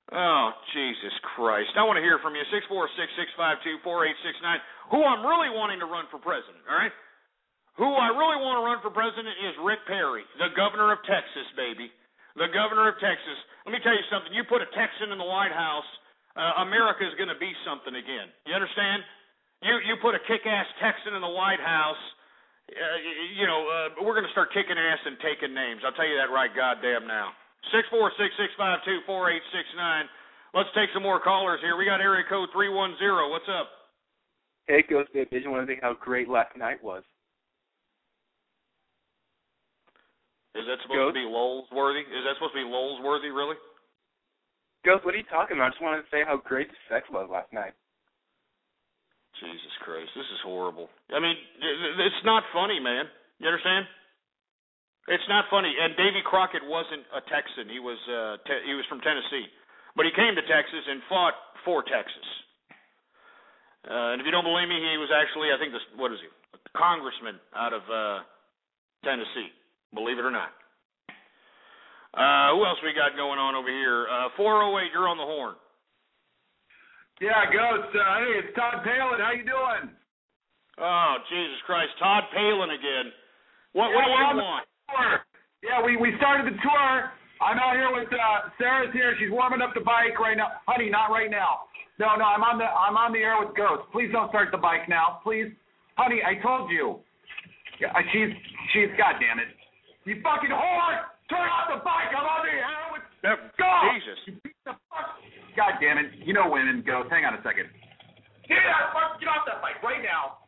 Oh, Jesus Christ. I want to hear from you. 646-652-4869. Who I'm really wanting to run for president, all right? Who I really want to run for president is Rick Perry, the governor of Texas, baby. The governor of Texas. Let me tell you something. You put a Texan in the White House, America's going to be something again. You understand? You put a kick-ass Texan in the White House, we're going to start kicking ass and taking names. I'll tell you that right goddamn now. 646-652-4869. Let's take some more callers here. We got area code 310. What's up? Hey, Ghost Babe. I just want to think how great last night was. Is that supposed to be lulz-worthy? Is that supposed to be lulz-worthy, really? Ghost, what are you talking about? I just wanted to say how great the sex was last night. Jesus Christ, this is horrible. I mean, it's not funny, man. You understand? It's not funny. And Davy Crockett wasn't a Texan. He was from Tennessee. But he came to Texas and fought for Texas. And if you don't believe me, he was actually, I think, a congressman out of Tennessee. Believe it or not. Who else we got going on over here? 408, you're on the horn. Yeah, Ghost. Hey, it's Todd Palin. How you doing? Oh, Jesus Christ. Todd Palin again. What do you want? Yeah, we started the tour. I'm out here with Sarah's here. She's warming up the bike right now. Honey, not right now. No, I'm on the air with Ghost. Please don't start the bike now, please. Honey, I told you. She's God damn it. You fucking whore! Turn off the bike. I'm on the air with Ghost. Jesus. You beat the fuck. God damn it. You know women, Ghost. Hang on a second. Get off that bike right now.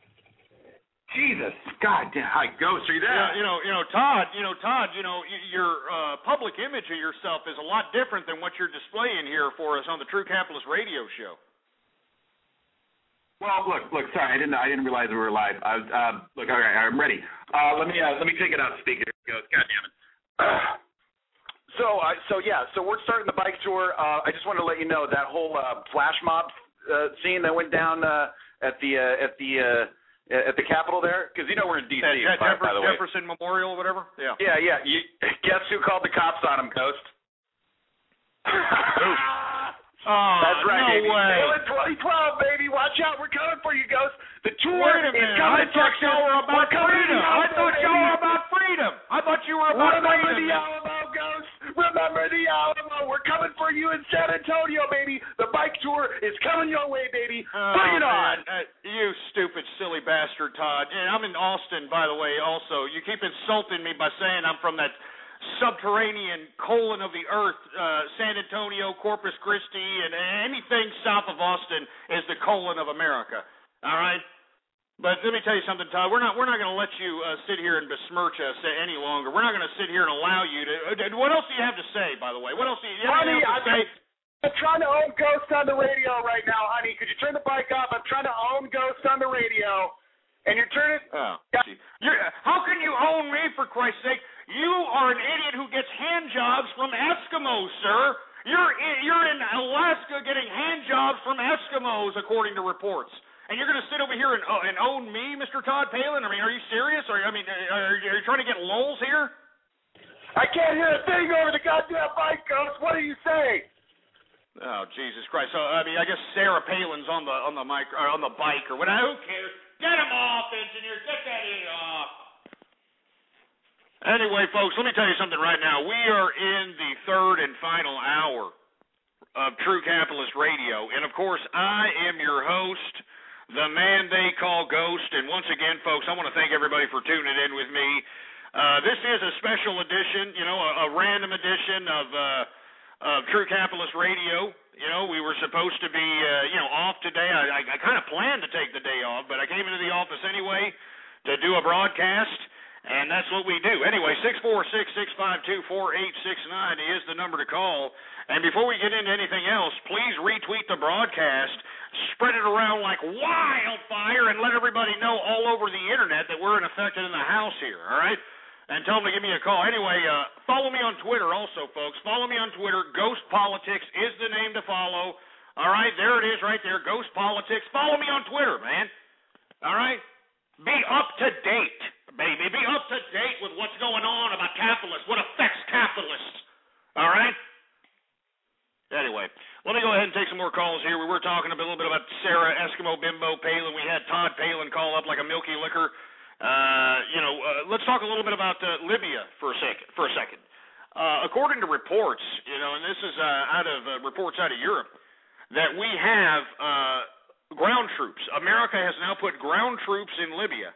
Jesus, God damn! Hi, Ghost, are you there? Todd. Your public image of yourself is a lot different than what you're displaying here for us on the True Capitalist Radio Show. Well, look. Sorry, I didn't realize we were live. Look, all right, I'm ready. Let me take it out speaker. Goes. God damn it. So we're starting the bike tour. I just wanted to let you know that whole flash mob scene that went down at the Capitol there, because we're in D.C. by the way. Jefferson Memorial, whatever. Yeah. Yeah. Guess who called the cops on him, Ghost? That's right, no baby. way. 2012, baby. Watch out. We're coming for you, Ghost. The tour Wait a is minute. coming. I thought y'all were about freedom. I thought y'all were about freedom. I thought you were about Remember freedom. the Alamo, Ghost. Remember the Alamo. We're coming for you in San Antonio, baby. The bike tour is coming your way, baby. Bring it on. You stupid, silly bastard, Todd. And I'm in Austin, by the way, also. You keep insulting me by saying I'm from that subterranean colon of the earth, San Antonio, Corpus Christi, and anything south of Austin is the colon of America. All right? But let me tell you something, Todd. We're not going to let you sit here and besmirch us any longer. We're not going to sit here and allow you to. What else do you have to say, by the way? What else do you have to say? I'm trying to own Ghost on the radio right now, honey. Could you turn the bike off? I'm trying to own Ghost on the radio. And you're turning. Oh, how can you own me, for Christ's sake? You are an idiot who gets hand jobs from Eskimos, sir. You're in Alaska getting hand jobs from Eskimos, according to reports. And you're going to sit over here and own me, Mr. Todd Palin? I mean, are you serious? Are you trying to get lulls here? I can't hear a thing over the goddamn bike, Ghost. What are you saying? Oh, Jesus Christ! So I guess Sarah Palin's on the mic or on the bike or whatever. Who cares? Get him off, engineer. Get that idiot off. Anyway, folks, let me tell you something right now. We are in the third and final hour of True Capitalist Radio, and of course, I am your host, the man they call Ghost. And once again, folks, I want to thank everybody for tuning in with me. This is a special edition, a random edition of True Capitalist Radio. We were supposed to be, off today. I kind of planned to take the day off, but I came into the office anyway to do a broadcast, and that's what we do. Anyway, 646-652-4869 is the number to call. And before we get into anything else, please retweet the broadcast, spread it around like wildfire, and let everybody know all over the internet that we're infected in the house here, all right? And tell them to give me a call. Anyway, follow me on Twitter also, folks. Follow me on Twitter. Ghost Politics is the name to follow. All right, there it is right there, Ghost Politics. Follow me on Twitter, man. All right? Be up to date, baby. Be up to date with what's going on about capitalists, what affects capitalists. All right? Anyway, let me go ahead and take some more calls here. We were talking a little bit about Sarah Eskimo Bimbo Palin. We had Todd Palin call up like a milky liquor. Let's talk a little bit about Libya for a second. According to reports, and this is out of reports out of Europe, that we have ground troops. America has now put ground troops in Libya,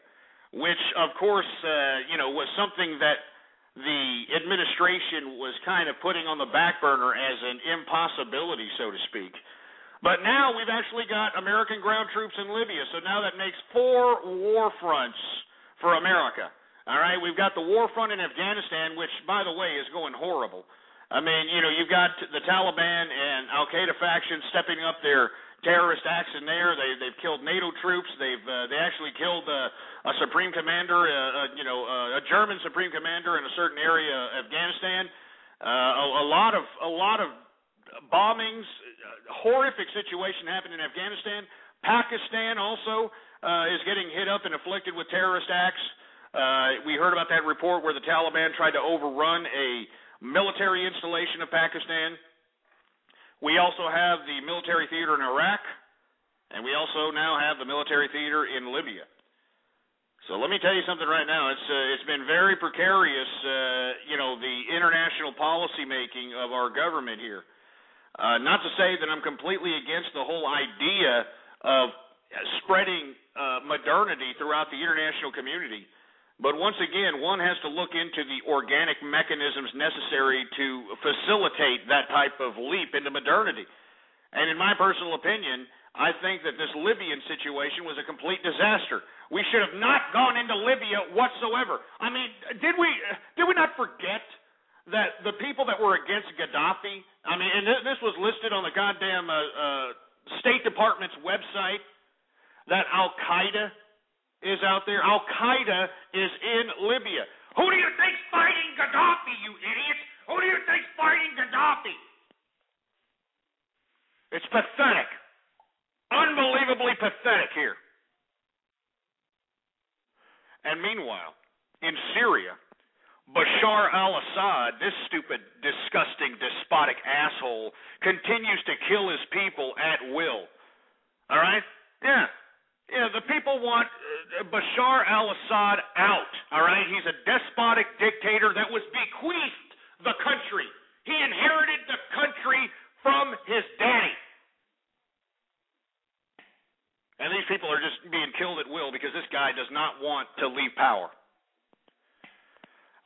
which, of course, was something that the administration was kind of putting on the back burner as an impossibility, so to speak. But now we've actually got American ground troops in Libya, so now that makes 4 war fronts for America. All right, we've got the war front in Afghanistan, which, by the way, is going horrible. I mean, you've got the Taliban and Al-Qaeda factions stepping up their terrorist acts in there. They've killed NATO troops. They actually killed a supreme commander, a German supreme commander in a certain area of Afghanistan. A lot of bombings, horrific situation happened in Afghanistan. Pakistan also is getting hit up and afflicted with terrorist acts. We heard about that report where the Taliban tried to overrun a military installation of Pakistan. We also have the military theater in Iraq, and we also now have the military theater in Libya. So let me tell you something right now. It's been very precarious, the international policy making of our government here. Not to say that I'm completely against the whole idea of spreading modernity throughout the international community. But once again, one has to look into the organic mechanisms necessary to facilitate that type of leap into modernity. And in my personal opinion, I think that this Libyan situation was a complete disaster. We should have not gone into Libya whatsoever. I mean, did we not forget that the people that were against Gaddafi, I mean, and this was listed on the goddamn State Department's website, that Al-Qaeda is out there. Al-Qaeda is in Libya. Who do you think's fighting Gaddafi, you idiots? Who do you think's fighting Gaddafi? It's pathetic. Unbelievably pathetic here. And meanwhile, in Syria, Bashar al-Assad, this stupid, disgusting, despotic asshole, continues to kill his people at will. All right? Yeah. Yeah, the people want Bashar al-Assad out. All right? He's a despotic dictator that was bequeathed the country. He inherited the country from his daddy. And these people are just being killed at will because this guy does not want to leave power.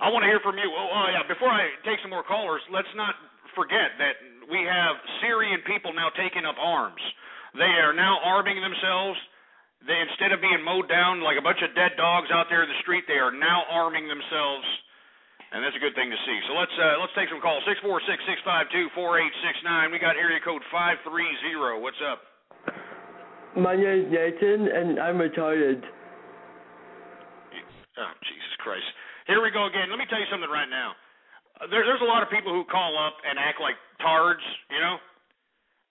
I want to hear from you. Oh, yeah, before I take some more callers, let's not forget that we have Syrian people now taking up arms. They are now arming themselves. They, instead of being mowed down like a bunch of dead dogs out there in the street, they are now arming themselves, and that's a good thing to see. So let's take some calls. 646-652-4869. We got area code 530. What's up? My name is Nathan, and I'm retarded. Oh, Jesus Christ. Here we go again. Let me tell you something right now. There's a lot of people who call up and act like tards, you know?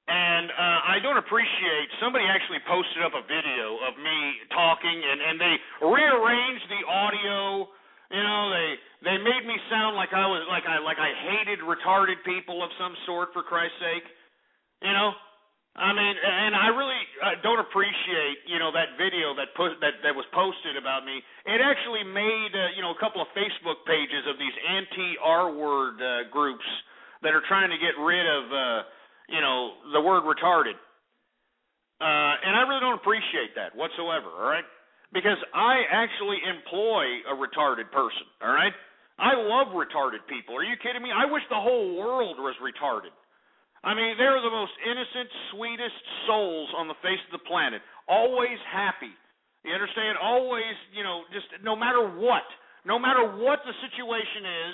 And I don't appreciate, somebody actually posted up a video of me talking, and they rearranged the audio. You know, they made me sound like I was like I hated retarded people of some sort, for Christ's sake. You know? I mean, and I really don't appreciate, you know, that video that was posted about me. It actually made, you know, a couple of Facebook pages of these anti-R-word groups that are trying to get rid of, you know, the word retarded. And I really don't appreciate that whatsoever, all right? Because I actually employ a retarded person, all right? I love retarded people. Are you kidding me? I wish the whole world was retarded. I mean, they're the most innocent, sweetest souls on the face of the planet. Always happy. You understand? Always, you know, just no matter what the situation is,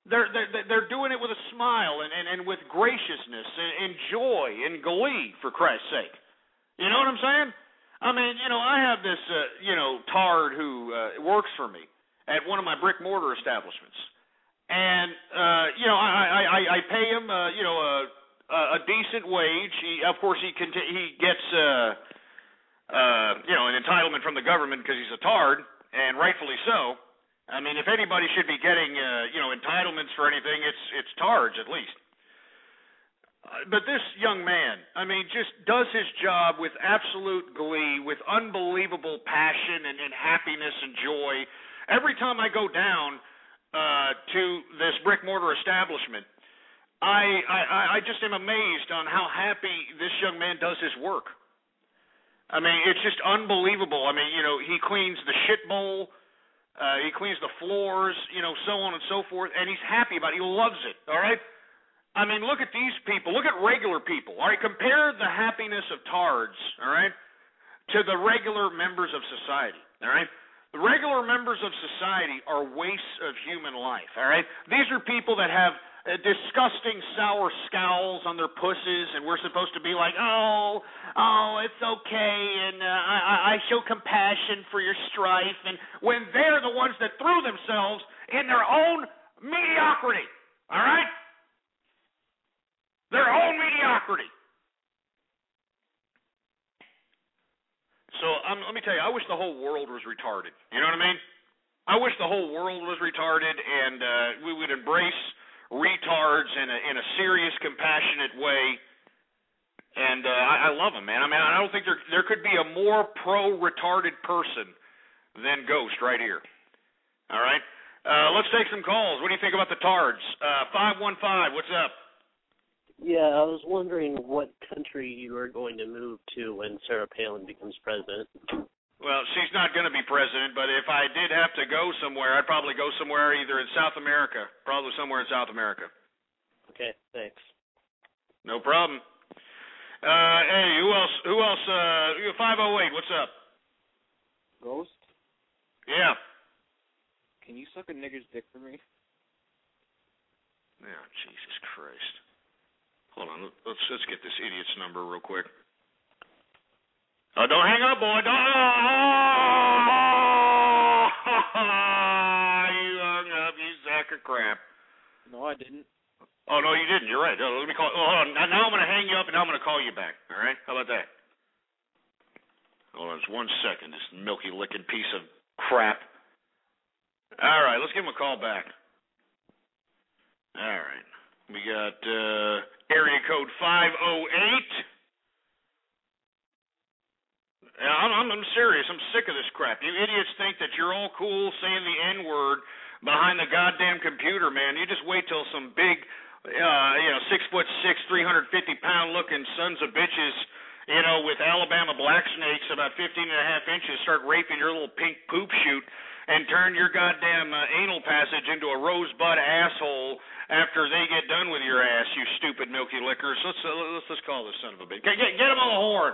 they're doing it with a smile and with graciousness and joy and glee, for Christ's sake. You know what I'm saying? I mean, you know, I have this, you know, tard who works for me at one of my brick mortar establishments, and you know, I pay him, you know, a decent wage. Of course, he gets, you know, an entitlement from the government because he's a tard, and rightfully so. I mean, if anybody should be getting, you know, entitlements for anything, it's tards at least. But this young man, I mean, just does his job with absolute glee, with unbelievable passion and happiness and joy. Every time I go down to this brick mortar establishment, I just am amazed on how happy this young man does his work. I mean, it's just unbelievable. I mean, you know, he cleans the shit bowl, he cleans the floors, you know, so on and so forth, and he's happy about it. He loves it, all right? I mean, look at these people. Look at regular people, all right? Compare the happiness of tards, all right, to the regular members of society, all right? The regular members of society are wastes of human life, all right? These are people that have disgusting sour scowls on their pussies, and we're supposed to be like, oh, it's okay, and I show compassion for your strife, and when they're the ones that threw themselves in their own mediocrity, all right? Their own mediocrity. So let me tell you, I wish the whole world was retarded. You know what I mean? I wish the whole world was retarded, and we would embrace retards in a serious, compassionate way. And I love them, man. I mean, I don't think there could be a more pro-retarded person than Ghost right here. All right? Let's take some calls. What do you think about the tards? 515, what's up? Yeah, I was wondering what country you are going to move to when Sarah Palin becomes president. Well, she's not going to be president, but if I did have to go somewhere, I'd probably go somewhere either in South America, probably somewhere in South America. Okay, thanks. No problem. Hey, who else? 508, what's up? Ghost? Yeah. Can you suck a nigger's dick for me? Yeah, Jesus Christ. Hold on, let's get this idiot's number real quick. Don't hang up, boy. Don't. You hung up, you sack of crap. No, I didn't. Oh, no, you didn't. You're right. Let me call. Hold on. Now I'm going to hang you up, and now I'm going to call you back. All right? How about that? Hold on just 1 second, this milky licking piece of crap. All right, let's give him a call back. All right. We got area code 508. I'm serious. I'm sick of this crap. You idiots think that you're all cool saying the N-word behind the goddamn computer, man. You just wait till some big, 6'6", 350-pound looking sons of bitches, with Alabama black snakes about 15.5 inches start raping your little pink poop chute and turn your goddamn anal passage into a rosebud asshole after they get done with your ass, you stupid milky lickers. Let's call this son of a bitch. Get him on the horn.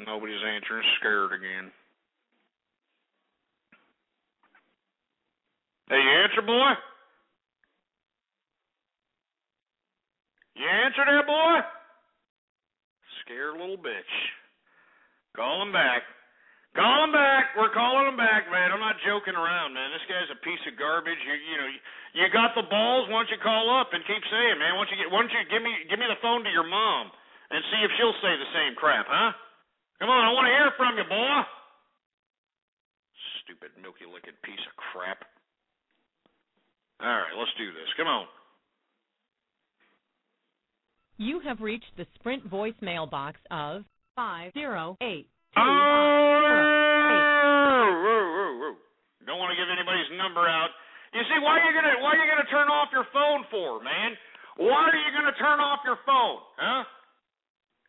Nobody's answering. Scared again. Hey, you answer, boy? You answer there, boy? Scared little bitch. Call him back. Call him back. We're calling him back, man. I'm not joking around, man. This guy's a piece of garbage. You got the balls. Why don't you call up and keep saying, man? Why don't you give me the phone to your mom and see if she'll say the same crap, huh? Come on, I want to hear from you, boy. Stupid milky licking piece of crap. All right, let's do this. Come on. You have reached the Sprint voicemail box of 508. Don't want to give anybody's number out. You see, why are you gonna turn off your phone for, man? Why are you gonna turn off your phone, huh?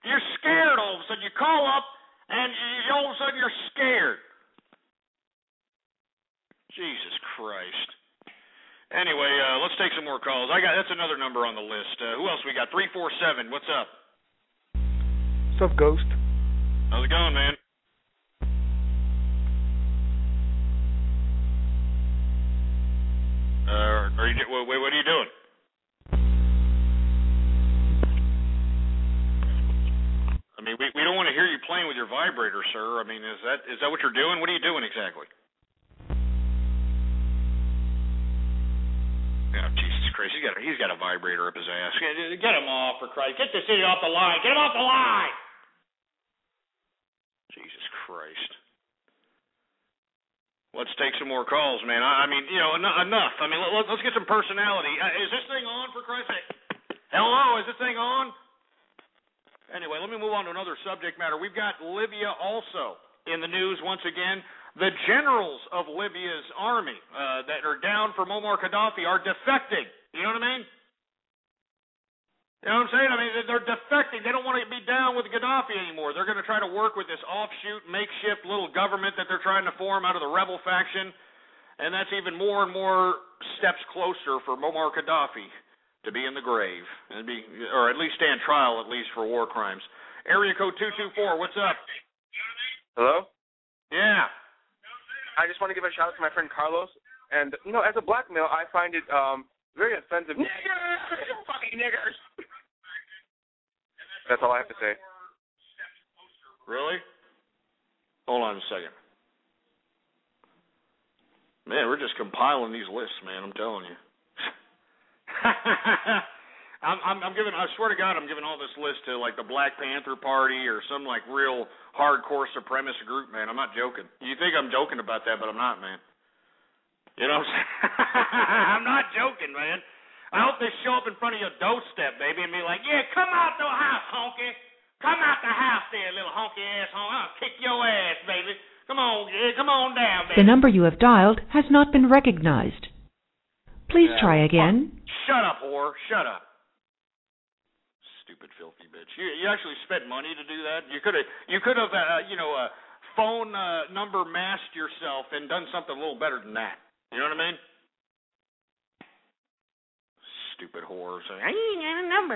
You're scared all of a sudden. You call up and all of a sudden you're scared. Jesus Christ. Anyway, let's take some more calls. That's another number on the list. Who else we got? 347. What's up? What's up, Ghost? How's it going, man? What are you doing? I mean, we don't want to hear you playing with your vibrator, sir. I mean, is that what you're doing? What are you doing exactly? Oh, Jesus Christ, he's got a vibrator up his ass. Get him off, for Christ. Get this idiot off the line. Get him off the line! Jesus Christ. Let's take some more calls, man. I mean, enough. I mean, let's get some personality. Is this thing on, for Christ's sake? Hello, is this thing on? Anyway, let me move on to another subject matter. We've got Libya also in the news once again. The generals of Libya's army that are down for Muammar Gaddafi are defecting. You know what I mean? You know what I'm saying? I mean, they're defecting. They don't want to be down with Gaddafi anymore. They're going to try to work with this offshoot, makeshift little government that they're trying to form out of the rebel faction. And that's even more and more steps closer for Muammar Gaddafi to be in the grave, or at least stand trial, at least for war crimes. Area code 224, what's up? Hello? Yeah. I just want to give a shout out to my friend Carlos. And, as a black male, I find it very offensive. Niggers! Fucking niggers! That's all I have to say. Really? Hold on a second. Man, we're just compiling these lists, man, I'm telling you. I swear to God, I'm giving all this list to, like, the Black Panther Party or some, like, real hardcore supremacist group, man. I'm not joking. You think I'm joking about that, but I'm not, man. You know what I'm saying? I'm not joking, man. I hope they show up in front of your doorstep, baby, and be like, yeah, come out the house, honky. Come out the house there, little honky ass honky. I'll kick your ass, baby. Come on down, baby. The number you have dialed has not been recognized. Please try again. Shut up, whore. Shut up. Stupid, filthy bitch. You actually spent money to do that? You could have, phone number masked yourself and done something a little better than that. You know what I mean? Stupid whore. I ain't got a number.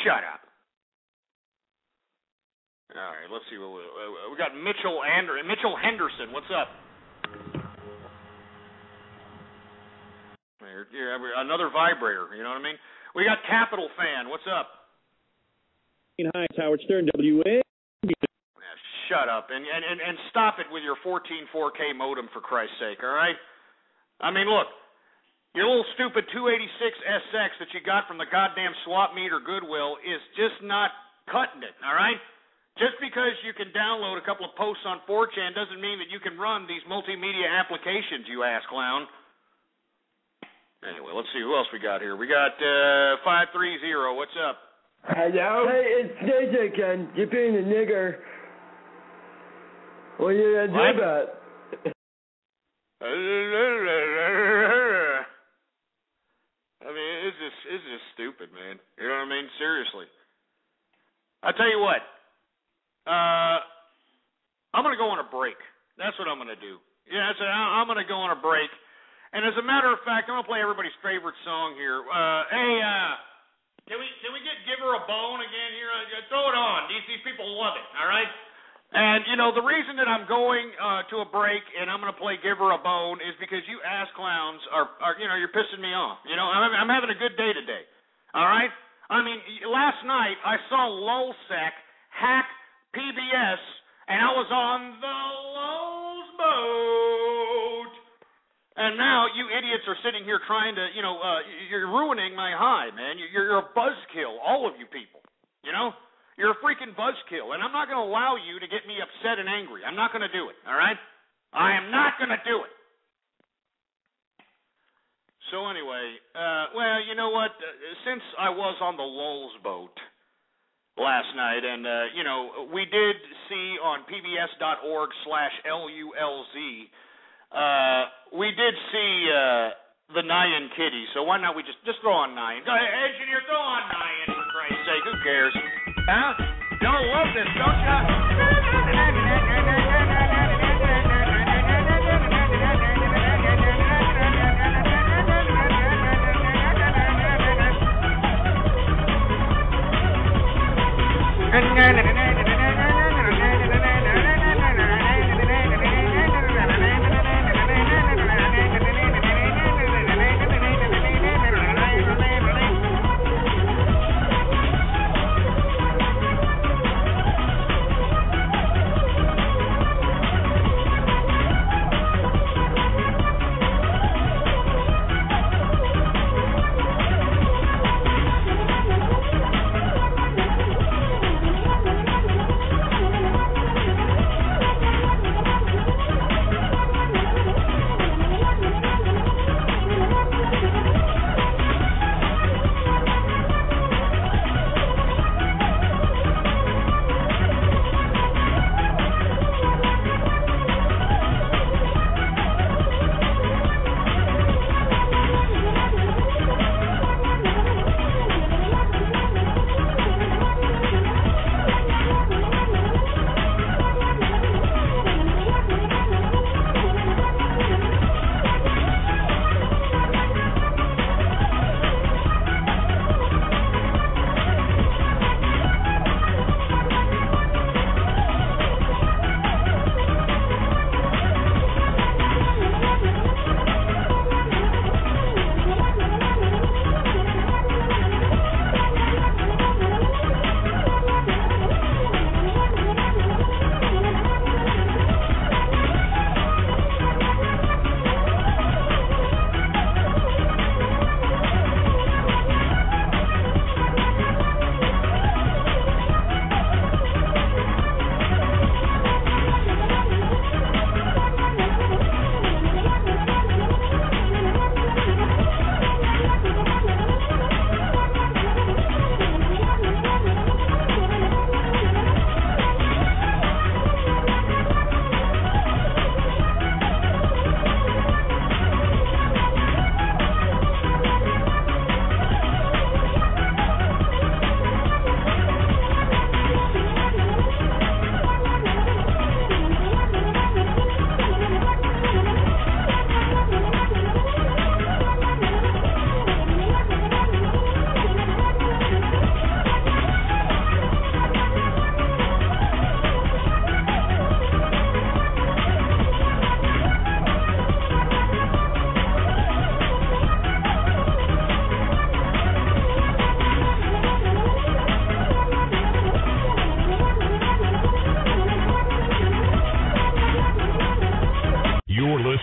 Shut up. All right, let's see what we got. Mitchell Henderson. What's up? Another vibrator. You know what I mean? We got Capital Fan. What's up? Hi, it's Howard Stern, WA. Shut up and stop it with your 14 4K modem, for Christ's sake. All right? I mean, look. Your little stupid 286 SX that you got from the goddamn swap meet or Goodwill is just not cutting it, all right? Just because you can download a couple of posts on 4chan doesn't mean that you can run these multimedia applications, you ass clown. Anyway, let's see who else we got here. We got 530. What's up? Hello? Hey, it's JJ, Ken. You're being a nigger. What are you going to do about it? I mean, it's just stupid, man. You know what I mean? Seriously. I tell you what. I'm going to go on a break. That's what I'm going to do. Yeah, I'm going to go on a break. And as a matter of fact, I'm going to play everybody's favorite song here. Can we get Give Her a Bone again here? Throw it on. These people love it, all right? And, the reason that I'm going to a break and I'm going to play Give Her a Bone is because you ass clowns are you're pissing me off. I'm having a good day today, all right? I mean, last night I saw LulzSec hack PBS, and I was on the Lowe's boat. And now you idiots are sitting here trying to, you're ruining my high, man. You're a buzzkill, all of you people, You're a freaking buzzkill, and I'm not going to allow you to get me upset and angry. I'm not going to do it, all right? I am not going to do it. So anyway, well, you know what? Since I was on the Lulz boat last night, and, we did see on pbs.org/LULZ, we did see the Nyan Kitty, so why not we just throw on Nyan? Go ahead, engineer, throw on Nyan, for Christ's sake. Who cares? Huh? Y'all love this, don't ya?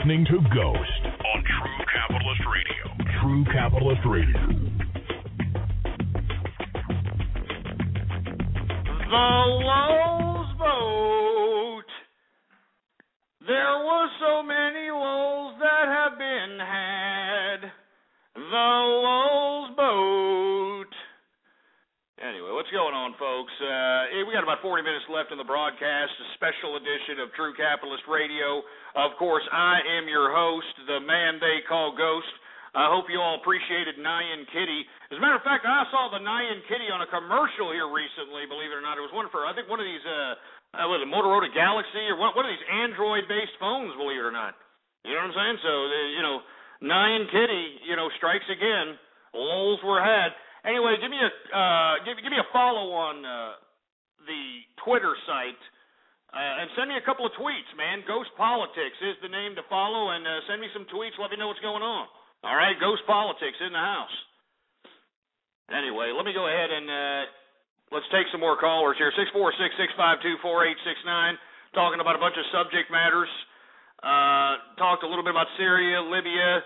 listening to Ghost on True Capitalist Radio. True Capitalist Radio. The Lulz vote. There was so many lulls that have been had. The Lulz vote. Anyway, what's going on, folks? We got about 40 minutes left in the broadcast, a special edition of True Capitalist Radio. Of course, I am your host, the man they call Ghost. I hope you all appreciated Nyan Kitty. As a matter of fact, I saw the Nyan Kitty on a commercial here recently, believe it or not. It was one for, I think, one of these, was it Motorola Galaxy or one of these Android-based phones, believe it or not. You know what I'm saying? So, Nyan Kitty, strikes again. Lulz were had. Anyway, give me a follow on the Twitter site, and send me a couple of tweets, man. Ghost Politics is the name to follow, and send me some tweets. Let me know what's going on. All right, Ghost Politics in the house. Anyway, let me go ahead and let's take some more callers here. 646-652-4869, talking about a bunch of subject matters. Talked a little bit about Syria, Libya.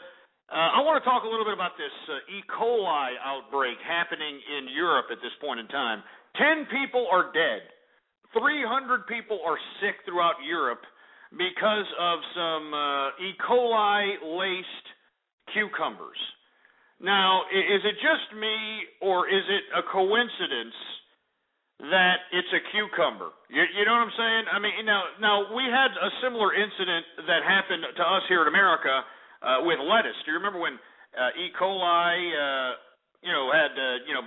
I want to talk a little bit about this E. coli outbreak happening in Europe at this point in time. 10 people are dead. 300 people are sick throughout Europe because of some E. coli-laced cucumbers. Now, is it just me, or is it a coincidence that it's a cucumber? You know what I'm saying? I mean, now we had a similar incident that happened to us here in America with lettuce. Do you remember when E. coli, had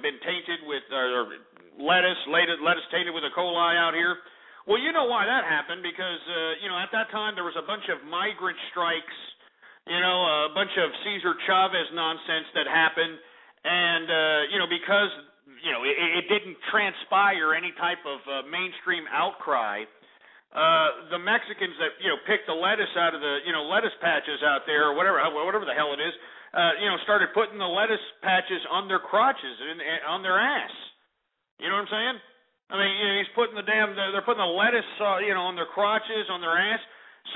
been tainted with lettuce tainted with E. coli out here? Well, you know why that happened, because at that time there was a bunch of migrant strikes. A bunch of Cesar Chavez nonsense that happened, and, because, it didn't transpire any type of mainstream outcry, the Mexicans that, picked the lettuce out of the, lettuce patches out there, or whatever the hell it is, started putting the lettuce patches on their crotches and on their ass. You know what I'm saying? I mean, he's putting they're putting the lettuce, on their crotches, on their ass.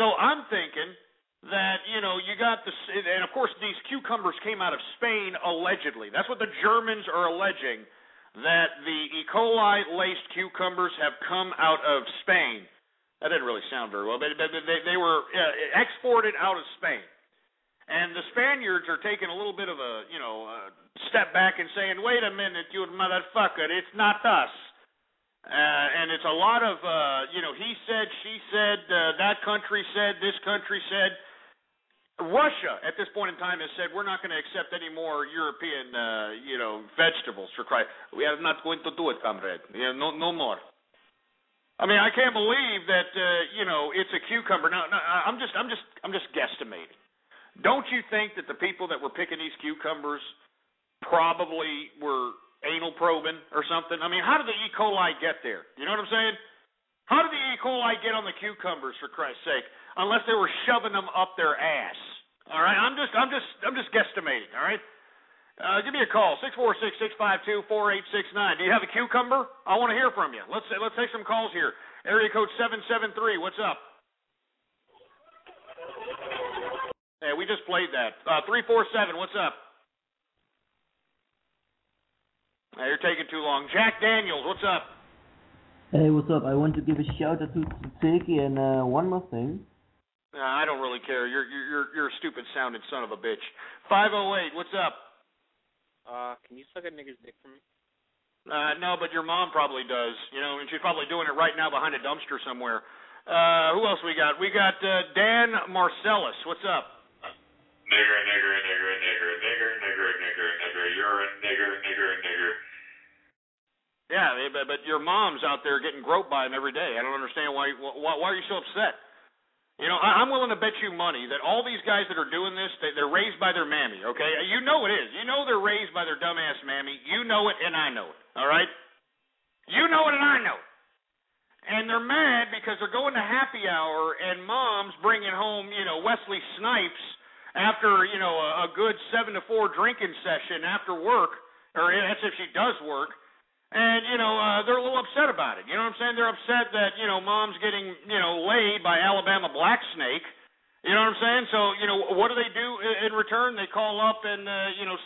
So I'm thinking that, you got and of course these cucumbers came out of Spain, allegedly. That's what the Germans are alleging, that the E. coli-laced cucumbers have come out of Spain. That didn't really sound very well, but they were exported out of Spain. And the Spaniards are taking a little bit of a, step back and saying, wait a minute, you motherfucker, it's not us. And it's a lot of, he said, she said, that country said, this country said. Russia, at this point in time, has said, we're not going to accept any more European, vegetables for Christ. We are not going to do it, comrade. No more. I mean, I can't believe that, it's a cucumber. Now, I'm just guesstimating. Don't you think that the people that were picking these cucumbers probably were anal probing or something? I mean, how did the E. coli get there? You know what I'm saying? How did the E. coli get on the cucumbers, for Christ's sake? Unless they were shoving them up their ass. All right, I'm just guesstimating. All right, give me a call, 646-652-4869. Do you have a cucumber? I want to hear from you. Let's take some calls here. Area code 773. What's up? Yeah, we just played that. 347. What's up? You're taking too long. Jack Daniels. What's up? Hey, what's up? I want to give a shout out to Tsiki and one more thing. I don't really care. You're a stupid sounding son of a bitch. 508, what's up? Can you suck a nigger's dick for me? No, but your mom probably does. And she's probably doing it right now behind a dumpster somewhere. Who else we got? We got Dan Marcellus. What's up? Nigger, nigger, nigger, nigger, nigger, nigger, nigger, nigger. You're a nigger, nigger, nigger. Yeah, but your mom's out there getting groped by him every day. I don't understand why are you so upset? I'm willing to bet you money that all these guys that are doing this, they're raised by their mammy, okay? You know it is. You know they're raised by their dumbass mammy. You know it, and I know it, all right? You know it, and I know it. And they're mad because they're going to happy hour, and mom's bringing home, Wesley Snipes after, a good 7 to 4 drinking session after work, or that's if she does work. And, they're a little upset about it. You know what I'm saying? They're upset that, mom's getting, laid by Alabama Black Snake. You know what I'm saying? So, what do they do in return? They call up and,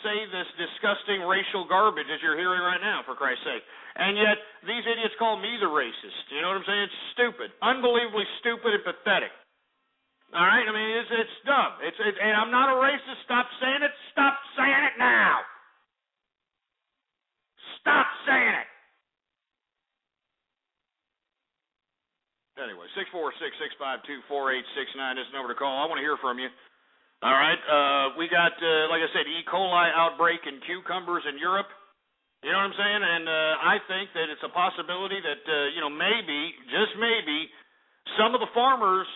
say this disgusting racial garbage as you're hearing right now, for Christ's sake. And yet, these idiots call me the racist. You know what I'm saying? It's stupid. Unbelievably stupid and pathetic. All right? I mean, it's dumb. And I'm not a racist. Stop saying it. Stop saying it now. Stop saying it. Anyway, 646-652-4869 is the number to call. I want to hear from you. All right. We got, like I said, E. coli outbreak in cucumbers in Europe. You know what I'm saying? And I think that it's a possibility that, maybe, just maybe, some of the farmers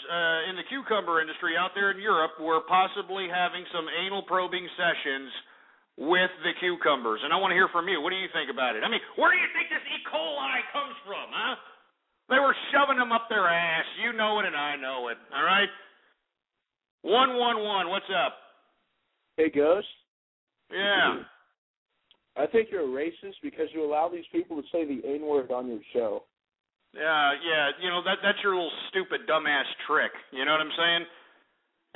in the cucumber industry out there in Europe were possibly having some anal probing sessions with the cucumbers. And I want to hear from you. What do you think about it? I mean, where do you think this E. coli comes from, huh? They were shoving them up their ass. You know it and I know it. All right? 111, what's up? Hey, Ghost. Yeah. I think you're a racist because you allow these people to say the N-word on your show. Yeah. That's your little stupid dumbass trick. You know what I'm saying?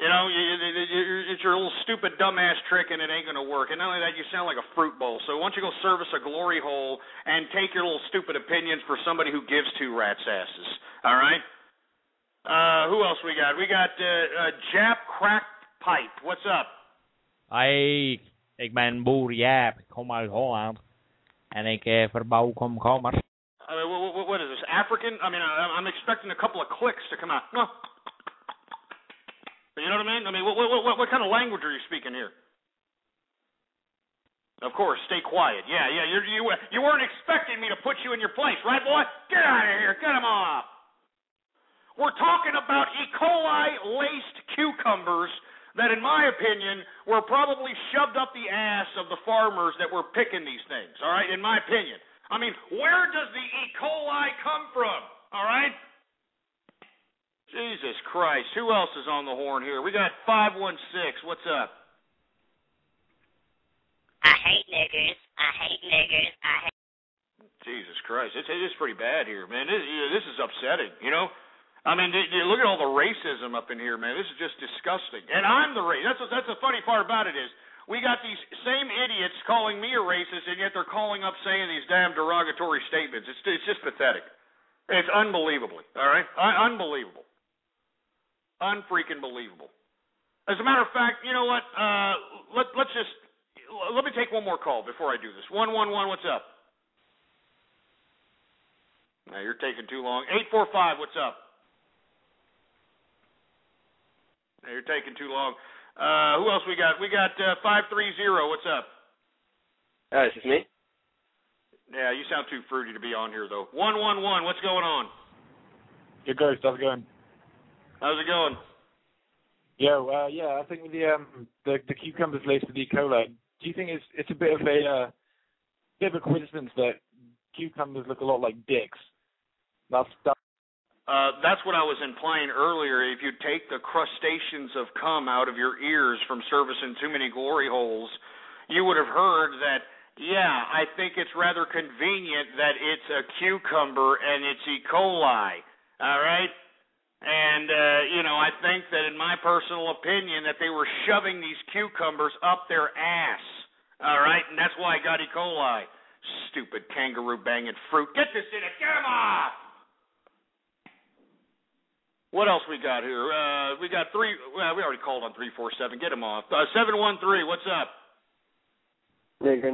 It's your little stupid dumbass trick, and it ain't going to work. And not only that, you sound like a fruit bowl. So why don't you go service a glory hole and take your little stupid opinions for somebody who gives two rats' asses. All right? Who else we got? We got Jap Cracked Pipe. What's up? Ik ben boer Jaap. Ik kom uit Holland. En ik verbouw komkommers. What is this, African? I mean, I'm expecting a couple of clicks to come out. No. You know what I mean? I mean, what kind of language are you speaking here? Of course, stay quiet. Yeah. You weren't expecting me to put you in your place, right, boy? Get out of here. Get him off. We're talking about E. coli-laced cucumbers that, in my opinion, were probably shoved up the ass of the farmers that were picking these things, all right, in my opinion. I mean, where does the E. coli come from, all right? Jesus Christ. Who else is on the horn here? We got 516. What's up? I hate niggers. Jesus Christ. It is pretty bad here, man. This is upsetting, I mean, look at all the racism up in here, man. This is just disgusting. And I'm the racist. That's the funny part about it is we got these same idiots calling me a racist, and yet they're calling up saying these damn derogatory statements. It's just pathetic. It's unbelievably, all right? Unbelievable. Unfreaking believable. As a matter of fact, you know what? Let me take one more call before I do this. 111, what's up? Now you're taking too long. 845, what's up? Now you're taking too long. Who else we got? We got 530. What's up? Is this me? Yeah, you sound too fruity to be on here though. 111, what's going on? Your Ghost, how's it going? How's it going? I think with the cucumbers laced with E. coli, do you think it's a bit of a coincidence that cucumbers look a lot like dicks? That's what I was implying earlier. If you take the crustaceans of cum out of your ears from servicing too many glory holes, you would have heard that, I think it's rather convenient that it's a cucumber and it's E. coli. All right? And, I think that in my personal opinion that they were shoving these cucumbers up their ass. All right? And that's why I got E. coli. Stupid kangaroo banging fruit. Get this in it. Get him off! What else we got here? We got three. Well, we already called on 347. Get him off. 713. What's up? Nigger.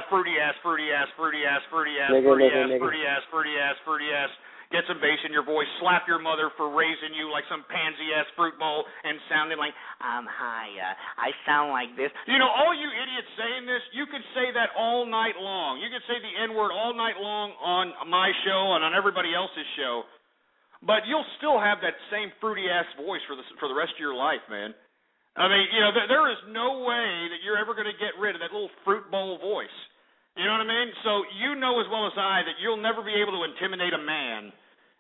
Fruity ass. Get some bass in your voice. Slap your mother for raising you like some pansy-ass fruit bowl and sounding like, I'm high. I sound like this. All you idiots saying this, you could say that all night long. You could say the N-word all night long on my show and on everybody else's show, but you'll still have that same fruity-ass voice for the rest of your life, man. I mean, there is no way that you're ever going to get rid of that little fruit bowl voice. You know what I mean? So you know as well as I that you'll never be able to intimidate a man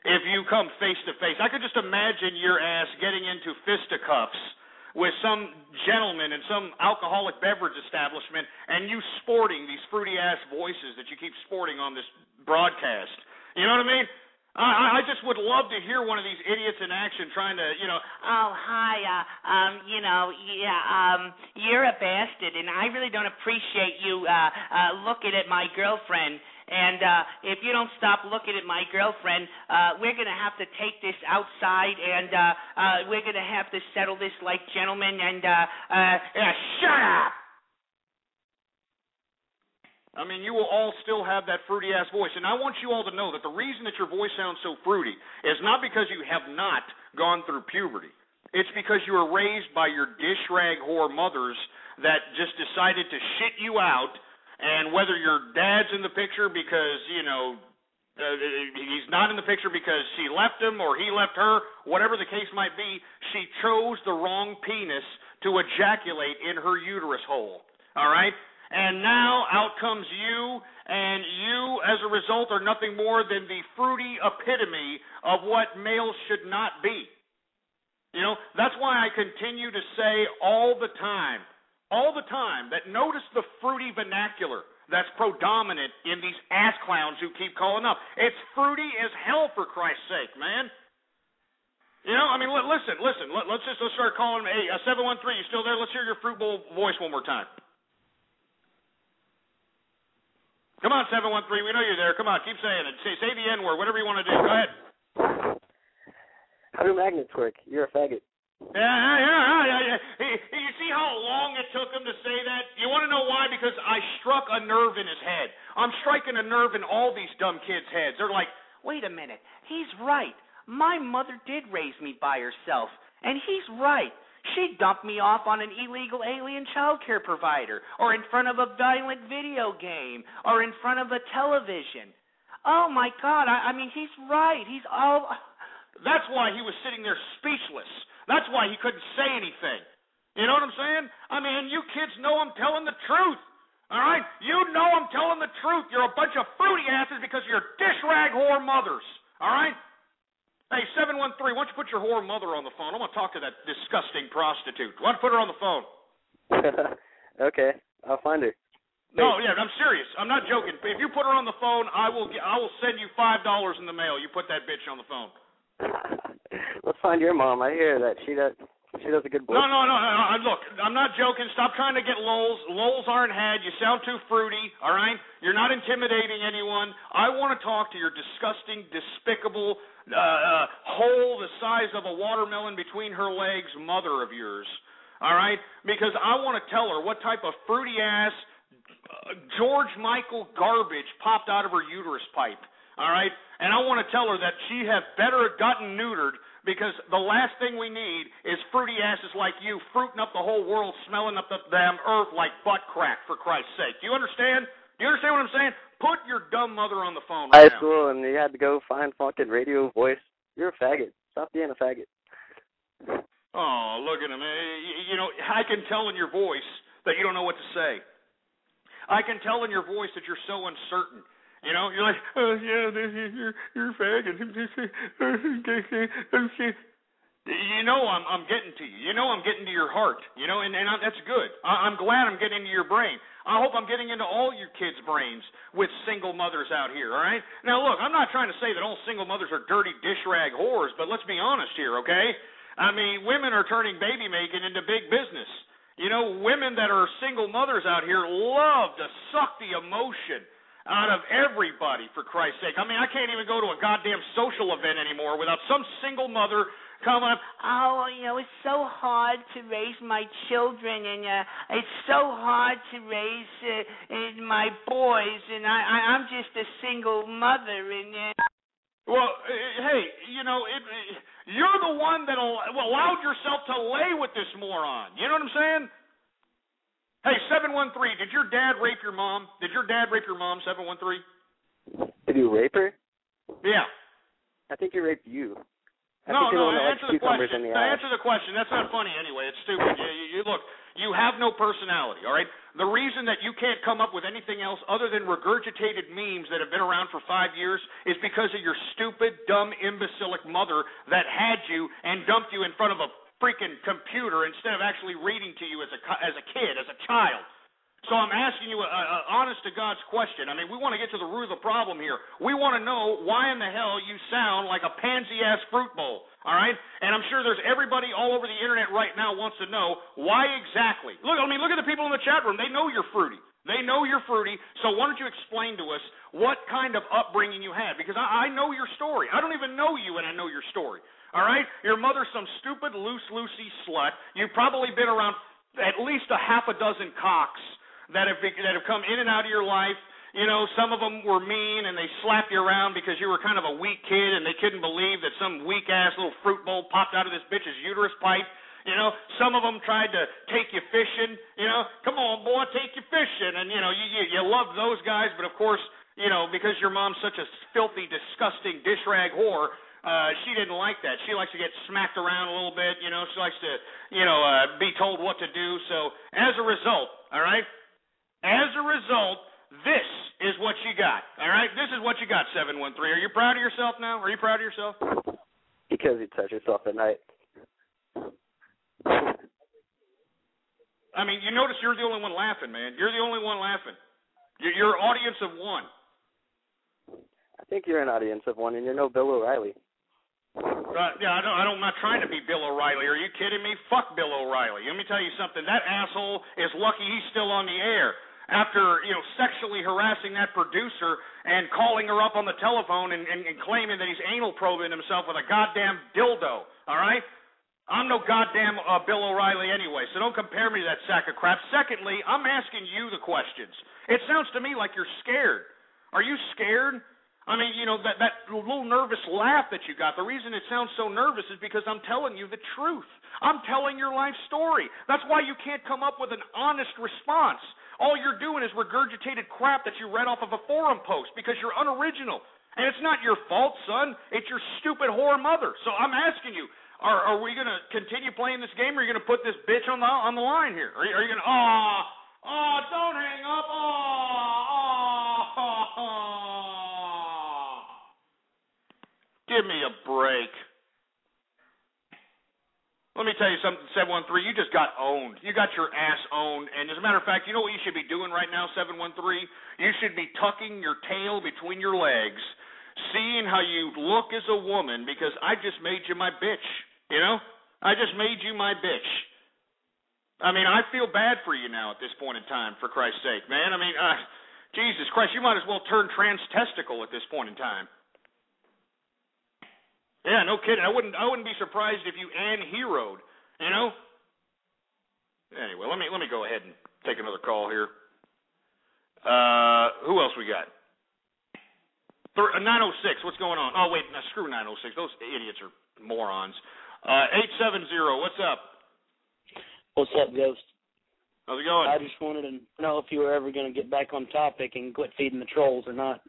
if you come face to face. I could just imagine your ass getting into fisticuffs with some gentleman in some alcoholic beverage establishment and you sporting these fruity-ass voices that you keep sporting on this broadcast. You know what I mean? I just would love to hear one of these idiots in action trying to, Oh, hi. You're a bastard, and I really don't appreciate you looking at my girlfriend. And if you don't stop looking at my girlfriend, we're going to have to take this outside, and we're going to have to settle this like gentlemen. And shut up! I mean, you will all still have that fruity-ass voice. And I want you all to know that the reason that your voice sounds so fruity is not because you have not gone through puberty. It's because you were raised by your dish rag whore mothers that just decided to shit you out. And whether your dad's in the picture because, he's not in the picture because she left him or he left her, whatever the case might be, she chose the wrong penis to ejaculate in her uterus hole. All right? And now out comes you, and you, as a result, are nothing more than the fruity epitome of what males should not be. That's why I continue to say all the time, that notice the fruity vernacular that's predominant in these ass clowns who keep calling up. It's fruity as hell, for Christ's sake, man. Listen, let's start calling. Hey, 713, you still there? Let's hear your fruit bowl voice one more time. Come on, 713, we know you're there. Come on, keep saying it. Say the N-word, whatever you want to do. Go ahead. How do magnets work? You're a faggot. Yeah. You see how long it took him to say that? You want to know why? Because I struck a nerve in his head. I'm striking a nerve in all these dumb kids' heads. They're like, wait a minute, he's right. My mother did raise me by herself, and he's right. She dumped me off on an illegal alien child care provider, or in front of a violent video game, or in front of a television. Oh, my God, I mean, he's right. He's all... That's why he was sitting there speechless. That's why he couldn't say anything. You know what I'm saying? I mean, you kids know I'm telling the truth. All right? You know I'm telling the truth. You're a bunch of fruity asses because you're dish rag whore mothers. All right? Hey, 713, why don't you put your whore mother on the phone? I want to talk to that disgusting prostitute. Why don't you put her on the phone? Okay, I'll find her. No, yeah, I'm serious. I'm not joking. If you put her on the phone, I will send you $5 in the mail. You put that bitch on the phone. Let's find your mom. I hear that she does a good boy. No. Look, I'm not joking. Stop trying to get lols. Lols aren't had. You sound too fruity, all right? You're not intimidating anyone. I want to talk to your disgusting, despicable, hole the size of a watermelon between her legs mother of yours, all right? Because I want to tell her what type of fruity-ass George Michael garbage popped out of her uterus pipe, all right? And I want to tell her that she had better gotten neutered because the last thing we need is fruity asses like you fruiting up the whole world, smelling up the damn earth like butt crack, for Christ's sake. Do you understand? Do you understand what I'm saying? Put your dumb mother on the phone right now. High school, and you had to go find fucking radio voice. You're a faggot. Stop being a faggot. Oh, look at him. I can tell in your voice that you don't know what to say. I can tell in your voice that you're so uncertain. You're like, oh, yeah, you're a faggot. I'm getting to you. I'm getting to your heart. And that's good. I'm glad I'm getting into your brain. I hope I'm getting into all your kids' brains with single mothers out here, all right? Now, look, I'm not trying to say that all single mothers are dirty dish rag whores, but let's be honest here, okay? I mean, women are turning baby making into big business. Women that are single mothers out here love to suck the emotion out of everybody, for Christ's sake. I mean, I can't even go to a goddamn social event anymore without some single mother coming up. Oh, it's so hard to raise my children, and it's so hard to raise my boys, and I'm just a single mother, and... Well, hey, you're the one that allowed yourself to lay with this moron. You know what I'm saying? Hey, 713, did your dad rape your mom? 713? Did you rape her? Yeah. I think he raped you. No, answer the question. Answer the question. That's not funny anyway. It's stupid. You look, you have no personality, all right? The reason that you can't come up with anything else other than regurgitated memes that have been around for 5 years is because of your stupid, dumb, imbecilic mother that had you and dumped you in front of a freaking computer instead of actually reading to you as a kid, as a child. So So I'm asking you a honest to God's question. I mean, we want to get to the root of the problem here. We want to know why in the hell you sound like a pansy-ass fruit bowl, all right? And I'm sure there's everybody all over the internet right now wants to know why exactly. Look at the people in the chat room. They know you're fruity. They know you're fruity, so why don't you explain to us what kind of upbringing you had? Because I know your story. I don't even know you, and I know your story, all right? Your mother's some stupid, loosey slut. You've probably been around at least a half a dozen cocks that have come in and out of your life. You know, some of them were mean and they slapped you around because you were kind of a weak kid and they couldn't believe that some weak-ass little fruit bowl popped out of this bitch's uterus pipe. You know, some of them tried to take you fishing. You know, come on, boy, take you fishing. And, you know, you loved those guys, but, of course, you know, because your mom's such a filthy, disgusting dish rag whore, she didn't like that. She likes to get smacked around a little bit. You know, she likes to, you know, be told what to do. So as a result, all right, this is what you got, all right? This is what you got, 713. Are you proud of yourself now? Are you proud of yourself? Because you touch yourself at night. I mean, you notice you're the only one laughing, man. You're the only one laughing. You're an audience of one. I think you're an audience of one, and you're no Bill O'Reilly. Yeah, I'm not trying to be Bill O'Reilly. Are you kidding me? Fuck Bill O'Reilly. Let me tell you something. That asshole is lucky he's still on the air after, you know, sexually harassing that producer and calling her up on the telephone and claiming that he's anal probing himself with a goddamn dildo, all right? I'm no goddamn Bill O'Reilly anyway, so don't compare me to that sack of crap. Secondly, I'm asking you the questions. It sounds to me like you're scared. Are you scared? I mean, you know, that little nervous laugh that you got, the reason it sounds so nervous is because I'm telling you the truth. I'm telling your life story. That's why you can't come up with an honest response. All you're doing is regurgitated crap that you read off of a forum post because you're unoriginal. And it's not your fault, son. It's your stupid whore mother. So I'm asking you, are we going to continue playing this game, or are you going to put this bitch on the line here? Are you going to, don't hang up, Give me a break. Let me tell you something, 713. You just got owned. You got your ass owned. And as a matter of fact, you know what you should be doing right now, 713? You should be tucking your tail between your legs, seeing how you look as a woman, because I just made you my bitch. You know? I just made you my bitch. I mean, I feel bad for you now at this point in time, for Christ's sake, man. I mean, Jesus Christ, you might as well turn trans-testicle at this point in time. Yeah, no kidding. I wouldn't be surprised if you heroed, you know? Anyway, let me go ahead and take another call here. Who else we got? 906, what's going on? Oh, wait, no, screw 906. Those idiots are morons. 870, what's up? What's up, Ghost? How's it going? I just wanted to know if you were ever going to get back on topic and quit feeding the trolls or not.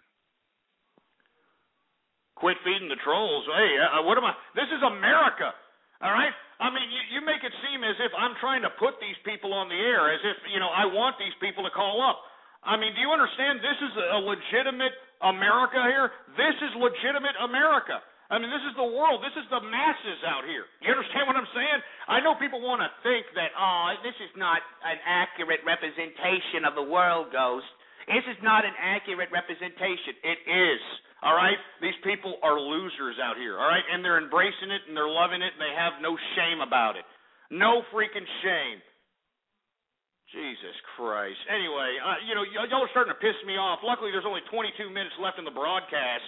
Quit feeding the trolls? Hey, what am I? This is America, all right? I mean, you make it seem as if I'm trying to put these people on the air, as if, you know, I want these people to call up. I mean, do you understand this is a legitimate America here? This is legitimate America. I mean, this is the world. This is the masses out here. You understand what I'm saying? I know people want to think that, this is not an accurate representation of the world, Ghost. This is not an accurate representation. It is, all right? These people are losers out here, all right? And they're embracing it, and they're loving it, and they have no shame about it. No freaking shame. Jesus Christ. Anyway, you know, y'all are starting to piss me off. Luckily, there's only 22 minutes left in the broadcast.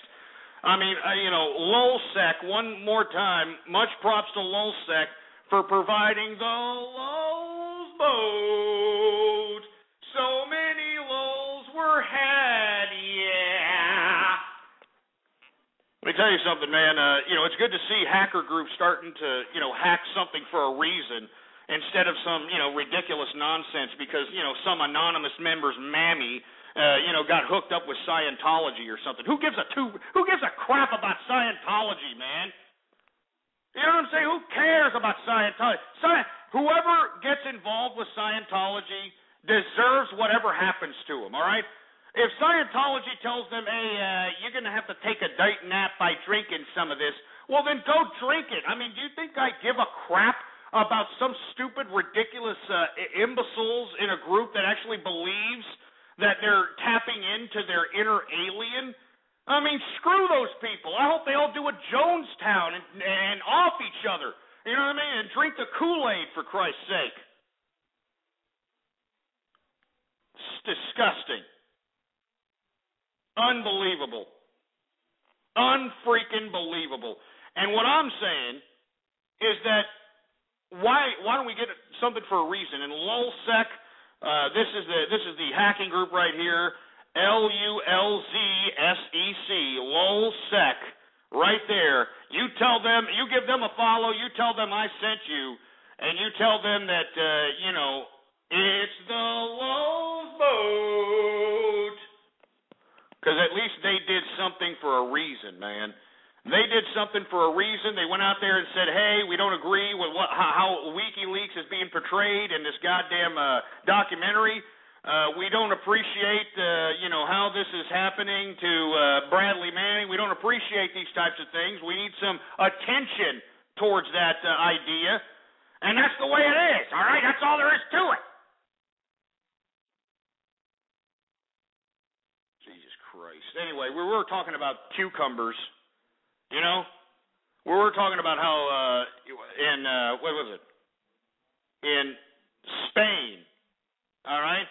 I mean, you know, LulzSec, one more time, much props to LulzSec for providing the Lulz boat. So many lulls were had, yeah. Let me tell you something, man. You know, it's good to see hacker groups starting to, you know, hack something for a reason instead of some, you know, ridiculous nonsense because, you know, some anonymous member's mammy you know, got hooked up with Scientology or something. Who gives a crap about Scientology, man? You know what I'm saying? Who cares about Scientology? Whoever gets involved with Scientology deserves whatever happens to them, all right? If Scientology tells them, hey, you're going to have to take a dirt nap by drinking some of this, well, then go drink it. I mean, do you think I give a crap about some stupid, ridiculous imbeciles in a group that actually believes that they're tapping into their inner alien. I mean, screw those people. I hope they all do a Jonestown and off each other. You know what I mean? And drink the Kool-Aid, for Christ's sake. It's disgusting. Unbelievable. Unfreaking believable. And what I'm saying is that why don't we get something for a reason? And LulzSec, this is the hacking group right here, LULZSEC, LulzSec, right there. You tell them, you give them a follow, you tell them I sent you, and you tell them that it's the Lulz boat. Because at least they did something for a reason, man. They did something for a reason. They went out there and said, hey, we don't agree with how WikiLeaks is being portrayed in this goddamn documentary. We don't appreciate, how this is happening to Bradley Manning. We don't appreciate these types of things. We need some attention towards that idea. And that's the way it is, all right? That's all there is to it. Jesus Christ. Anyway, we were talking about cucumbers. You know, we were talking about how in what was it? In Spain, all right?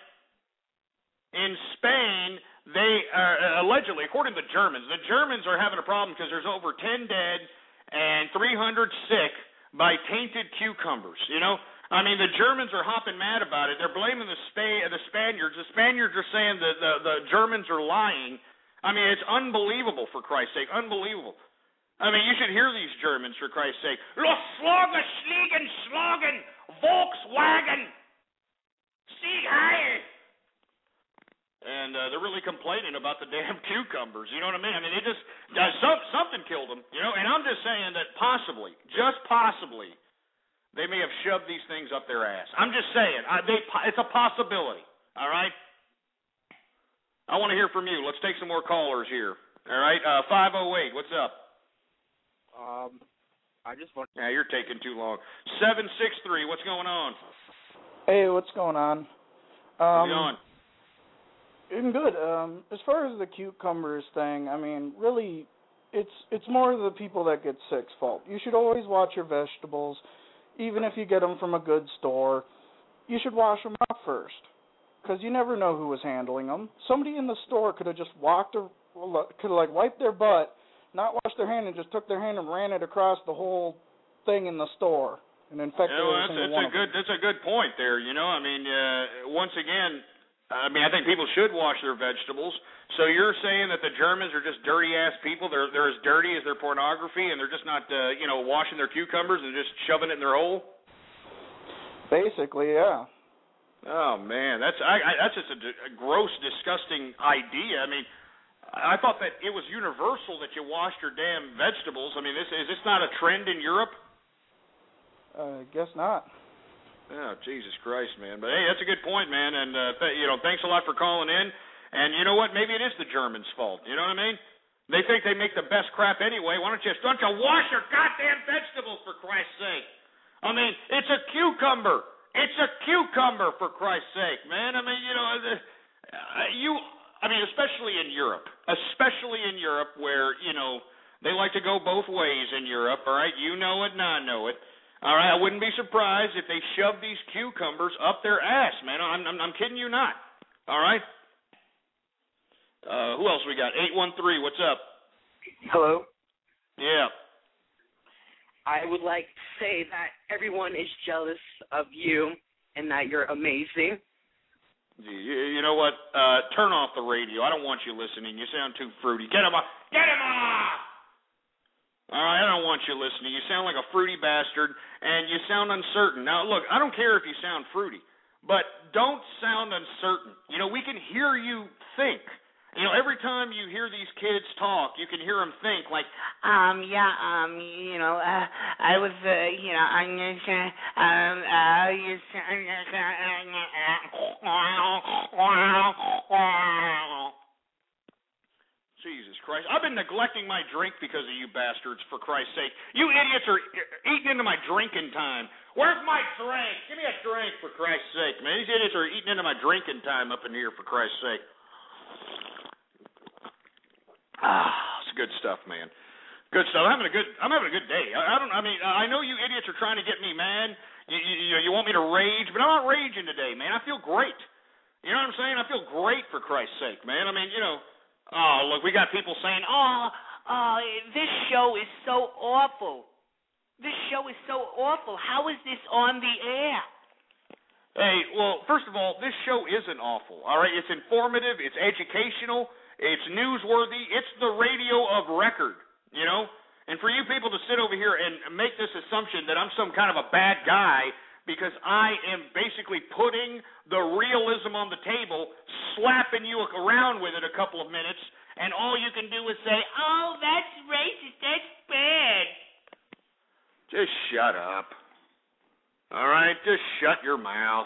In Spain, they are allegedly, according to the Germans are having a problem because there's over 10 dead and 300 sick by tainted cucumbers. You know, I mean, the Germans are hopping mad about it. They're blaming the Spaniards. The Spaniards are saying that the Germans are lying. I mean, it's unbelievable, for Christ's sake, unbelievable. I mean, you should hear these Germans, for Christ's sake. Los Schlagen, Schliegen, Schlagen, Volkswagen, Sieg Heil. And they're really complaining about the damn cucumbers. You know what I mean? I mean, they just, something killed them, you know? And I'm just saying that possibly, just possibly, they may have shoved these things up their ass. I'm just saying. It's a possibility, all right? I want to hear from you. Let's take some more callers here. All right? 508, what's up? I just want. Yeah, you're taking too long. 763, what's going on? Hey, what's going on? How's it going? Doing good. As far as the cucumbers thing, I mean, really, it's more the people that get sick's fault. You should always watch your vegetables, even if you get them from a good store. You should wash them up first, because you never know who was handling them. Somebody in the store could have just wiped their butt, not washed their hand, and just took their hand and ran it across the whole thing in the store and infected every single one of them. That's a good point there. You know, I mean, once again, I mean, I think people should wash their vegetables. So you're saying that the Germans are just dirty-ass people? They're as dirty as their pornography, and they're just not, washing their cucumbers and just shoving it in their hole? Basically, yeah. Oh, man, that's just a gross, disgusting idea. I mean, I thought that it was universal that you washed your damn vegetables. I mean, is this not a trend in Europe? I guess not. Oh, Jesus Christ, man. But, hey, that's a good point, man. And, thanks a lot for calling in. And you know what? Maybe it is the Germans' fault. You know what I mean? They think they make the best crap anyway. Why don't you wash your goddamn vegetables, for Christ's sake? I mean, it's a cucumber. It's a cucumber, for Christ's sake, man. I mean, especially in Europe. Especially in Europe where, they like to go both ways in Europe, all right? You know it and I know it. All right, I wouldn't be surprised if they shoved these cucumbers up their ass, man. I'm kidding you not. All right? Who else we got? 813, what's up? Hello? Yeah. I would like to say that everyone is jealous of you and that you're amazing. You know what? Turn off the radio. I don't want you listening. You sound too fruity. Get him off. Get him off! All right, I don't want you listening. You sound like a fruity bastard, and you sound uncertain. Now, look, I don't care if you sound fruity, but don't sound uncertain. We can hear you think. Every time you hear these kids talk, you can hear them think like, I was, Jesus Christ. I've been neglecting my drink because of you bastards, for Christ's sake. You idiots are eating into my drinking time. Where's my drink? Give me a drink, for Christ's sake, man. These idiots are eating into my drinking time up in here, for Christ's sake. It's good stuff, man. Good stuff. I'm having a good day. I know you idiots are trying to get me mad. You want me to rage, but I'm not raging today, man. I feel great. You know what I'm saying? I feel great, for Christ's sake, man. I mean, oh, look, we got people saying, this show is so awful. This show is so awful. How is this on the air? Hey, well, first of all, this show isn't awful, all right? It's informative, it's educational, it's newsworthy, it's the radio of record, you know? And for you people to sit over here and make this assumption that I'm some kind of a bad guy because I am basically putting the realism on the table, slapping you around with it a couple of minutes, and all you can do is say, oh, that's racist, that's bad. Just shut up. All right? Just shut your mouth.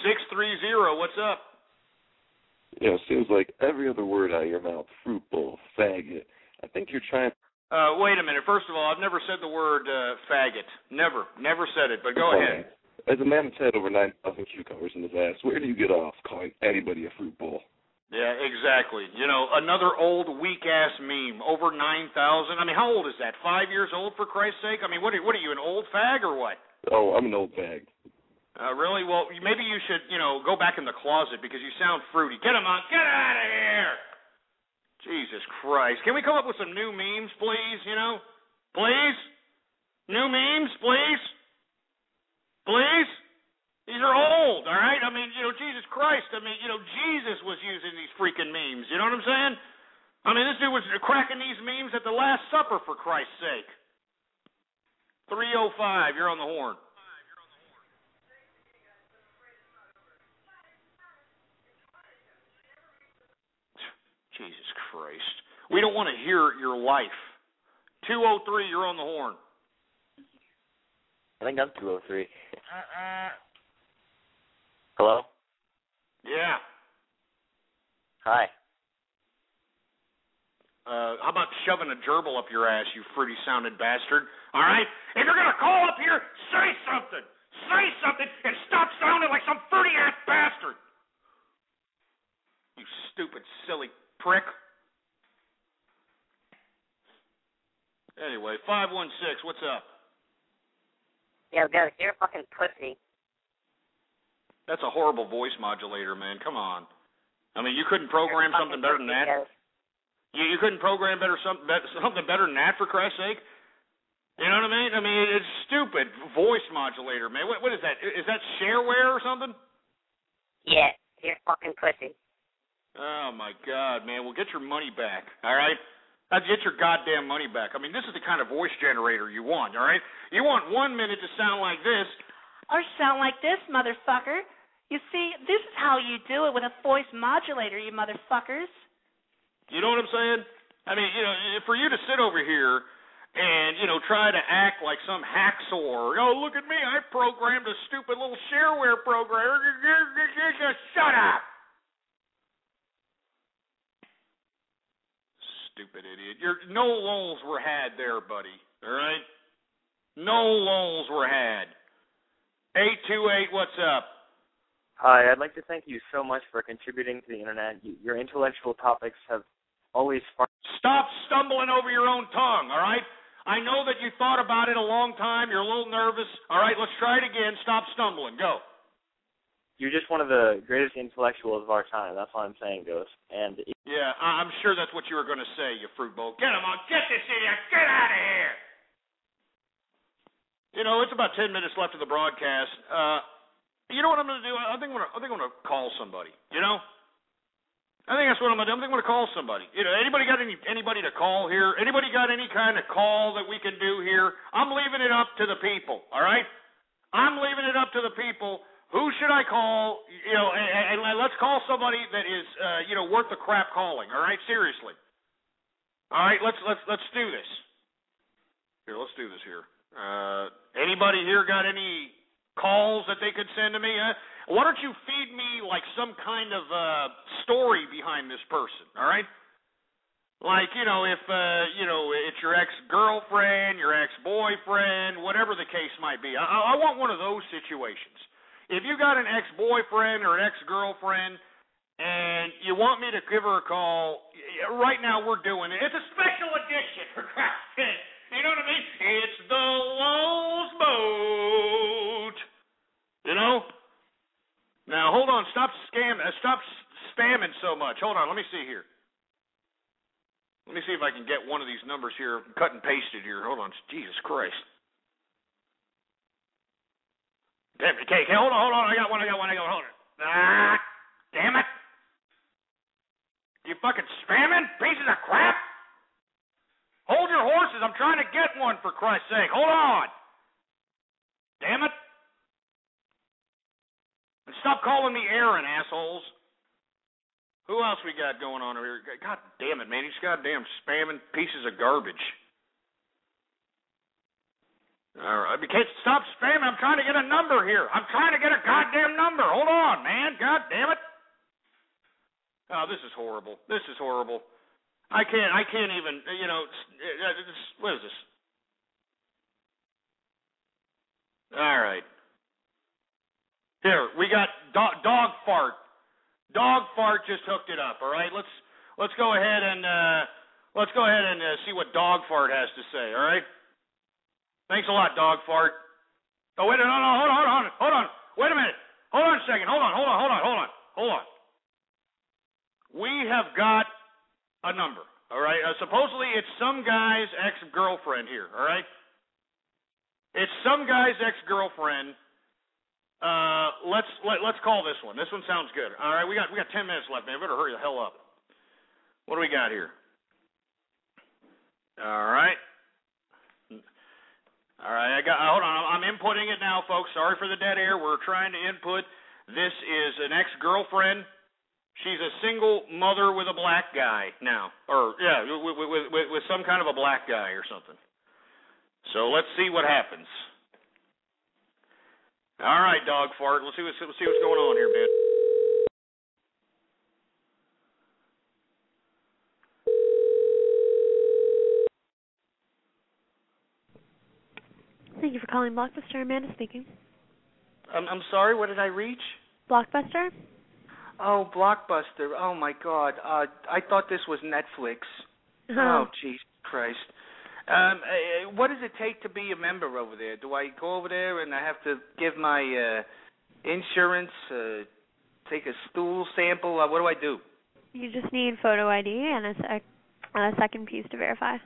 630, what's up? Yeah, it seems like every other word out of your mouth, fruit bowl, faggot. I think you're trying... Wait a minute. First of all, I've never said the word faggot. Never said it, but go ahead. As a man that's had over 9,000 cucumbers in his ass, where do you get off calling anybody a fruit bowl? Yeah, exactly. Another old, weak-ass meme. Over 9,000. I mean, how old is that? 5 years old, for Christ's sake? I mean, what are you, an old fag or what? Oh, I'm an old fag. Really? Well, maybe you should, go back in the closet because you sound fruity. Get him on. Get out of here. Jesus Christ. Can we come up with some new memes, please, Please? New memes, please? Please? These are old, all right? I mean, Jesus Christ. I mean, Jesus was using these freaking memes. You know what I'm saying? I mean, this dude was cracking these memes at the Last Supper, for Christ's sake. 305, you're on the horn. Jesus Christ. We don't want to hear your life. 203, you're on the horn. I think I'm 203. Hello? Yeah. Hi. How about shoving a gerbil up your ass, you fruity-sounding bastard? All right? If you're going to call up here, say something. Say something and stop sounding like some fruity-ass bastard. You stupid, silly prick. Anyway, 516, what's up? Yo, Ghost, you're a fucking pussy. That's a horrible voice modulator, man. Come on. I mean, you couldn't program something better than that? You couldn't program something better than that, for Christ's sake? You know what I mean? I mean, it's stupid. Voice modulator, man. What is that? Is that shareware or something? Yeah, you're a fucking pussy. Oh, my God, man. Well, get your money back, all right? Get your goddamn money back. I mean, this is the kind of voice generator you want, all right? You want 1 minute to sound like this. Or sound like this, motherfucker. You see, this is how you do it with a voice modulator, you motherfuckers. You know what I'm saying? I mean, for you to sit over here and, try to act like some hacksaw. Oh, look at me. I programmed a stupid little shareware program. Shut up. Stupid idiot. No lulls were had there, buddy. All right? No lulls were had. 828, what's up? Hi, I'd like to thank you so much for contributing to the Internet. Your intellectual topics have always sparked... Stop stumbling over your own tongue, all right? I know that you thought about it a long time. You're a little nervous. All right, let's try it again. Stop stumbling. Go. You're just one of the greatest intellectuals of our time. That's all I'm saying, Ghost. And yeah, I'm sure that's what you were going to say, you fruit bowl. Get him on. Get this idiot. Get out of here. It's about 10 minutes left of the broadcast. You know what I'm going to do? I think I'm going to call somebody. I think that's what I'm going to do. I think I'm going to call somebody. Anybody got anybody to call here? Anybody got any kind of call that we can do here? I'm leaving it up to the people. All right? I'm leaving it up to the people. Who should I call? And let's call somebody that is worth the crap calling. All right? Seriously. All right. Let's do this. Here, let's do this here. Anybody here got any calls that they could send to me? Why don't you feed me like some kind of story behind this person, all right? Like, if, it's your ex-girlfriend, your ex-boyfriend, whatever the case might be. I want one of those situations. If you got an ex-boyfriend or an ex-girlfriend and you want me to give her a call, right now we're doing it. It's a special edition, for Christ's sake. You know what I mean? It's the Lowe's boat. Now, hold on. Stop spamming so much. Hold on. Let me see here. Let me see if I can get one of these numbers here, cut and pasted here. Hold on. Jesus Christ. Damn it. Okay, hold on. I got one. Hold on. Ah, damn it. You fucking spamming pieces of crap? Hold your horses. I'm trying to get one, for Christ's sake. Hold on. Damn it. And stop calling me Aaron, assholes. Who else we got going on over here? God damn it, man. These goddamn spamming pieces of garbage. All right. Stop spamming. I'm trying to get a number here. I'm trying to get a goddamn number. Hold on, man. God damn it. Oh, this is horrible. I can't even, what is this? All right. Here, we got dog fart. Dog fart just hooked it up. All right, let's go ahead and see what dog fart has to say. All right. Thanks a lot, dog fart. Oh wait, no, hold on. Wait a minute. Hold on a second. Hold on. We have got a number. All right. Supposedly it's some guy's ex-girlfriend here. All right. It's some guy's ex-girlfriend. Let's call this one. This one sounds good. All right, we got 10 minutes left, man. Better hurry the hell up. What do we got here? All right. Hold on. I'm inputting it now, folks. Sorry for the dead air. We're trying to input. This is an ex-girlfriend. She's a single mother with a black guy now, with some kind of a black guy or something. So let's see what happens. All right, dog fart. Let's see what's going on here, man. Thank you for calling Blockbuster. Amanda speaking. I'm sorry. What did I reach? Blockbuster? Oh, Blockbuster. Oh my God. I thought this was Netflix. Oh, Jesus Christ. What does it take to be a member over there? Do I go over there and I have to give my insurance, take a stool sample? What do I do? You just need photo ID and a second piece to verify.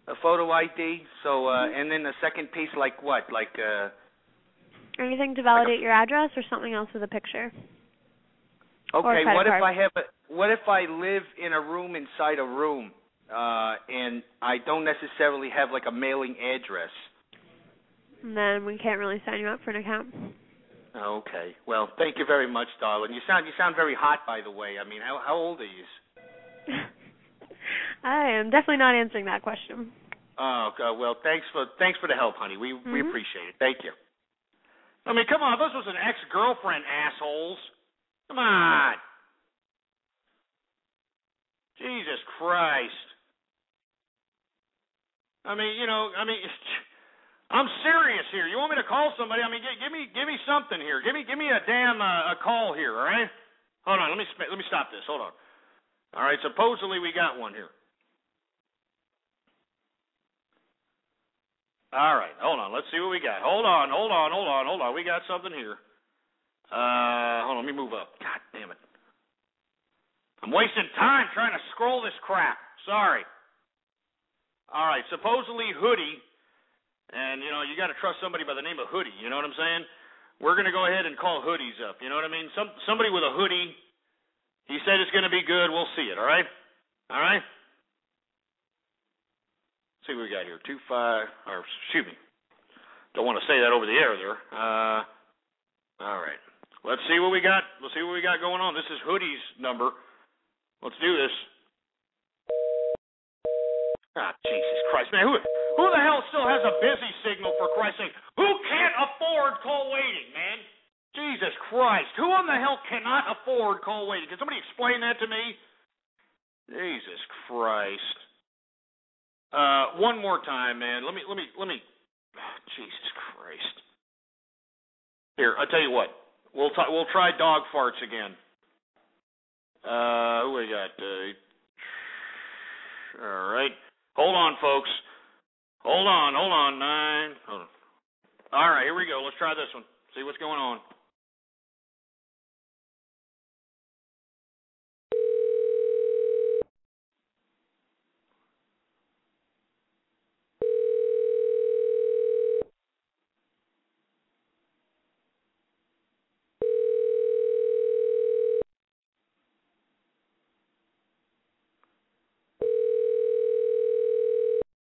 A photo ID? So, and then a second piece like what? Like, anything to validate your address or something else with a picture? Okay, what if I live in a room inside a room? And I don't necessarily have like a mailing address. And then we can't really sign you up for an account. Okay. Well, thank you very much, darling. You sound very hot, by the way. I mean, how old are you? I am definitely not answering that question. Oh, okay. Well, thanks for the help, honey. We appreciate it. Thank you. I mean, come on. This was an ex-girlfriend, assholes. Come on. Jesus Christ. I'm serious here. You want me to call somebody? I mean, give me something here. Give me a damn a call here. All right. Hold on. Let me stop this. Hold on. All right. Supposedly we got one here. All right. Hold on. Let's see what we got. Hold on. We got something here. Hold on. Let me move up. God damn it. I'm wasting time trying to scroll this crap. Sorry. All right, supposedly Hoodie, and, you got to trust somebody by the name of Hoodie, you know what I'm saying? We're going to go ahead and call Hoodies up, you know what I mean? Somebody with a hoodie, he said it's going to be good. We'll see it, all right? All right? Let's see what we got here. 25, or excuse me. Don't want to say that over the air there. All right. Let's see what we got. Let's see what we got going on. This is Hoodie's number. Let's do this. Ah, Jesus Christ, man. Who the hell still has a busy signal, for Christ's sake? Who can't afford call waiting, man? Jesus Christ. Who in the hell cannot afford call waiting? Can somebody explain that to me? Jesus Christ. One more time, man. Let me. Jesus Christ. Here, I'll tell you what. We'll try dog farts again. Who we got? All right. Hold on, folks. Hold on. 9. Hold on. All right, here we go. Let's try this one. See what's going on.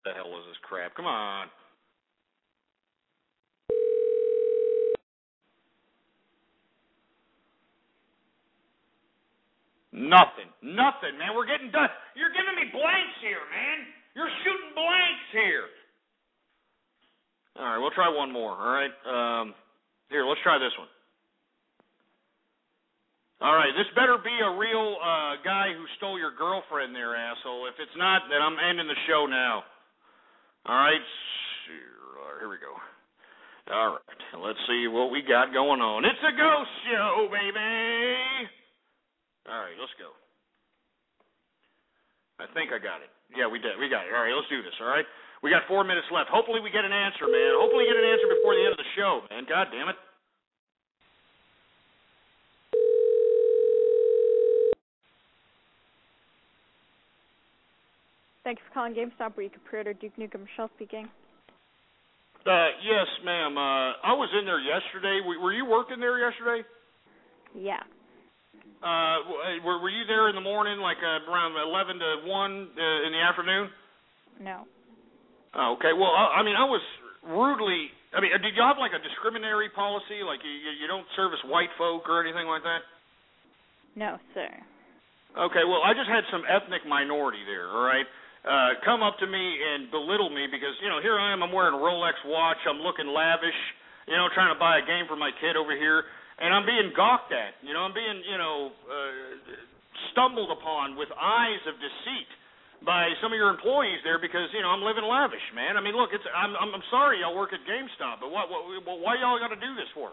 The hell was this crap? Come on. Nothing, man. We're getting done. You're giving me blanks here, man. You're shooting blanks here. All right, we'll try one more, all right? Here, let's try this one. All right, this better be a real guy who stole your girlfriend there, asshole. If it's not, then I'm ending the show now. All right, here we go. All right, let's see what we got going on. It's a ghost show, baby. All right, let's go. I think I got it. Yeah, we did. We got it. All right, let's do this, all right? We got 4 minutes left. Hopefully we get an answer, man. Hopefully we get an answer before the end of the show, man. God damn it. Thanks for calling GameStop, where you can pre-order Duke Nukem. Michelle speaking. Yes, ma'am. I was in there yesterday. Were you working there yesterday? Yeah. Were you there in the morning, like around 11 to 1 in the afternoon? No. Oh, okay. Well, I mean, I was rudely. I mean, did you have like a discriminatory policy, like you don't service white folk or anything like that? No, sir. Okay. Well, I just had some ethnic minority there. All right. Come up to me and belittle me because here I am. I'm wearing a Rolex watch. I'm looking lavish. Trying to buy a game for my kid over here. And I'm being gawked at, I'm being, stumbled upon with eyes of deceit by some of your employees there because, I'm living lavish, man. I mean, look, I'm sorry y'all work at GameStop, but why y'all got to do this for?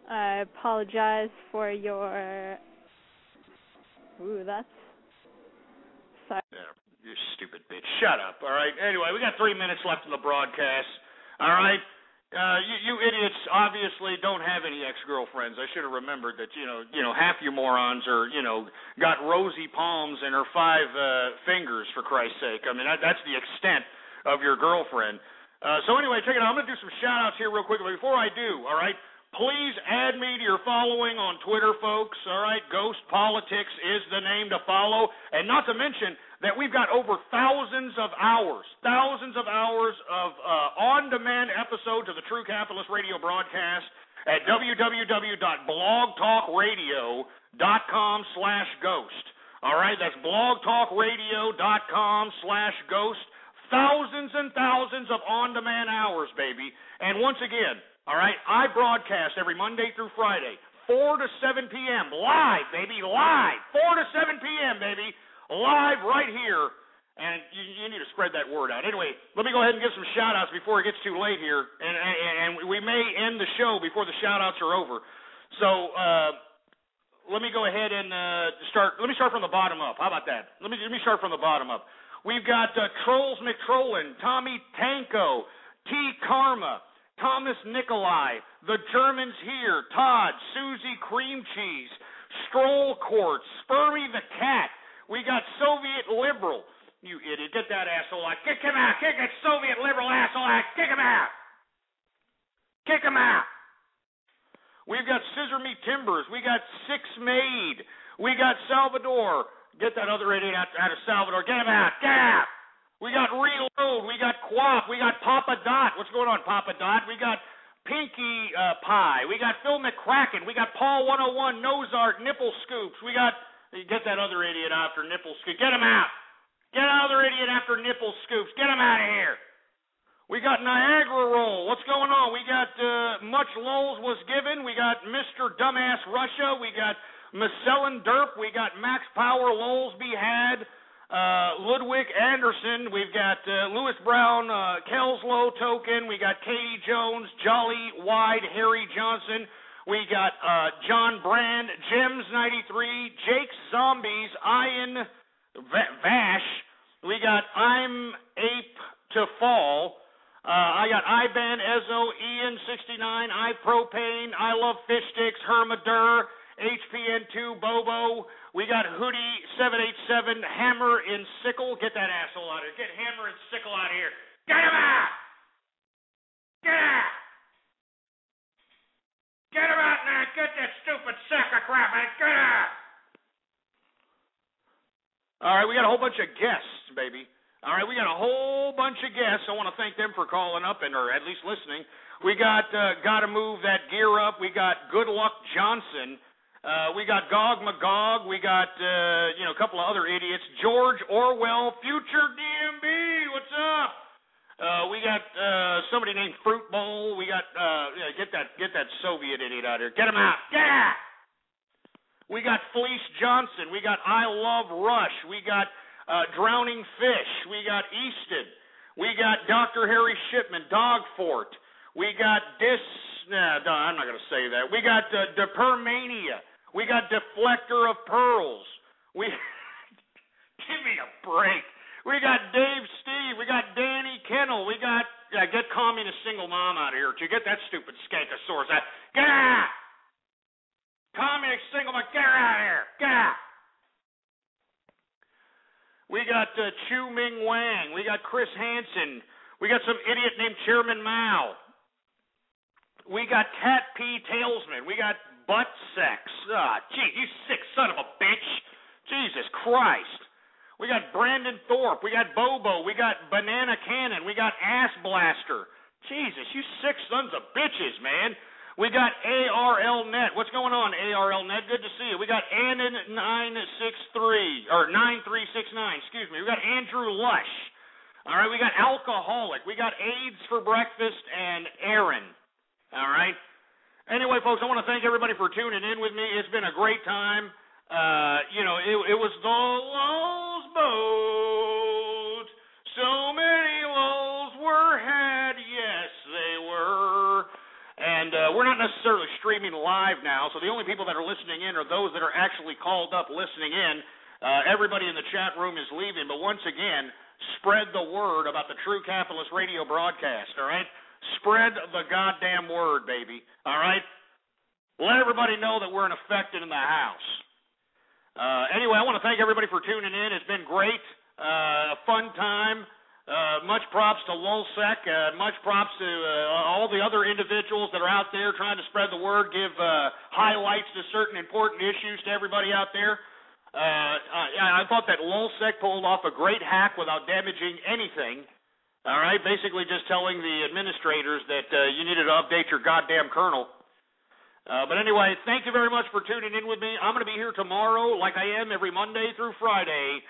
I apologize for your. Ooh, that's. Sorry. Yeah, you stupid bitch. Shut up. All right. Anyway, we got 3 minutes left in the broadcast. All right. You idiots obviously don't have any ex-girlfriends. I should have remembered that, half you morons are, got rosy palms and her 5 fingers, for Christ's sake. I mean, that's the extent of your girlfriend. So anyway, check it out. I'm going to do some shout-outs here real quick. But before I do, all right, please add me to your following on Twitter, folks. All right, Ghost Politics is the name to follow. And not to mention that we've got over thousands of hours of on-demand episodes of the True Capitalist Radio broadcast at www.blogtalkradio.com/ghost. All right, that's blogtalkradio.com/ghost. Thousands and thousands of on-demand hours, baby. And once again, all right, I broadcast every Monday through Friday, 4 to 7 p.m. live, baby, live. 4 to 7 p.m., baby. Live right here, and you need to spread that word out. Anyway, let me go ahead and give some shout-outs before it gets too late here, and we may end the show before the shout-outs are over. So let me go ahead and start. Let me start from the bottom up. How about that? Let me start from the bottom up. We've got Trolls McTrollin, Tommy Tanko, T. Karma, Thomas Nikolai, The Germans Here, Todd, Susie Cream Cheese, Stroll Court, Spurmy the Cat. We got Soviet Liberal. You idiot. Get that asshole out. Kick him out. Kick that Soviet Liberal asshole out. Kick him out. Kick him out. We've got Scissor Me Timbers. We got Six Maid. We got Salvador. Get that other idiot out of Salvador. Get him out. Get out. We got Reload. We got Quaff. We got Papa Dot. What's going on, Papa Dot? We got Pinkie Pie. We got Phil McCracken. We got Paul 101, Nozart, Nipple Scoops. We got... Get that other idiot after Nipple Scoops. Get him out. Get another idiot after Nipple Scoops. Get him out of here. We got Niagara Roll. What's going on? We got Much Lulz Was Given. We got Mr. Dumbass Russia. We got Macellin Derp. We got Max Power, Lowlesby Had, Ludwig Anderson. We've got Lewis Brown, Kelslow Token. We got Katie Jones, Jolly Wide, Harry Johnson. We got John Brand, Gems 93, Jake Zombies, Ian Vash. We got I'm Ape to Fall. I got Iban Ezzo, Ian 69, iPropane, I Love Fish Sticks, Hermadur, HPN2, Bobo. We got Hoodie 787, Hammer and Sickle. Get that asshole out of here. Get Hammer and Sickle out of here. Get him out! Get out! Get him out now! Get that stupid sack of crap out! Get out! All right, we got a whole bunch of guests, baby. All right, we got a whole bunch of guests. I want to thank them for calling up or at least listening. We got Gotta Move That Gear Up. We got Good Luck Johnson. We got Gog Magog. We got, a couple of other idiots. George Orwell, Future DMB. What's up? We got somebody named Fruit Bowl. We got, get that Soviet idiot out here. Get him out. Get out. We got Fleece Johnson. We got I Love Rush. We got Drowning Fish. We got Easton. We got Dr. Harry Shipman, Dog Fort. We got I'm not going to say that. We got Depermania. We got Deflector of Pearls. Give me a break. We got Dave Steve. We got Danny Kennel. We got, get Communist Single Mom out of here. Did you get that stupid skankosaurus out? Get out! Communist Single Mom, get her out of here. Get out! We got Chu Ming Wang. We got Chris Hansen. We got some idiot named Chairman Mao. We got Cat P. Talesman. We got Butt Sex. Gee, you sick son of a bitch. Jesus Christ. We got Brandon Thorpe. We got Bobo. We got Banana Cannon. We got Ass Blaster. Jesus, you sick sons of bitches, man. We got ARL Net. What's going on, ARL Net? Good to see you. We got Annan963, or 9369, excuse me. We got Andrew Lush. All right, we got Alcoholic. We got AIDS for Breakfast and Aaron. All right. Anyway, folks, I want to thank everybody for tuning in with me. It's been a great time. It was the Lulz boat. So many lulls were had. Yes, they were. And we're not necessarily streaming live now, so the only people that are listening in are those that are actually called up listening in. Everybody in the chat room is leaving, but once again, spread the word about the True Capitalist Radio broadcast, all right? Spread the goddamn word, baby, all right? Let everybody know that we're in effect in the house. Anyway, I want to thank everybody for tuning in. It's been great, a fun time. Much props to Lulsec. Much props to all the other individuals that are out there trying to spread the word, give highlights to certain important issues to everybody out there. I thought that Lulsec pulled off a great hack without damaging anything. All right, basically just telling the administrators that you needed to update your goddamn kernel. But anyway, thank you very much for tuning in with me. I'm going to be here tomorrow like I am every Monday through Friday,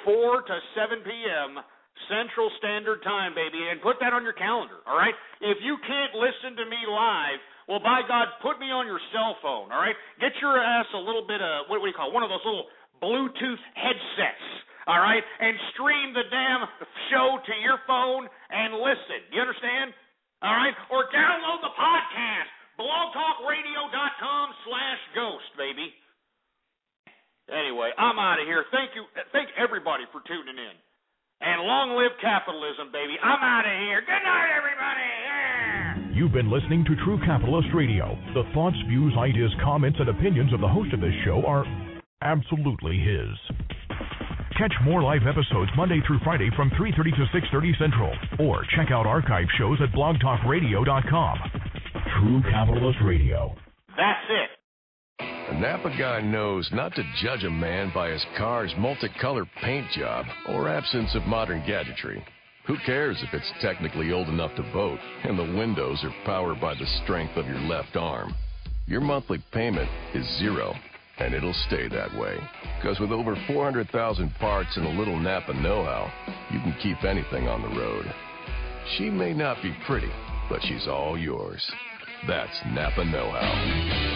4 to 7 p.m., Central Standard Time, baby, and put that on your calendar, all right? If you can't listen to me live, well, by God, put me on your cell phone, all right? Get your ass a little bit of, what do we call it, one of those little Bluetooth headsets, all right? And stream the damn show to your phone and listen. You understand? All right? Or download the podcast, blogtalkradio.com/ghost, baby. Anyway, I'm out of here. Thank you. Thank everybody for tuning in. And long live capitalism, baby. I'm out of here. Good night, everybody. Yeah. You've been listening to True Capitalist Radio. The thoughts, views, ideas, comments, and opinions of the host of this show are absolutely his. Catch more live episodes Monday through Friday from 3:30 to 6:30 Central. Or check out archive shows at blogtalkradio.com. True Capitalist Radio. That's it. A Napa guy knows not to judge a man by his car's multicolored paint job or absence of modern gadgetry. Who cares if it's technically old enough to vote and the windows are powered by the strength of your left arm? Your monthly payment is zero, and it'll stay that way. Because with over 400,000 parts and a little Napa know-how, you can keep anything on the road. She may not be pretty, but she's all yours. That's Napa know-how.